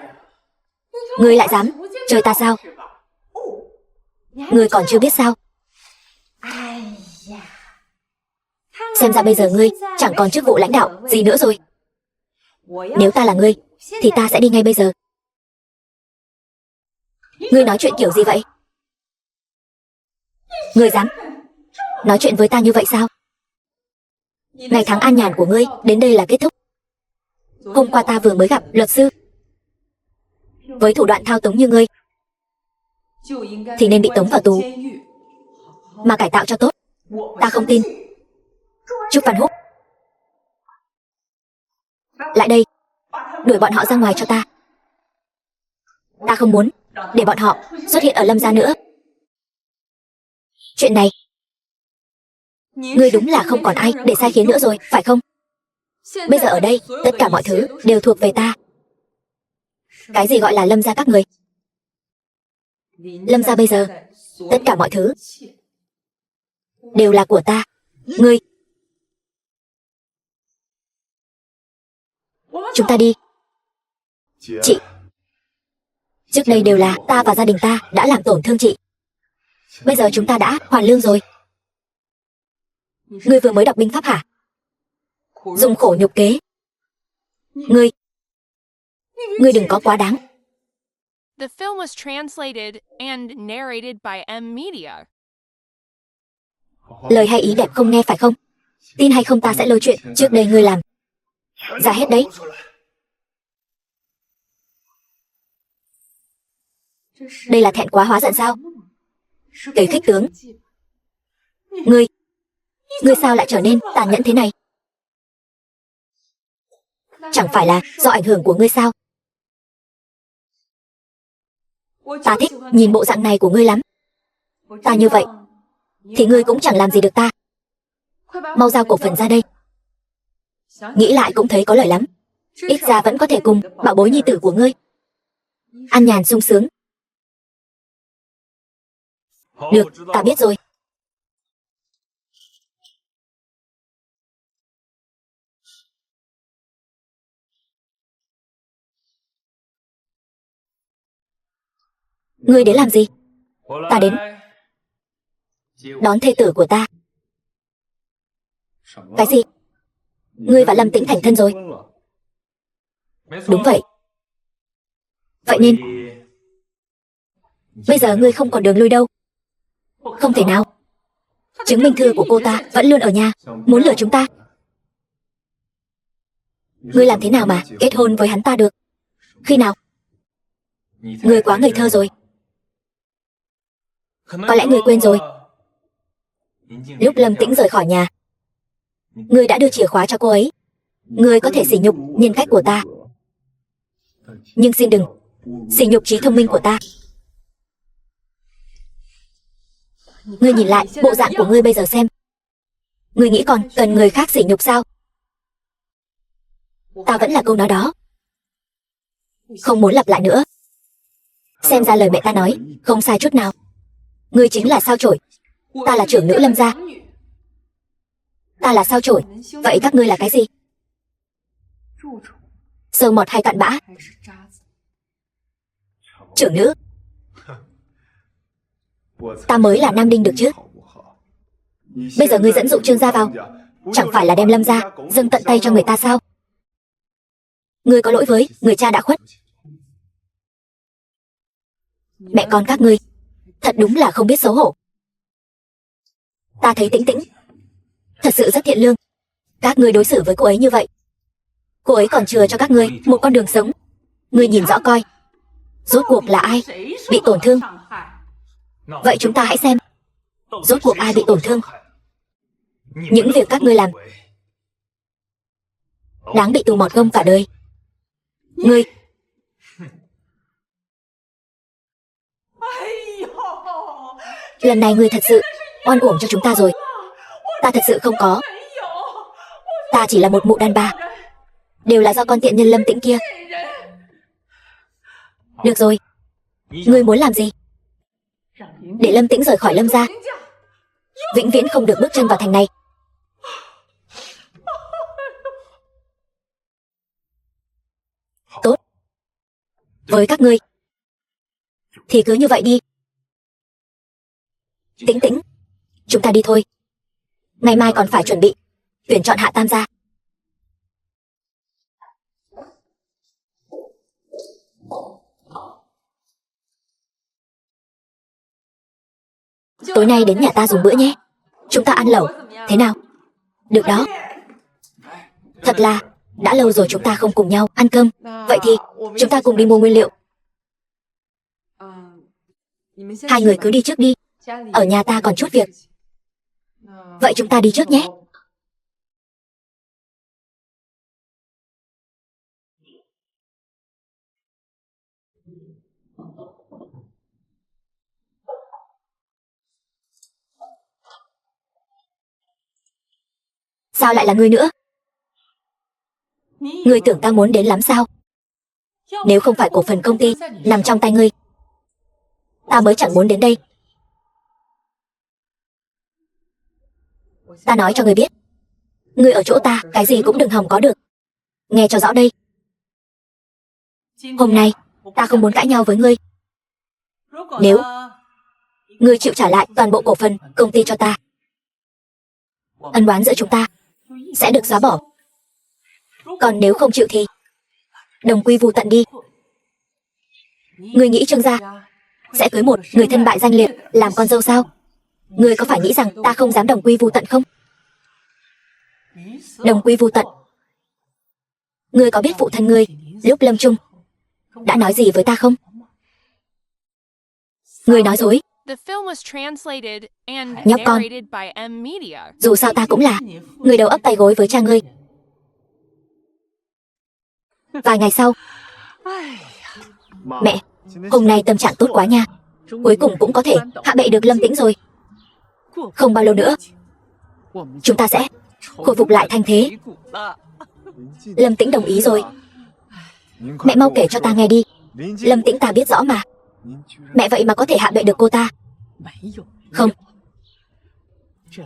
Ngươi lại dám chơi ta sao? Ngươi còn chưa biết sao? Xem ra bây giờ ngươi chẳng còn chức vụ lãnh đạo gì nữa rồi. Nếu ta là ngươi thì ta sẽ đi ngay bây giờ. Ngươi nói chuyện kiểu gì vậy? Ngươi dám nói chuyện với ta như vậy sao? Ngày tháng an nhàn của ngươi đến đây là kết thúc. Hôm qua ta vừa mới gặp luật sư. Với thủ đoạn thao túng như ngươi thì nên bị tống vào tù mà cải tạo cho tốt. Ta không tin. Trúc Văn Húc, lại đây, đuổi bọn họ ra ngoài cho ta. Ta không muốn để bọn họ xuất hiện ở Lâm gia nữa. Chuyện này ngươi đúng là không còn ai để sai khiến nữa rồi, phải không? Bây giờ ở đây tất cả mọi thứ đều thuộc về ta. Cái gì gọi là Lâm gia các người? Lâm gia bây giờ tất cả mọi thứ đều là của ta. Ngươi, chúng ta đi. Chị, trước đây đều là ta và gia đình ta đã làm tổn thương chị. Bây giờ chúng ta đã hoàn lương rồi. Ngươi vừa mới đọc binh pháp hả? Dùng khổ nhục kế. Ngươi đừng có quá đáng. The film was translated and narrated by M Media. Lời hay ý đẹp không nghe phải không? Tin hay không ta sẽ lôi chuyện trước đây ngươi làm ra hết đấy. Đây là thẹn quá hóa giận sao? Kể khích tướng. Ngươi sao lại trở nên tàn nhẫn thế này? Chẳng phải là do ảnh hưởng của ngươi sao? Ta thích nhìn bộ dạng này của ngươi lắm. Ta như vậy thì ngươi cũng chẳng làm gì được ta. Mau giao cổ phần ra đây. Nghĩ lại cũng thấy có lợi lắm. Ít ra vẫn có thể cùng bảo bối nhi tử của ngươi an nhàn sung sướng. Được, ta biết rồi. Ngươi đến làm gì? Ta đến đón thê tử của ta. Cái gì? Ngươi và Lâm Tĩnh thành thân rồi? Đúng vậy. Vậy nên bây giờ ngươi không còn đường lui đâu. Không thể nào. Chứng minh thư của cô ta vẫn luôn ở nhà, muốn lừa chúng ta. Ngươi làm thế nào mà kết hôn với hắn ta được? Khi nào? Ngươi quá ngây thơ rồi. Có lẽ ngươi quên rồi. Lúc Lâm Tĩnh rời khỏi nhà, ngươi đã đưa chìa khóa cho cô ấy. Ngươi có thể sỉ nhục nhân cách của ta, nhưng xin đừng sỉ nhục trí thông minh của ta. Ngươi nhìn lại bộ dạng của ngươi bây giờ xem. Ngươi nghĩ còn cần người khác sỉ nhục sao? Ta vẫn là câu nói đó, không muốn lặp lại nữa. Xem ra lời mẹ ta nói không sai chút nào. Ngươi chính là sao chổi, ta là trưởng nữ Lâm gia. Ta là sao chổi, vậy các ngươi là cái gì? Sâu mọt hay cặn bã? Trưởng nữ, ta mới là nam đinh được chứ. Bây giờ ngươi dẫn dụ Trương gia vào, chẳng phải là đem Lâm gia dâng tận tay cho người ta sao? Ngươi có lỗi với người cha đã khuất. Mẹ con các ngươi thật đúng là không biết xấu hổ. Ta thấy Tĩnh Tĩnh thật sự rất thiện lương. Các ngươi đối xử với cô ấy như vậy, cô ấy còn chừa cho các ngươi một con đường sống. Ngươi nhìn rõ coi, rốt cuộc là ai bị tổn thương? Vậy chúng ta hãy xem, rốt cuộc ai bị tổn thương. Những việc các ngươi làm đáng bị tù mọt gông cả đời. Ngươi lần này ngươi thật sự oan uổng cho chúng ta rồi. Ta thật sự không có. Ta chỉ là một mụ đàn bà. Đều là do con tiện nhân Lâm Tĩnh kia. Được rồi, ngươi muốn làm gì? Để Lâm Tĩnh rời khỏi Lâm gia, vĩnh viễn không được bước chân vào thành này. Tốt, với các ngươi thì cứ như vậy đi. Tĩnh Tĩnh, chúng ta đi thôi. Ngày mai còn phải chuẩn bị tuyển chọn hạ tam gia. Tối nay đến nhà ta dùng bữa nhé. Chúng ta ăn lẩu, thế nào? Được đó. Thật là đã lâu rồi chúng ta không cùng nhau ăn cơm. Vậy thì chúng ta cùng đi mua nguyên liệu. Hai người cứ đi trước đi, ở nhà ta còn chút việc. Vậy chúng ta đi trước nhé. Sao lại là ngươi nữa? Ngươi tưởng ta muốn đến lắm sao? Nếu không phải cổ phần công ty nằm trong tay ngươi, ta mới chẳng muốn đến đây. Ta nói cho ngươi biết, ngươi ở chỗ ta cái gì cũng đừng hòng có được. Nghe cho rõ đây. Hôm nay ta không muốn cãi nhau với ngươi. Nếu ngươi chịu trả lại toàn bộ cổ phần công ty cho ta, ân oán giữa chúng ta sẽ được xóa bỏ. Còn nếu không chịu thì đồng quy vu tận đi. Ngươi nghĩ Trương gia sẽ cưới một người thân bại danh liệt làm con dâu sao? Ngươi có phải nghĩ rằng ta không dám đồng quy vu tận không? Đồng quy vu tận. Ngươi có biết phụ thân ngươi lúc lâm chung đã nói gì với ta không? Ngươi nói dối. The film was translated and Nhóc con, narrated by M Media. dù sao ta cũng là người đầu ấp tay gối với cha ngươi. Vài ngày sau, mẹ, hôm nay tâm trạng tốt quá nha. Cuối cùng cũng có thể hạ bệ được Lâm Tĩnh rồi. Không bao lâu nữa, chúng ta sẽ khôi phục lại thanh thế. Lâm Tĩnh đồng ý rồi. Mẹ mau kể cho ta nghe đi. Lâm Tĩnh ta biết rõ mà. Mẹ vậy mà có thể hạ bệ được cô ta. Không,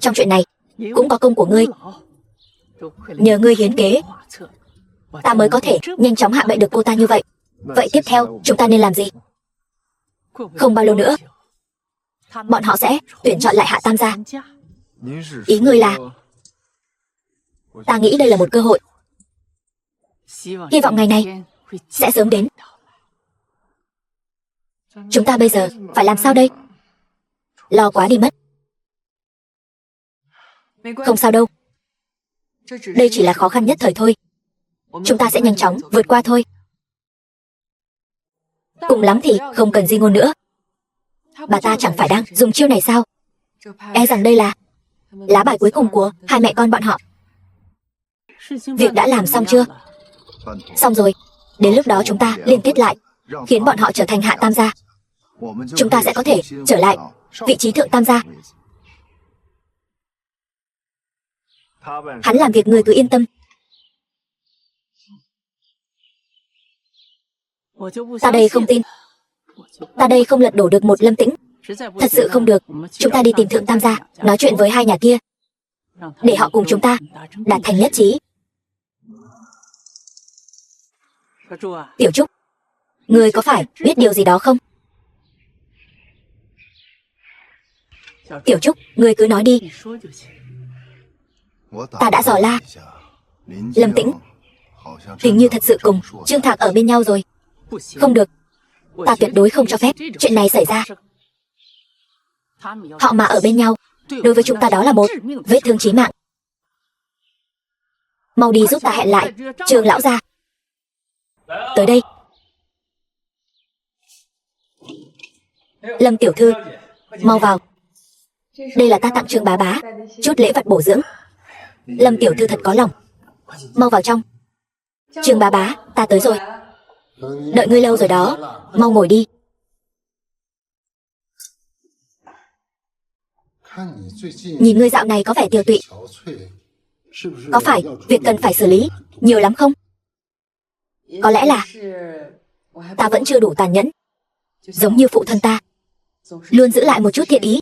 trong chuyện này cũng có công của ngươi. Nhờ ngươi hiến kế, ta mới có thể nhanh chóng hạ bệ được cô ta như vậy. Vậy tiếp theo chúng ta nên làm gì? Không bao lâu nữa, bọn họ sẽ tuyển chọn lại hạ tam gia. Ý ngươi là? Ta nghĩ đây là một cơ hội. Hy vọng ngày này sẽ sớm đến. Chúng ta bây giờ phải làm sao đây? Lo quá đi mất. Không sao đâu. Đây chỉ là khó khăn nhất thời thôi. Chúng ta sẽ nhanh chóng vượt qua thôi. Cùng lắm thì không cần di ngôn nữa. Bà ta chẳng phải đang dùng chiêu này sao? E rằng đây là lá bài cuối cùng của hai mẹ con bọn họ. Việc đã làm xong chưa? Xong rồi. Đến lúc đó chúng ta liên kết lại, khiến bọn họ trở thành hạ tam gia. Chúng ta sẽ có thể trở lại vị trí thượng tam gia. Hắn làm việc người cứ yên tâm. Ta đây không tin. Ta đây không lật đổ được một Lâm Tĩnh. Thật sự không được. Chúng ta đi tìm Thượng Tam gia, nói chuyện với hai nhà kia, để họ cùng chúng ta đạt thành nhất trí. Tiểu Trúc, ngươi có phải biết điều gì đó không? Tiểu Trúc, ngươi cứ nói đi. Ta đã dò la, Lâm Tĩnh hình như thật sự cùng Trương Thạc ở bên nhau rồi. Không được, ta tuyệt đối không cho phép chuyện này xảy ra. Họ mà ở bên nhau, đối với chúng ta đó là một vết thương chí mạng. Mau đi giúp ta hẹn lại Trương lão gia. Tới đây. Lâm tiểu thư, mau vào. Đây là ta tặng Trương bá bá chút lễ vật bổ dưỡng. Lâm tiểu thư thật có lòng. Mau vào trong. Trương bá bá, ta tới rồi. Đợi ngươi lâu rồi đó, mau ngồi đi. Nhìn ngươi dạo này có vẻ tiêu tụy. Có phải việc cần phải xử lý nhiều lắm không? Có lẽ là ta vẫn chưa đủ tàn nhẫn, giống như phụ thân ta, luôn giữ lại một chút thiện ý.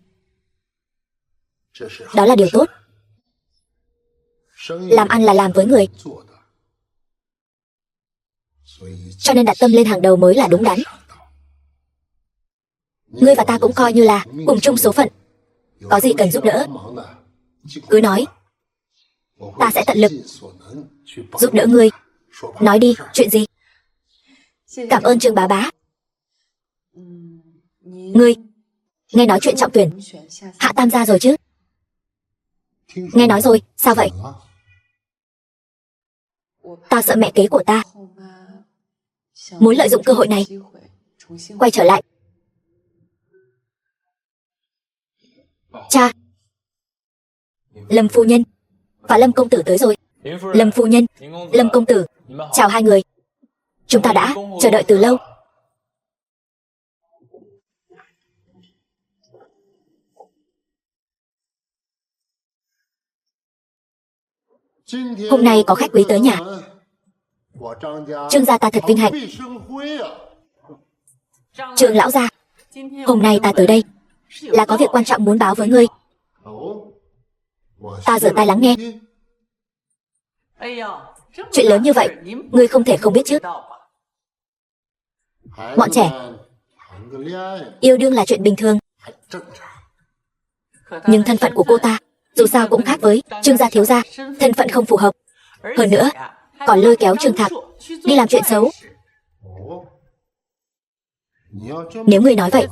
Đó là điều tốt. Làm ăn là làm với người, cho nên đặt tâm lên hàng đầu mới là đúng đắn. Ngươi và ta cũng coi như là cùng chung số phận. Có gì cần giúp đỡ, cứ nói, ta sẽ tận lực giúp đỡ ngươi. Nói đi, chuyện gì? Cảm ơn Trương bá bá. Ngươi nghe nói chuyện trọng tuyển Hạ Tam gia rồi chứ? Nghe nói rồi, sao vậy? Ta sợ mẹ kế của ta muốn lợi dụng cơ hội này quay trở lại. Cha, Lâm phu nhân và Lâm công tử tới rồi. Lâm phu nhân, Lâm công tử, chào hai người. Chúng ta đã chờ đợi từ lâu. Hôm nay có khách quý tới nhà. Trương gia ta thật vinh hạnh. Trương lão gia, hôm nay ta tới đây là có việc quan trọng muốn báo với ngươi. Ta giơ tai lắng nghe. Chuyện lớn như vậy, ngươi không thể không biết chứ. Bọn trẻ yêu đương là chuyện bình thường. Nhưng thân phận của cô ta dù sao cũng khác với Trương gia thiếu gia, thân phận không phù hợp. Hơn nữa, còn lôi kéo Trương Thạc đi làm chuyện xấu. Nếu ngươi nói vậy,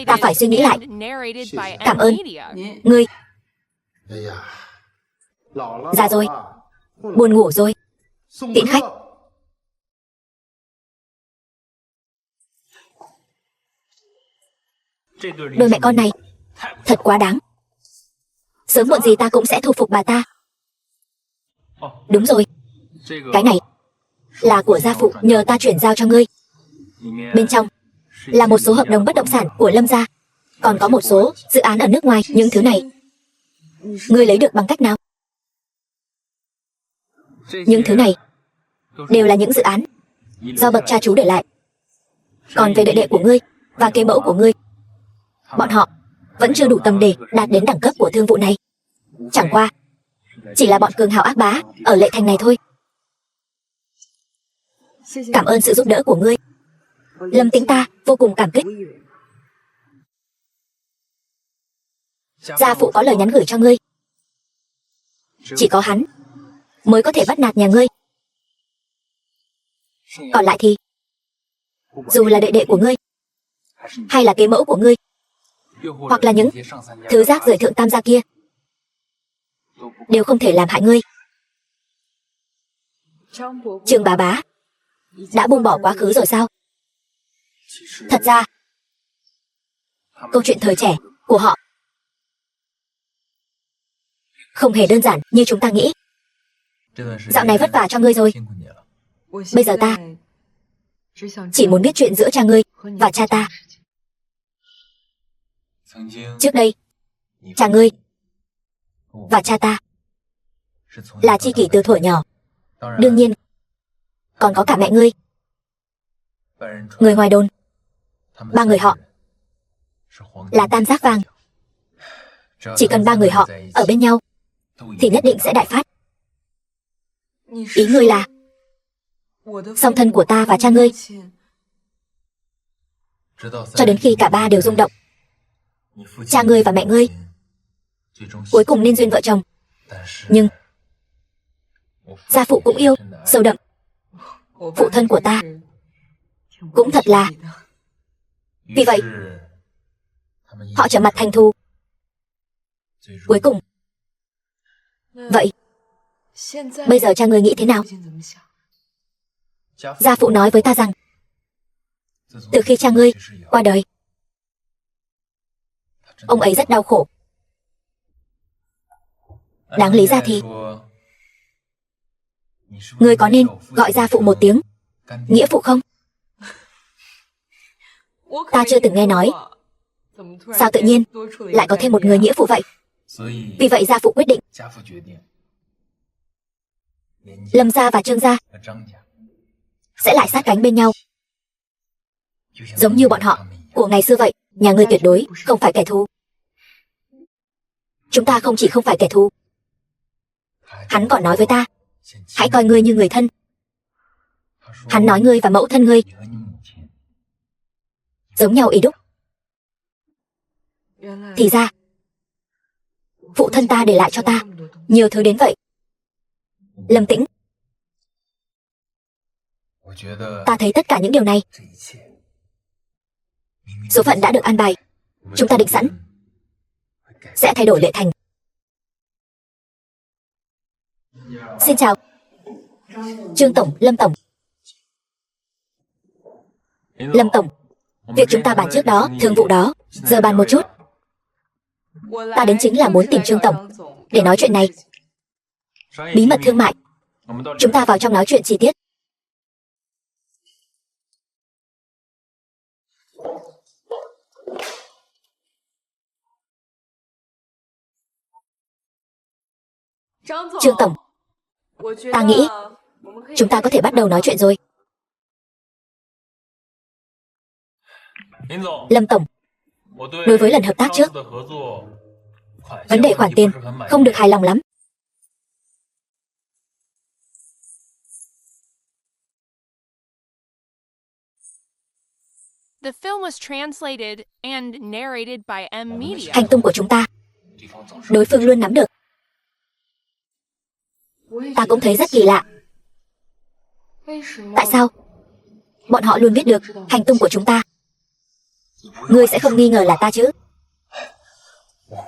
ta phải suy nghĩ lại. Cảm ơn. Ngươi già rồi, buồn ngủ rồi. Tiễn khách. Đôi mẹ con này thật quá đáng. Sớm muộn gì ta cũng sẽ thu phục bà ta. Đúng rồi, cái này là của gia phụ nhờ ta chuyển giao cho ngươi. Bên trong là một số hợp đồng bất động sản của Lâm gia, còn có một số dự án ở nước ngoài. Những thứ này ngươi lấy được bằng cách nào? Những thứ này đều là những dự án do bậc cha chú để lại. Còn về đệ đệ của ngươi và kế mẫu của ngươi, bọn họ vẫn chưa đủ tầm để đạt đến đẳng cấp của thương vụ này. Chẳng qua chỉ là bọn cường hào ác bá ở Lệ Thành này thôi. Cảm ơn sự giúp đỡ của ngươi, Lâm Tĩnh ta vô cùng cảm kích. Gia phụ có lời nhắn gửi cho ngươi. Chỉ có hắn mới có thể bắt nạt nhà ngươi. Còn lại thì dù là đệ đệ của ngươi hay là kế mẫu của ngươi, hoặc là những thứ rác rưởi Thượng Tam gia kia, đều không thể làm hại ngươi. Trương bá bá đã buông bỏ quá khứ rồi sao? Thật ra câu chuyện thời trẻ của họ không hề đơn giản như chúng ta nghĩ. Dạo này vất vả cho ngươi rồi. Bây giờ ta chỉ muốn biết chuyện giữa cha ngươi và cha ta. Trước đây, cha ngươi và cha ta là tri kỷ từ thuở nhỏ. Đương nhiên, còn có cả mẹ ngươi. Người ngoài đồn Ba người họ là tam giác vàng. Chỉ cần ba người họ ở bên nhau thì nhất định sẽ đại phát. Ý ngươi là song thân của ta và cha ngươi, cho đến khi cả ba đều rung động, cha ngươi và mẹ ngươi cuối cùng nên duyên vợ chồng. Nhưng gia phụ cũng yêu sâu đậm. Phụ thân của ta cũng thật là. Vì vậy họ trở mặt thành thù. Cuối cùng, vậy bây giờ cha ngươi nghĩ thế nào? Gia phụ nói với ta rằng từ khi cha ngươi qua đời, ông ấy rất đau khổ. Đáng lý ra thì ngươi có nên gọi gia phụ một tiếng nghĩa phụ không? Ta chưa từng nghe nói. Sao tự nhiên lại có thêm một người nghĩa phụ vậy? Vì vậy gia phụ quyết định Lâm gia và Trương gia sẽ lại sát cánh bên nhau, giống như bọn họ của ngày xưa vậy. Nhà ngươi tuyệt đối không phải kẻ thù. Chúng ta không chỉ không phải kẻ thù, hắn còn nói với ta hãy coi ngươi như người thân. Hắn nói ngươi và mẫu thân ngươi giống nhau ý đúc. Thì ra phụ thân ta để lại cho ta nhiều thứ đến vậy. Lâm Tĩnh, ta thấy tất cả những điều này số phận đã được an bài. Chúng ta định sẵn sẽ thay đổi Lệ Thành. Xin chào Trương Tổng, Lâm Tổng. Lâm Tổng, việc chúng ta bàn trước đó, thương vụ đó, giờ bàn một chút. Ta đến chính là muốn tìm Trương Tổng để nói chuyện này. Bí mật thương mại. Chúng ta vào trong nói chuyện chi tiết. Trương Tổng, ta nghĩ chúng ta có thể bắt đầu nói chuyện rồi. Lâm Tổng, đối với lần hợp tác trước, vấn đề khoản tiền không được hài lòng lắm. The film was translated and narrated by M Media. Hành tung của chúng ta, đối phương luôn nắm được. Ta cũng thấy rất kỳ lạ. Tại sao bọn họ luôn biết được hành tung của chúng ta? Ngươi sẽ không nghi ngờ là ta chứ?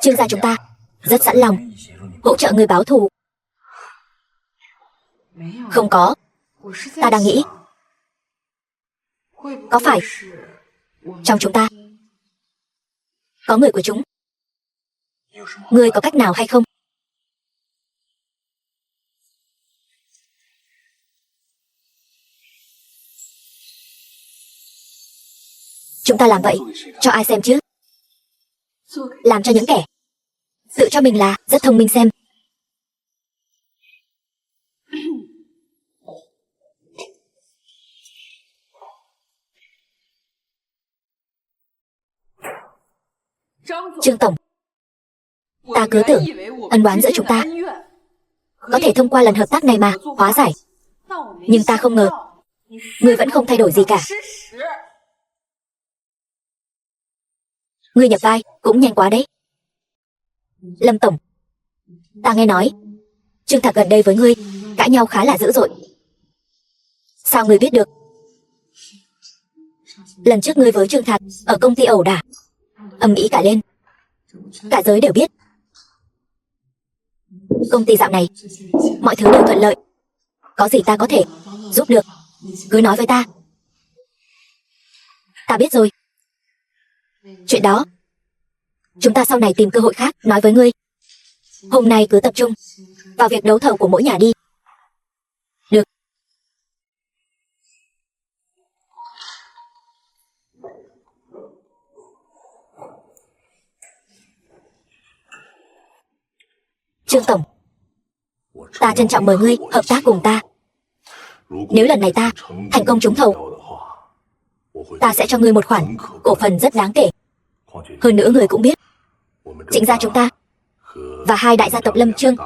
Trương gia chúng ta rất sẵn lòng hỗ trợ ngươi báo thù. Không có. Ta đang nghĩ, có phải trong chúng ta có người của chúng? Ngươi có cách nào hay không? Chúng ta làm vậy cho ai xem chứ? Làm cho những kẻ tự cho mình là rất thông minh xem. Trương Tổng, ta cứ tưởng ân oán giữa chúng ta có thể thông qua lần hợp tác này mà hóa giải. Nhưng ta không ngờ ngươi vẫn không thay đổi gì cả. Ngươi nhập vai cũng nhanh quá đấy. Lâm Tổng, ta nghe nói Trương Thạc gần đây với ngươi cãi nhau khá là dữ dội. Sao ngươi biết được? Lần trước ngươi với Trương Thạc ở công ty ẩu đả, ầm ĩ cả lên, cả giới đều biết. Công ty dạo này mọi thứ đều thuận lợi. Có gì ta có thể giúp được, cứ nói với ta. Ta biết rồi. Chuyện đó chúng ta sau này tìm cơ hội khác nói với ngươi. Hôm nay cứ tập trung vào việc đấu thầu của mỗi nhà đi. Được. Trương Tổng, ta trân trọng mời ngươi hợp tác cùng ta. Nếu lần này ta thành công trúng thầu, ta sẽ cho ngươi một khoản cổ phần rất đáng kể. Hơn nữa ngươi cũng biết, Trịnh gia chúng ta và hai đại gia tộc Lâm Trương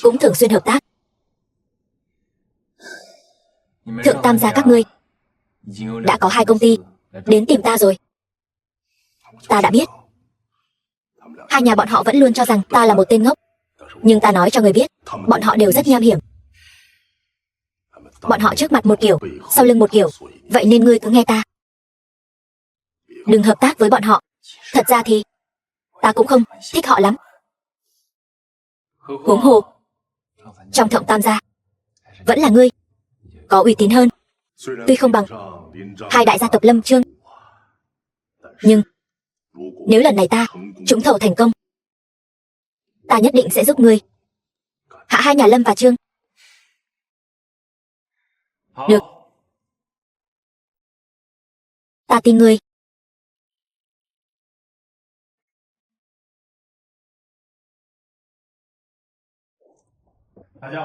cũng thường xuyên hợp tác. Thượng tam gia các ngươi đã có 2 công ty đến tìm ta rồi. Ta đã biết. Hai nhà bọn họ vẫn luôn cho rằng ta là một tên ngốc. Nhưng ta nói cho người biết, bọn họ đều rất nham hiểm. Bọn họ trước mặt một kiểu, sau lưng một kiểu. Vậy nên ngươi cứ nghe ta. Đừng hợp tác với bọn họ. Thật ra thì ta cũng không thích họ lắm. Huống hồ, trong Thượng tam gia vẫn là ngươi có uy tín hơn. Tuy không bằng hai đại gia tộc Lâm Trương, nhưng nếu lần này ta trúng thầu thành công, ta nhất định sẽ giúp ngươi hạ hai nhà Lâm và Trương. Được. Ta tin ngươi.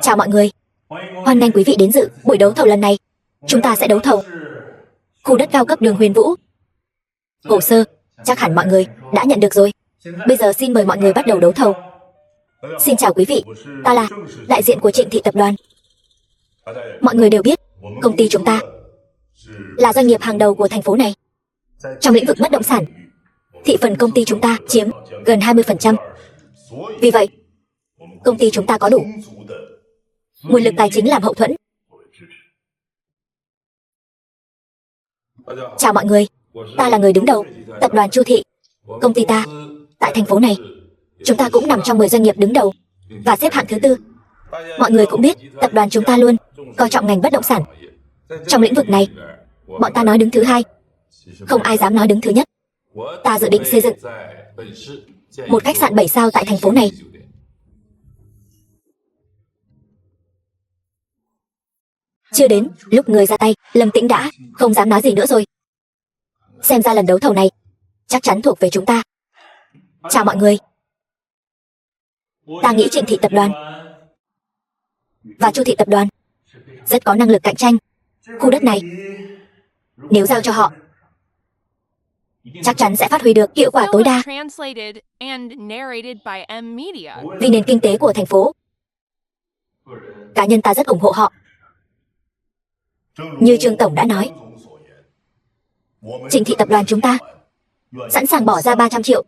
Chào mọi người. Hoan nghênh quý vị đến dự buổi đấu thầu lần này. Chúng ta sẽ đấu thầu khu đất cao cấp đường Huyền Vũ. Hồ sơ chắc hẳn mọi người đã nhận được rồi. Bây giờ xin mời mọi người bắt đầu đấu thầu. Xin chào quý vị, ta là đại diện của Trịnh Thị Tập đoàn. Mọi người đều biết, công ty chúng ta là doanh nghiệp hàng đầu của thành phố này. Trong lĩnh vực bất động sản, thị phần công ty chúng ta chiếm gần 20%. Vì vậy, công ty chúng ta có đủ nguồn lực tài chính làm hậu thuẫn. Chào mọi người, ta là người đứng đầu tập đoàn Chu Thị. Công ty ta tại thành phố này, chúng ta cũng nằm trong 10 doanh nghiệp đứng đầu và xếp hạng thứ 4. Mọi người cũng biết, tập đoàn chúng ta luôn coi trọng ngành bất động sản. Trong lĩnh vực này, bọn ta nói đứng thứ 2, không ai dám nói đứng thứ nhất. Ta dự định xây dựng một khách sạn 7 sao tại thành phố này. Chưa đến lúc người ra tay, Lâm Tĩnh đã không dám nói gì nữa rồi. Xem ra lần đấu thầu này chắc chắn thuộc về chúng ta. Chào mọi người. Ta nghĩ Trịnh Thị Tập đoàn và Chu Thị Tập đoàn rất có năng lực cạnh tranh. Khu đất này, nếu giao cho họ, chắc chắn sẽ phát huy được hiệu quả tối đa vì nền kinh tế của thành phố. Cá nhân ta rất ủng hộ họ. Như Trương Tổng đã nói, Trịnh Thị Tập đoàn chúng ta sẵn sàng bỏ ra 300 triệu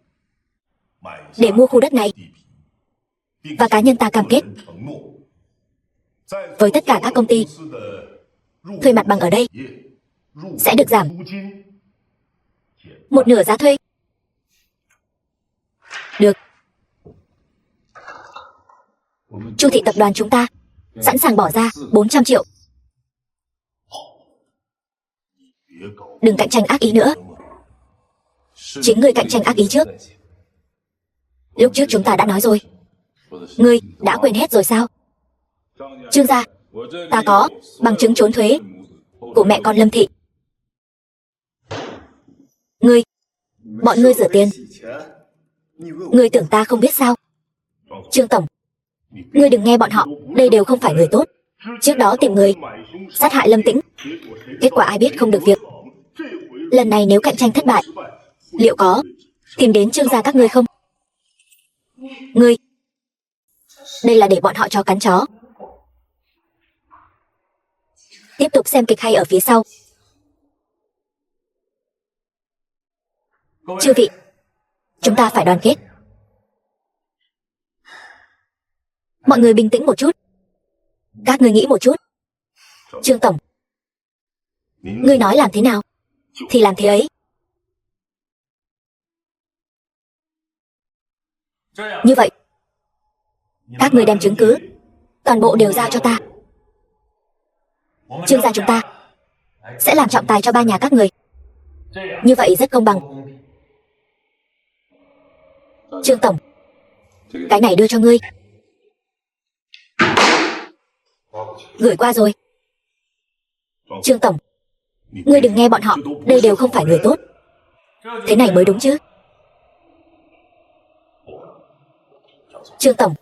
để mua khu đất này. Và cá nhân ta cam kết với tất cả các công ty thuê mặt bằng ở đây sẽ được giảm một nửa giá thuê. Được. Chu Thị Tập đoàn chúng ta sẵn sàng bỏ ra 400 triệu. Đừng cạnh tranh ác ý nữa. Chính ngươi cạnh tranh ác ý trước. Lúc trước chúng ta đã nói rồi. Ngươi đã quên hết rồi sao? Trương gia, ta có bằng chứng trốn thuế của mẹ con Lâm Thị. Bọn ngươi rửa tiền. Ngươi tưởng ta không biết sao? Trương Tổng, ngươi đừng nghe bọn họ, đây đều không phải người tốt. Trước đó tìm người sát hại Lâm Tĩnh, kết quả ai biết không được việc. Lần này nếu cạnh tranh thất bại, liệu có tìm đến Trương gia các ngươi không? Ngươi, đây là để bọn họ chó cắn chó. Tiếp tục xem kịch hay ở phía sau. Chư vị, chúng ta phải đoàn kết. Mọi người bình tĩnh một chút. Các ngươi nghĩ một chút. Trương Tổng, ngươi nói làm thế nào thì làm thế ấy. Như vậy, các ngươi đem chứng cứ toàn bộ đều giao cho ta. Trương gia chúng ta sẽ làm trọng tài cho 3 nhà các người. Như vậy rất công bằng. Trương Tổng, cái này đưa cho ngươi. Gửi qua rồi. Trương Tổng, ngươi đừng nghe bọn họ, đây đều không phải người tốt. Thế này mới đúng chứ. Trương Tổng,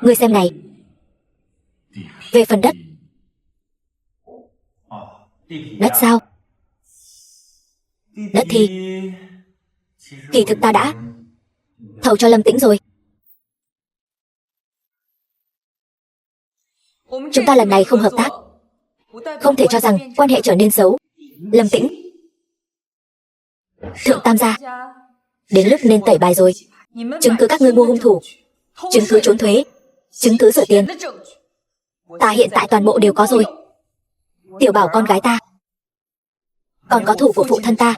ngươi xem này. Về phần đất, Đất sao? Đất thì kỳ thực ta đã thầu cho Lâm Tĩnh rồi. Chúng ta lần này không hợp tác, không thể cho rằng quan hệ trở nên xấu. Lâm Tĩnh, Thượng Tam gia, đến lúc nên tẩy bài rồi. Chứng cứ các ngươi mua hung thủ, chứng cứ trốn thuế, chứng cứ rửa tiền, ta hiện tại toàn bộ đều có rồi. Tiểu Bảo con gái ta, còn có thủ của phụ thân ta,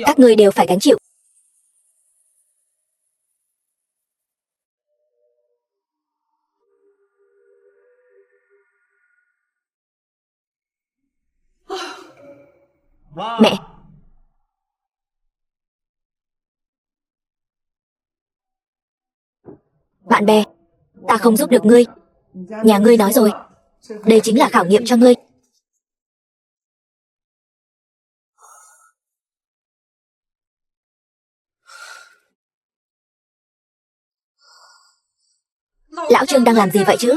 các ngươi đều phải gánh chịu. Mẹ, bạn bè, ta không giúp được ngươi. Nhà ngươi nói rồi, đây chính là khảo nghiệm cho ngươi. Lão Trương đang làm gì vậy chứ?